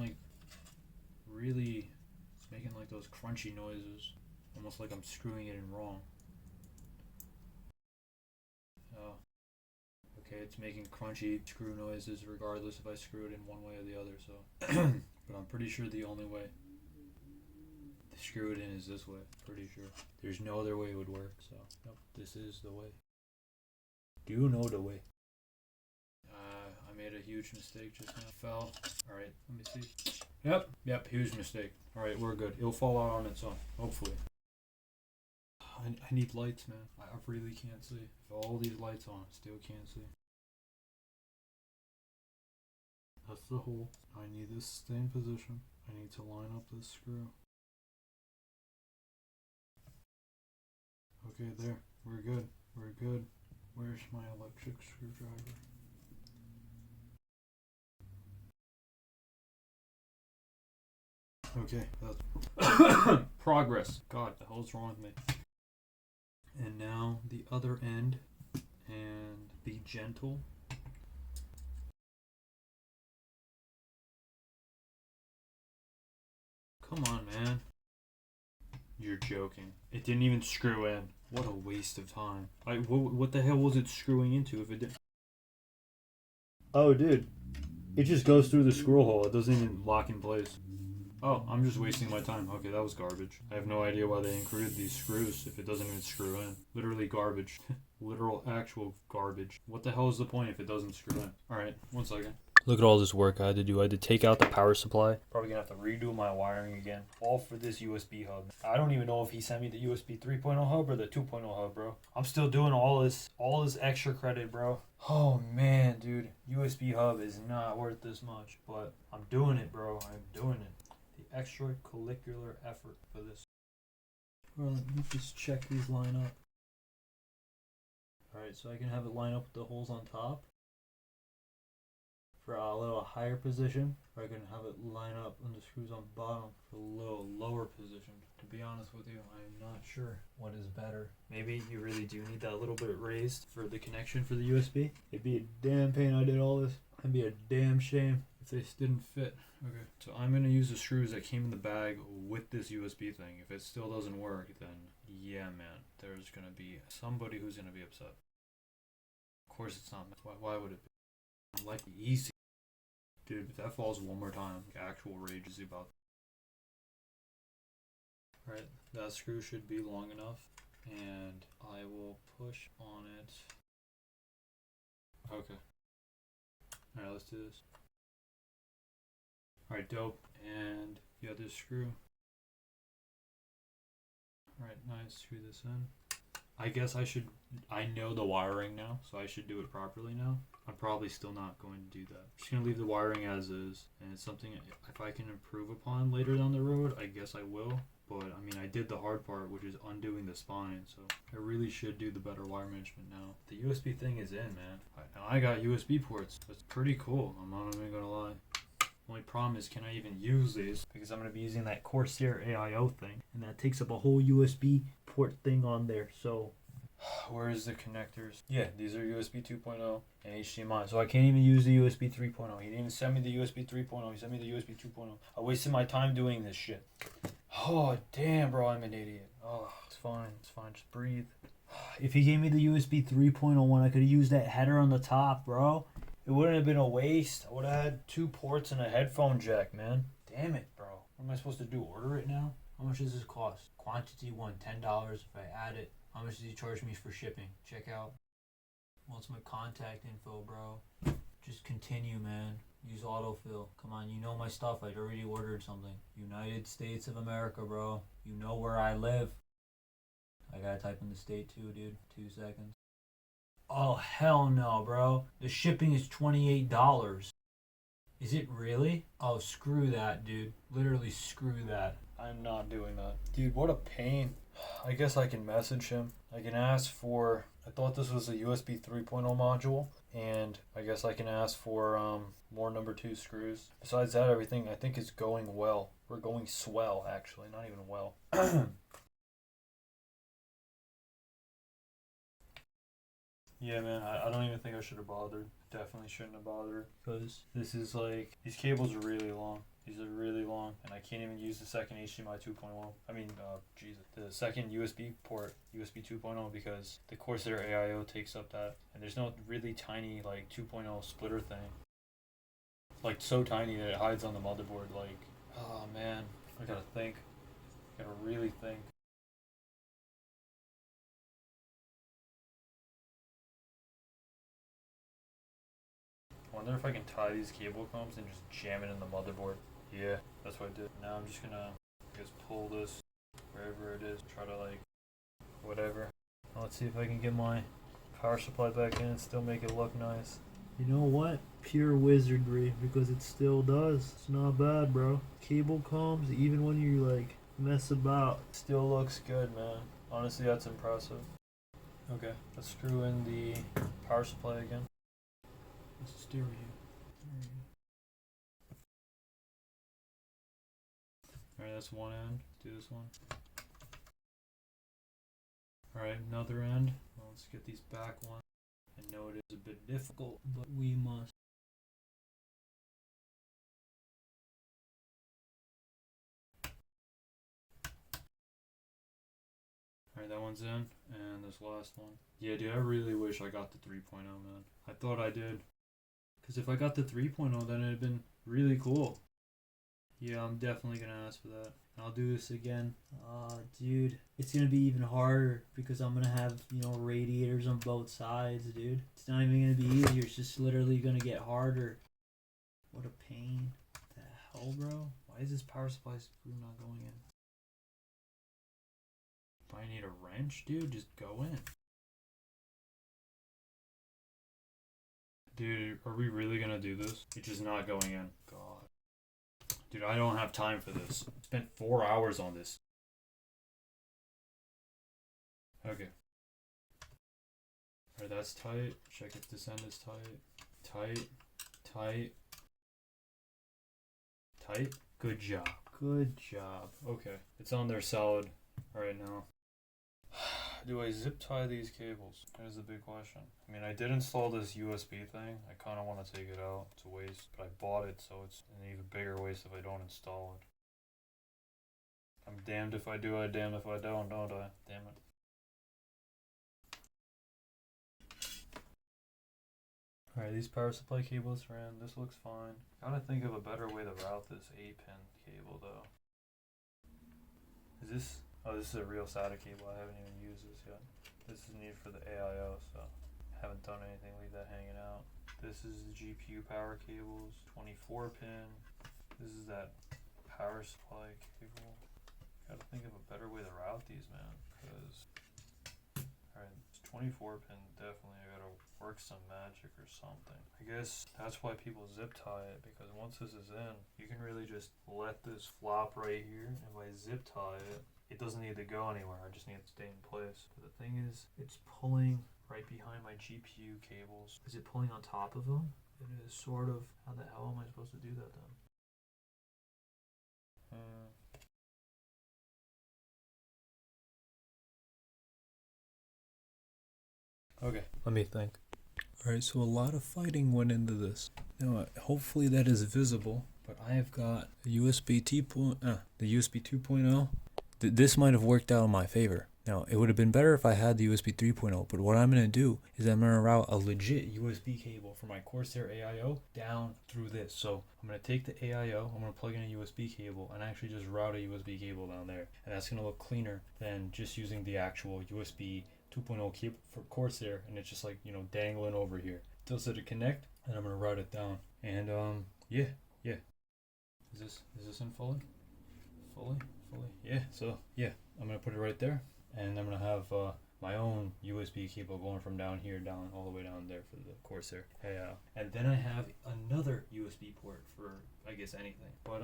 like those crunchy noises, almost like I'm screwing it in wrong. Oh, Okay, it's making crunchy screw noises regardless if I screw it in one way or the other, so. But I'm pretty sure the only way to screw it in is this way. Pretty sure. There's no other way it would work, so. Nope, this is the way. Do you know the way? I made a huge mistake just now. Fell. Alright, let me see. Yep, huge mistake. Alright, we're good. It'll fall out on its own, hopefully. I need lights, man. I really can't see. If all these lights on, still can't see. That's the hole. I need this to stay in position. I need to line up this screw. Okay, there. We're good. We're good. Where's my electric screwdriver? Okay, that's progress. God, the hell's wrong with me? And now the other end, and be gentle. Come on, man. You're joking. It didn't even screw in. What a waste of time. What the hell was it screwing into if it didn't? Oh, dude. It just goes through the screw hole. It doesn't even lock in place. Oh, I'm just wasting my time. Okay, that was garbage. I have no idea why they included these screws if it doesn't even screw in. Literally garbage. Literal actual garbage. What the hell is the point if it doesn't screw in? Alright, 1 second. Look at all this work I had to do. I had to take out the power supply. Probably gonna have to redo my wiring again. All for this USB hub. I don't even know if he sent me the USB 3.0 hub or the 2.0 hub, bro. I'm still doing all this extra credit, bro. Oh man, dude. USB hub is not worth this much, but I'm doing it, bro. I'm doing it. The extracurricular effort for this. Well, let me just check these line up. Alright, so I can have it line up with the holes on top for a little higher position, or I can have it line up on the screws on bottom for a little lower position. To be honest with you, I'm not sure what is better. Maybe you really do need that little bit raised for the connection for the USB. It'd be a damn pain I did all this. It'd be a damn shame if this didn't fit. Okay, so I'm going to use the screws that came in the bag with this USB thing. If it still doesn't work, then yeah, man, there's going to be somebody who's going to be upset. Of course it's not. Why would it be? I like the easy. Dude, if that falls one more time, actual rage is about. Alright, that screw should be long enough, and I will push on it. Okay. Alright, let's do this. Alright, dope. And you got this screw. Alright, nice. Screw this in. I guess I know the wiring now, so I should do it properly now. I'm probably still not going to do that. I'm just going to leave the wiring as is, and it's something if I can improve upon later down the road, I guess I will. But, I mean, I did the hard part, which is undoing the spine, so I really should do the better wire management now. The USB thing is in, man. Now I got USB ports. That's pretty cool. I'm not even going to lie. Only problem is, can I even use these? Because I'm going to be using that Corsair AIO thing, and that takes up a whole USB port thing on there, so where's the connectors? Yeah, these are USB 2.0 and HDMI, so I can't even use the USB 3.0. He didn't even send me the USB 3.0, he sent me the USB 2.0. I wasted my time doing this shit. Oh, damn, bro, I'm an idiot. Oh, it's fine, just breathe. If he gave me the USB 3.0 one, I could have used that header on the top, bro. It wouldn't have been a waste. I would have had 2 ports and a headphone jack, man. Damn it, bro. What am I supposed to do? Order it now? How much does this cost? Quantity 1, $10. If I add it, how much does he charge me for shipping? Check out. What's my contact info, bro? Just continue, man. Use autofill. Come on, you know my stuff. I'd already ordered something. United States of America, bro. You know where I live. I gotta type in the state too, dude. 2 seconds. Oh, hell no, bro. The shipping is $28. Is it really? Oh, screw that, dude. Literally screw that. I'm not doing that. Dude, what a pain. I guess I can message him. I can ask for... I thought this was a USB 3.0 module. And I guess I can ask for more number 2 screws. Besides that, everything I think is going well. We're going swell, actually. Not even well. Yeah, man, I don't even think I should have bothered. Definitely shouldn't have bothered. Because this is like, these cables are really long. These are really long, and I can't even use the second HDMI 2.0. I mean, Jesus, the second USB port, USB 2.0, because the Corsair AIO takes up that, and there's no really tiny like 2.0 splitter thing, like so tiny that it hides on the motherboard. Like, oh man, I gotta think. I gotta really think. I wonder if I can tie these cable combs and just jam it in the motherboard. Yeah, that's what I did. Now I'm just gonna, I guess, pull this wherever it is, try to like, whatever. Let's see if I can get my power supply back in and still make it look nice. You know what? Pure wizardry, because it still does. It's not bad, bro. Cable combs, even when you like mess about, Still looks good, man. Honestly, that's impressive. Okay, let's screw in the power supply again. it's stereo. Alright, that's one end. Let's do this one. Alright, another end. Well, let's get these back ones. I know it is a bit difficult, But we must. Alright, that one's in, and this last one. Yeah, dude, I really wish I got the 3.0, man. I thought I did. Because if I got the 3.0, then it'd been really cool. Yeah, I'm definitely gonna ask for that. I'll do this again. Dude, it's gonna be even harder because I'm gonna have, radiators on both sides, dude. It's not even gonna be easier. It's just literally gonna get harder. What a pain. What the hell, bro? Why is this power supply screw not going in? If I need a wrench, dude, just go in. Dude, are we really gonna do this? It's just not going in. God. Dude, I don't have time for this. I spent 4 hours on this. Okay. Alright, that's tight. Check if this end is tight. Tight. Tight. Tight. Good job. Good job. Okay. It's on there solid right now. Do I zip tie these cables? That is the big question. I mean, I did install this USB thing. I kind of want to take it out. It's a waste. But I bought it, so it's an even bigger waste if I don't install it. I'm damned if I do, I'm damned if I don't I? Damn it. Alright, these power supply cables are in. This looks fine. Gotta think of a better way to route this 8-pin cable, though. Is this... Oh, this is a real SATA cable. I haven't even used this yet. This is needed for the AIO, so haven't done anything. Leave that hanging out. This is the GPU power cables, 24 pin. This is that power supply cable. Gotta think of a better way to route these, man. Cause, alright, it's 24 pin. Definitely, I gotta work some magic or something. I guess that's why people zip tie it, because once this is in, you can really just let this flop right here, and if I zip tie it, it doesn't need to go anywhere. I just need it to stay in place. But the thing is, it's pulling right behind my GPU cables. Is it pulling on top of them? It is sort of. How the hell am I supposed to do that then? Okay, let me think. Alright, so a lot of fighting went into this. Now, hopefully that is visible, but I have got the USB 2.0. This might have worked out in my favor. Now, it would have been better if I had the USB 3.0, but what I'm going to do is I'm going to route a legit USB cable from my Corsair AIO down through this. So I'm going to take the AIO, I'm going to plug in a USB cable, and actually just route a USB cable down there. And that's going to look cleaner than just using the actual USB 2.0 cable for Corsair, and it's just like, dangling over here. Does it connect? And I'm going to route it down. And, yeah. Is this in fully? Fully? Yeah, so, yeah. I'm going to put it right there. And I'm going to have my own USB cable going from down here down all the way down there for the Corsair. And then I have another USB port for, I guess, anything. But,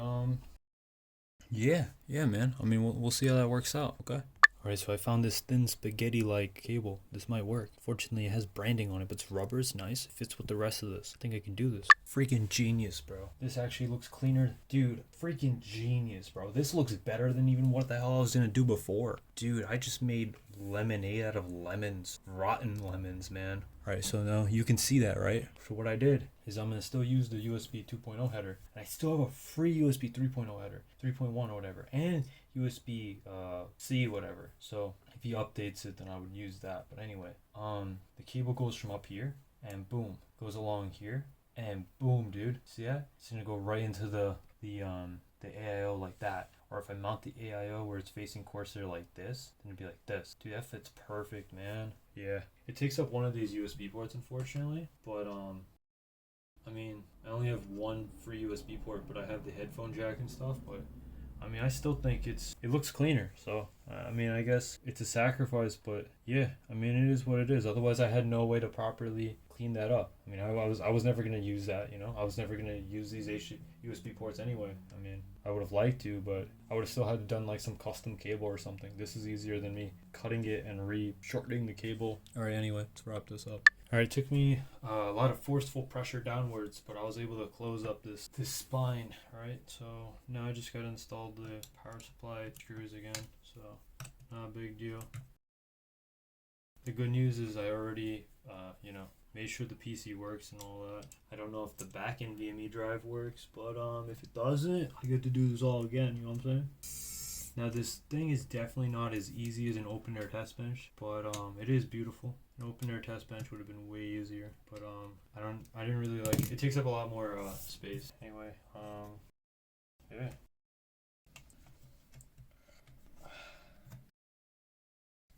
yeah, man. I mean, we'll see how that works out, okay? Alright, so I found this thin spaghetti-like cable. This might work. Fortunately, it has branding on it, but it's rubber. It's nice. It fits with the rest of this. I think I can do this. Freaking genius, bro. This actually looks cleaner. Dude, freaking genius, bro. This looks better than even what the hell I was gonna do before. Dude, I just made lemonade out of lemons. Rotten lemons, man. Alright, so now you can see that, right? So what I did is I'm going to still use the USB 2.0 header. And I still have a free USB 3.0 header. 3.1 or whatever. And USB C whatever. So if he updates it, then I would use that. But anyway, the cable goes from up here. And boom. Goes along here. And boom, dude. See that? It's going to go right into the AIO like that. Or if I mount the AIO where it's facing Corsair like this, then it'd be like this. Dude, that fits perfect, man. Yeah. It takes up one of these USB ports, unfortunately. But, I mean, I only have one free USB port, but I have the headphone jack and stuff. But, I mean, I still think it looks cleaner. So, I mean, I guess it's a sacrifice, but yeah, I mean, it is what it is. Otherwise, I had no way to properly clean that up. I mean, I was never going to use that, you know? I was never going to use these USB ports anyway. I mean, I would have liked to, but I would have still had done like some custom cable or something. This is easier than me cutting it and shortening the cable. All right, anyway, let's wrap this up. All right, it took me a lot of forceful pressure downwards, but I was able to close up this spine, right? So now I just got to install the power supply screws again, so not a big deal. The good news is I already, made sure the PC works and all that. I don't know if the back NVMe drive works, but if it doesn't, I get to do this all again, you know what I'm saying? Now this thing is definitely not as easy as an open air test bench, but it is beautiful. An open air test bench would have been way easier, but I didn't really like it. It takes up a lot more space. Anyway, yeah.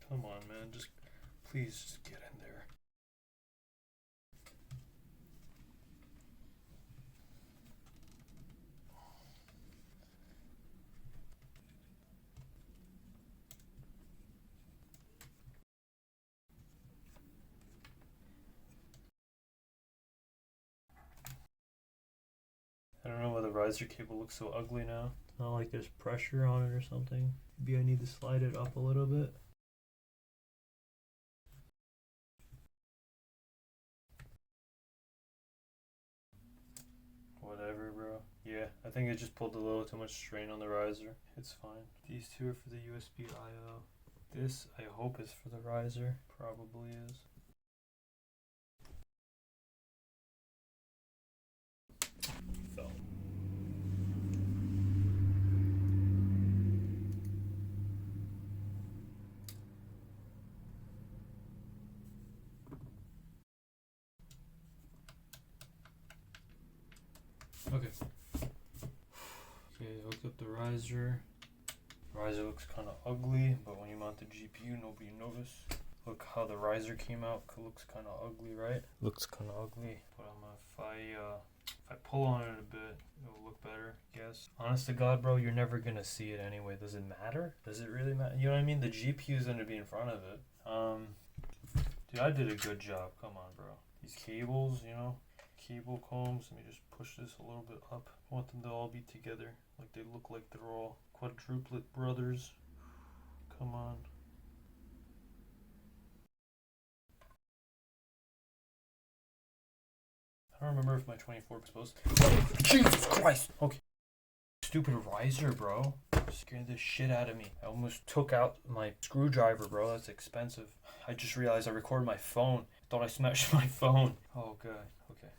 Come on, man, please just get in there. I don't know why the riser cable looks so ugly now. It's not like there's pressure on it or something. Maybe I need to slide it up a little bit. Whatever, bro. Yeah, I think it just pulled a little too much strain on the riser. It's fine. These two are for the USB I/O. This, I hope, is for the riser. Probably is. Fell. Okay. Okay, hooked up the riser. Riser looks kind of ugly, but when you mount the GPU, nobody notice. Look how the riser came out. Looks kind of ugly, right? Looks kind of ugly. But if I pull on it a bit, it'll look better, I guess. Honest to God, bro, you're never gonna see it anyway. Does it matter? Does it really matter? You know what I mean? The GPU's gonna be in front of it. Dude, I did a good job. Come on, bro. These cables, cable combs. Let me just push this a little bit up. I want them to all be together. Like they look like they're all quadruplet brothers. Come on. I don't remember if my 24 was supposed to. Jesus Christ! Okay. Stupid riser, bro. Scared the shit out of me. I almost took out my screwdriver, bro. That's expensive. I just realized I recorded my phone. Thought I smashed my phone. Oh, God. Okay.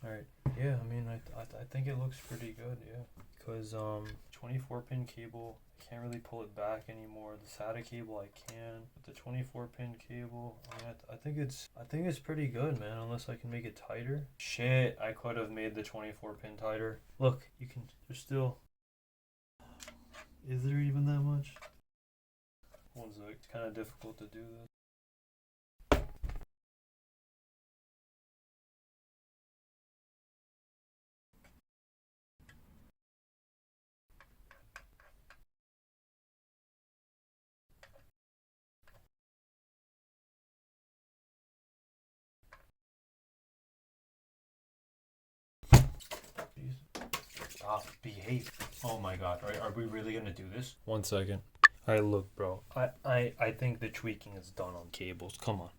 Alright. Yeah, I mean, I think it looks pretty good, yeah. Because 24-pin cable, I can't really pull it back anymore. The SATA cable I can, but the 24-pin cable, I mean, I think it's pretty good, man. Unless I can make it tighter. Shit, I could have made the 24-pin tighter. Look, there's still. Is there even that much? One sec. It's kind of difficult to do this. Stop, behave. Oh my God, are we really gonna do this? 1 second. Alright, look, bro. I think the tweaking is done on cables. Come on.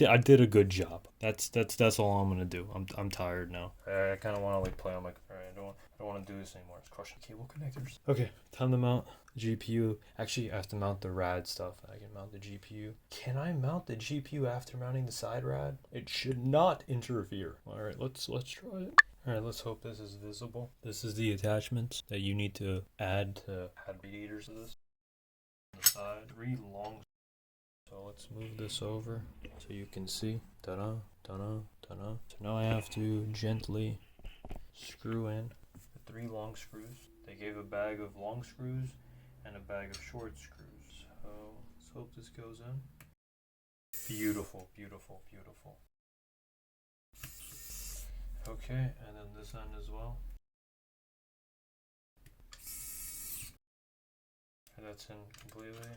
I did a good job. That's all I'm gonna do. I'm tired now. I kind of want to like play on my. Alright, I I don't want to do this anymore. It's crushing cable connectors. Okay, time to mount the GPU. Actually, I have to mount the rad stuff. I can mount the GPU. Can I mount the GPU after mounting the side rad? It should not interfere. All right, let's try it. All right, let's hope this is visible. This is the attachments that you need to add radiators to this. On the side, 3 long. So let's move this over so you can see. Ta-da, ta-da, ta-da. So now I have to gently screw in the 3 long screws. They gave a bag of long screws and a bag of short screws. So let's hope this goes in. Beautiful, beautiful, beautiful. Okay, and then this end as well. And that's in completely.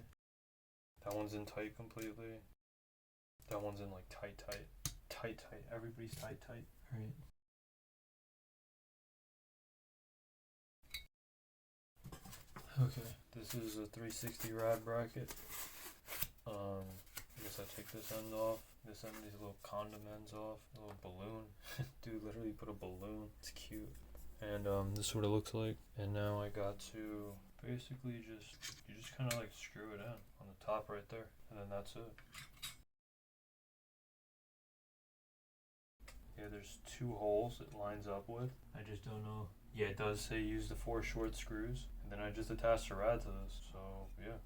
That one's in tight completely. That one's in like tight. Everybody's tight. Alright. Okay, this is a 360 rad bracket. I guess I take this end off. This end, these little condom ends off. A little balloon. Dude literally put a balloon. It's cute. And this is what it looks like. And now I got to basically you just kind of like screw it in on the top right there. And then that's it. Yeah, there's 2 holes it lines up with. I just don't know. Yeah, it does say use the 4 short screws. And then I just attach the rad to this. So, yeah.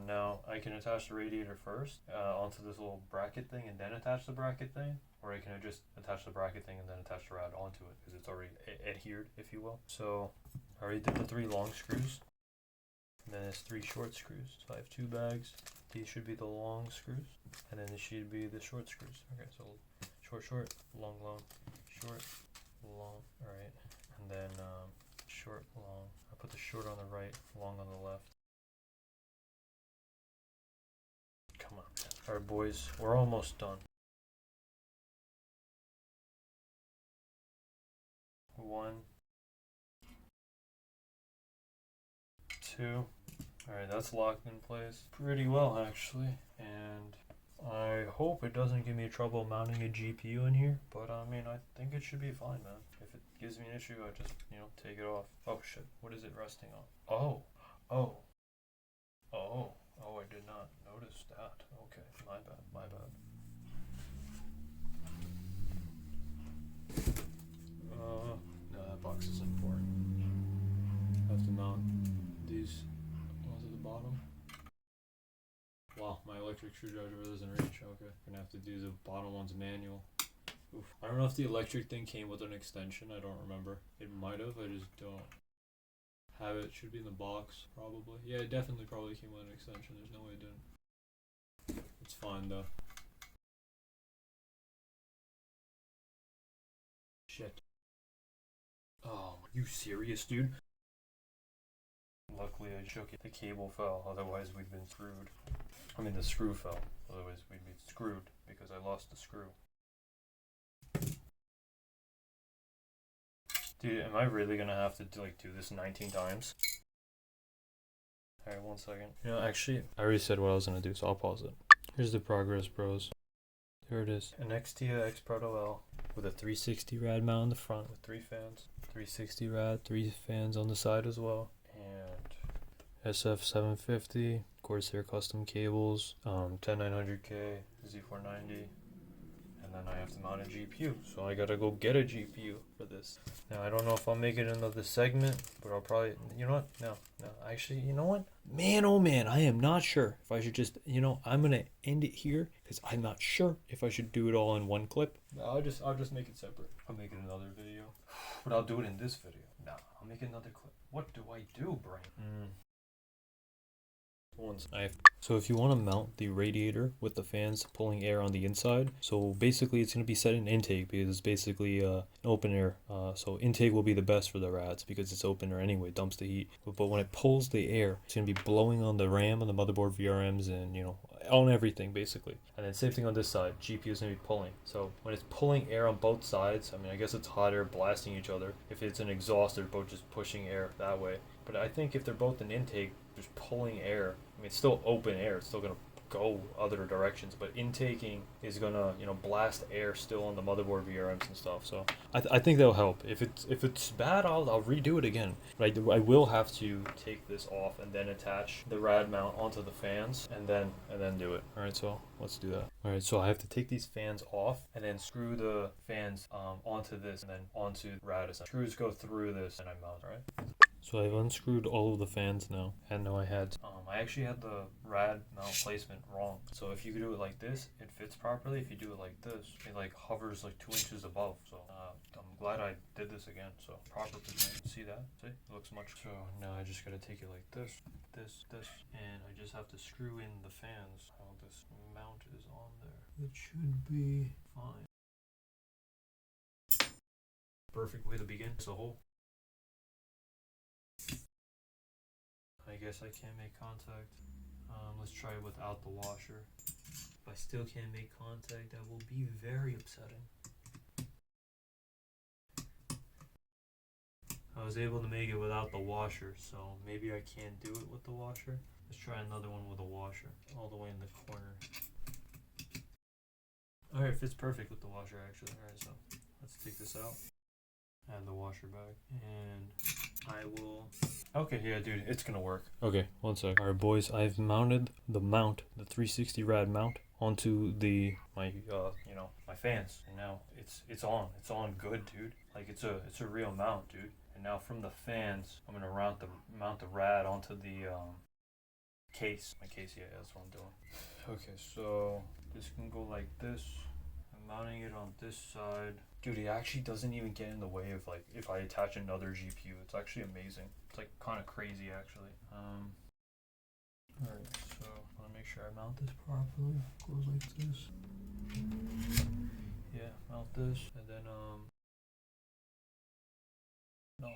Now, I can attach the radiator first onto this little bracket thing and then attach the bracket thing. Or I can just attach the bracket thing and then attach the rad onto it because it's already adhered, if you will. So, I already did the 3 long screws. And then it's 3 short screws. So I have 2 bags. These should be the long screws. And then this should be the short screws. Okay, so short, long, short, long. Alright. And then short, long. I put the short on the right, long on the left. Come on. Alright, boys, we're almost done. 1, 2. Alright, that's locked in place pretty well, actually. And I hope it doesn't give me trouble mounting a GPU in here. But, I mean, I think it should be fine, man. If it gives me an issue, I just, take it off. Oh, shit. What is it resting on? Oh, I did not notice that. Okay, my bad. No, that box is important. I have to mount these ones at the bottom. Wow, my electric screwdriver doesn't reach. Okay, gonna have to do the bottom ones manual. Oof. I don't know if the electric thing came with an extension. I don't remember. It might have. I just don't have it. Should be in the box, probably. Yeah, it definitely probably came with an extension. There's no way it didn't. It's fine though. Shit. Oh, are you serious, dude? Luckily I shook it. The cable fell, otherwise we'd been screwed. I mean the screw fell, otherwise we'd be screwed because I lost the screw. Dude, am I really gonna have to do this 19 times? Alright, 1 second. Actually, I already said what I was gonna do, so I'll pause it. Here's the progress, bros. There it is. An Xtia X Proto L with a 360 rad mount in the front with 3 fans. 360 rad, 3 fans on the side as well. And SF750, Corsair custom cables, 10900K, Z490. And then I have to mount a GPU, so I gotta go get a GPU for this. Now, I don't know if I'll make it another segment, but I'll probably, you know what? No. Actually, you know what? Man, oh man, I am not sure if I should just, I'm gonna end it here because I'm not sure if I should do it all in one clip. I'll just make it separate. I'll make it another video, but I'll do it in this video. No, I'll make another clip. What do I do, brain? So if you want to mount the radiator with the fans pulling air on the inside, so basically it's going to be set in intake because it's basically an open air. So intake will be the best for the rads because it's open air anyway, dumps the heat. But when it pulls the air, it's going to be blowing on the RAM and the motherboard VRMs and on everything basically. And then same thing on this side, GPU is going to be pulling. So when it's pulling air on both sides, I guess it's hot air blasting each other. If it's an exhaust, they're both just pushing air that way. But I think if they're both in intake, just pulling air, it's still open air, it's still going to go other directions, but intaking is gonna, you know, blast air still on the motherboard VRMs and stuff. So I think that'll help. If it's bad, I'll redo it again. But I will have to take this off and then attach the rad mount onto the fans and then do it. All right, so let's do that. All right, so I have to take these fans off and then screw the fans onto this and then onto rad. Screws go through this and I mount. All right. So I've unscrewed all of the fans now, and now I actually had the rad mount placement wrong. So if you do it like this, it fits properly. If you do it like this, it like hovers like 2 inches above. So I'm glad I did this again. So proper position. See that? See? It looks much. So now I just gotta take it like this, and I just have to screw in the fans. How this mount is on there. It should be fine. Perfect way to begin. It's a hole. I guess I can't make contact. Let's try it without the washer. If I still can't make contact, that will be very upsetting. I was able to make it without the washer, so maybe I can't do it with the washer. Let's try another one with a washer, all the way in the corner. Alright, it fits perfect with the washer actually. Alright, so let's take this out. Add the washer back, and I will... Okay, yeah, dude, it's gonna work. Okay, one sec. Alright, boys, I've mounted the 360 rad mount onto my fans, and now it's on good, dude. Like it's a real mount, dude. And now from the fans, I'm gonna mount the rad onto the case. My case, yeah, that's what I'm doing. Okay, so this can go like this. I'm mounting it on this side. Dude, it actually doesn't even get in the way of like if I attach another GPU. It's actually amazing. It's like kind of crazy actually. Alright, so I want to make sure I mount this properly. It goes like this. Yeah, mount this, and then no.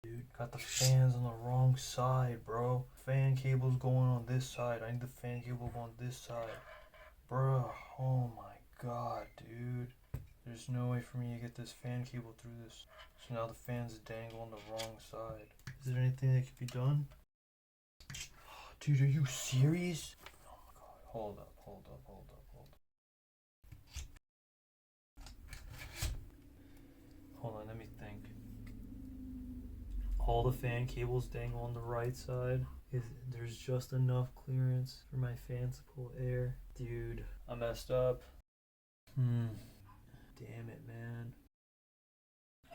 Dude, got the fans on the wrong side, bro. Fan cable's going on this side. I need the fan cable on this side. Bro, oh my god, dude. There's no way for me to get this fan cable through this. So now the fans dangle on the wrong side. Is there anything that could be done? Dude, are you serious? Oh my god, hold up. Hold on, let me think. All the fan cables dangle on the right side. There's just enough clearance for my fans to pull air. Dude, I messed up. Damn it, man.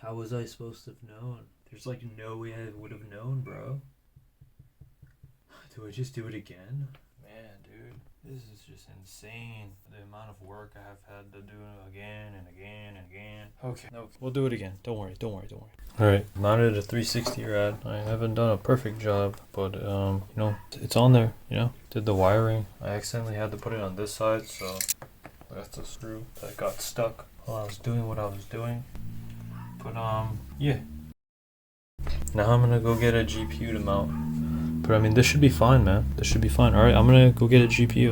How was I supposed to have known? There's like no way I would have known, bro. Do I just do it again? Man, dude, this is just insane. The amount of work I have had to do again and again and again. Okay, no, we'll do it again. Don't worry. Alright, mounted a 360 rad. I haven't done a perfect job, but you know, it's on there, you know. Did the wiring. I accidentally had to put it on this side, so that's the screw that got stuck while I was doing what I was doing. But yeah. Now I'm gonna go get a GPU to mount. But I mean, this should be fine, man. This should be fine. Alright, I'm gonna go get a GPU.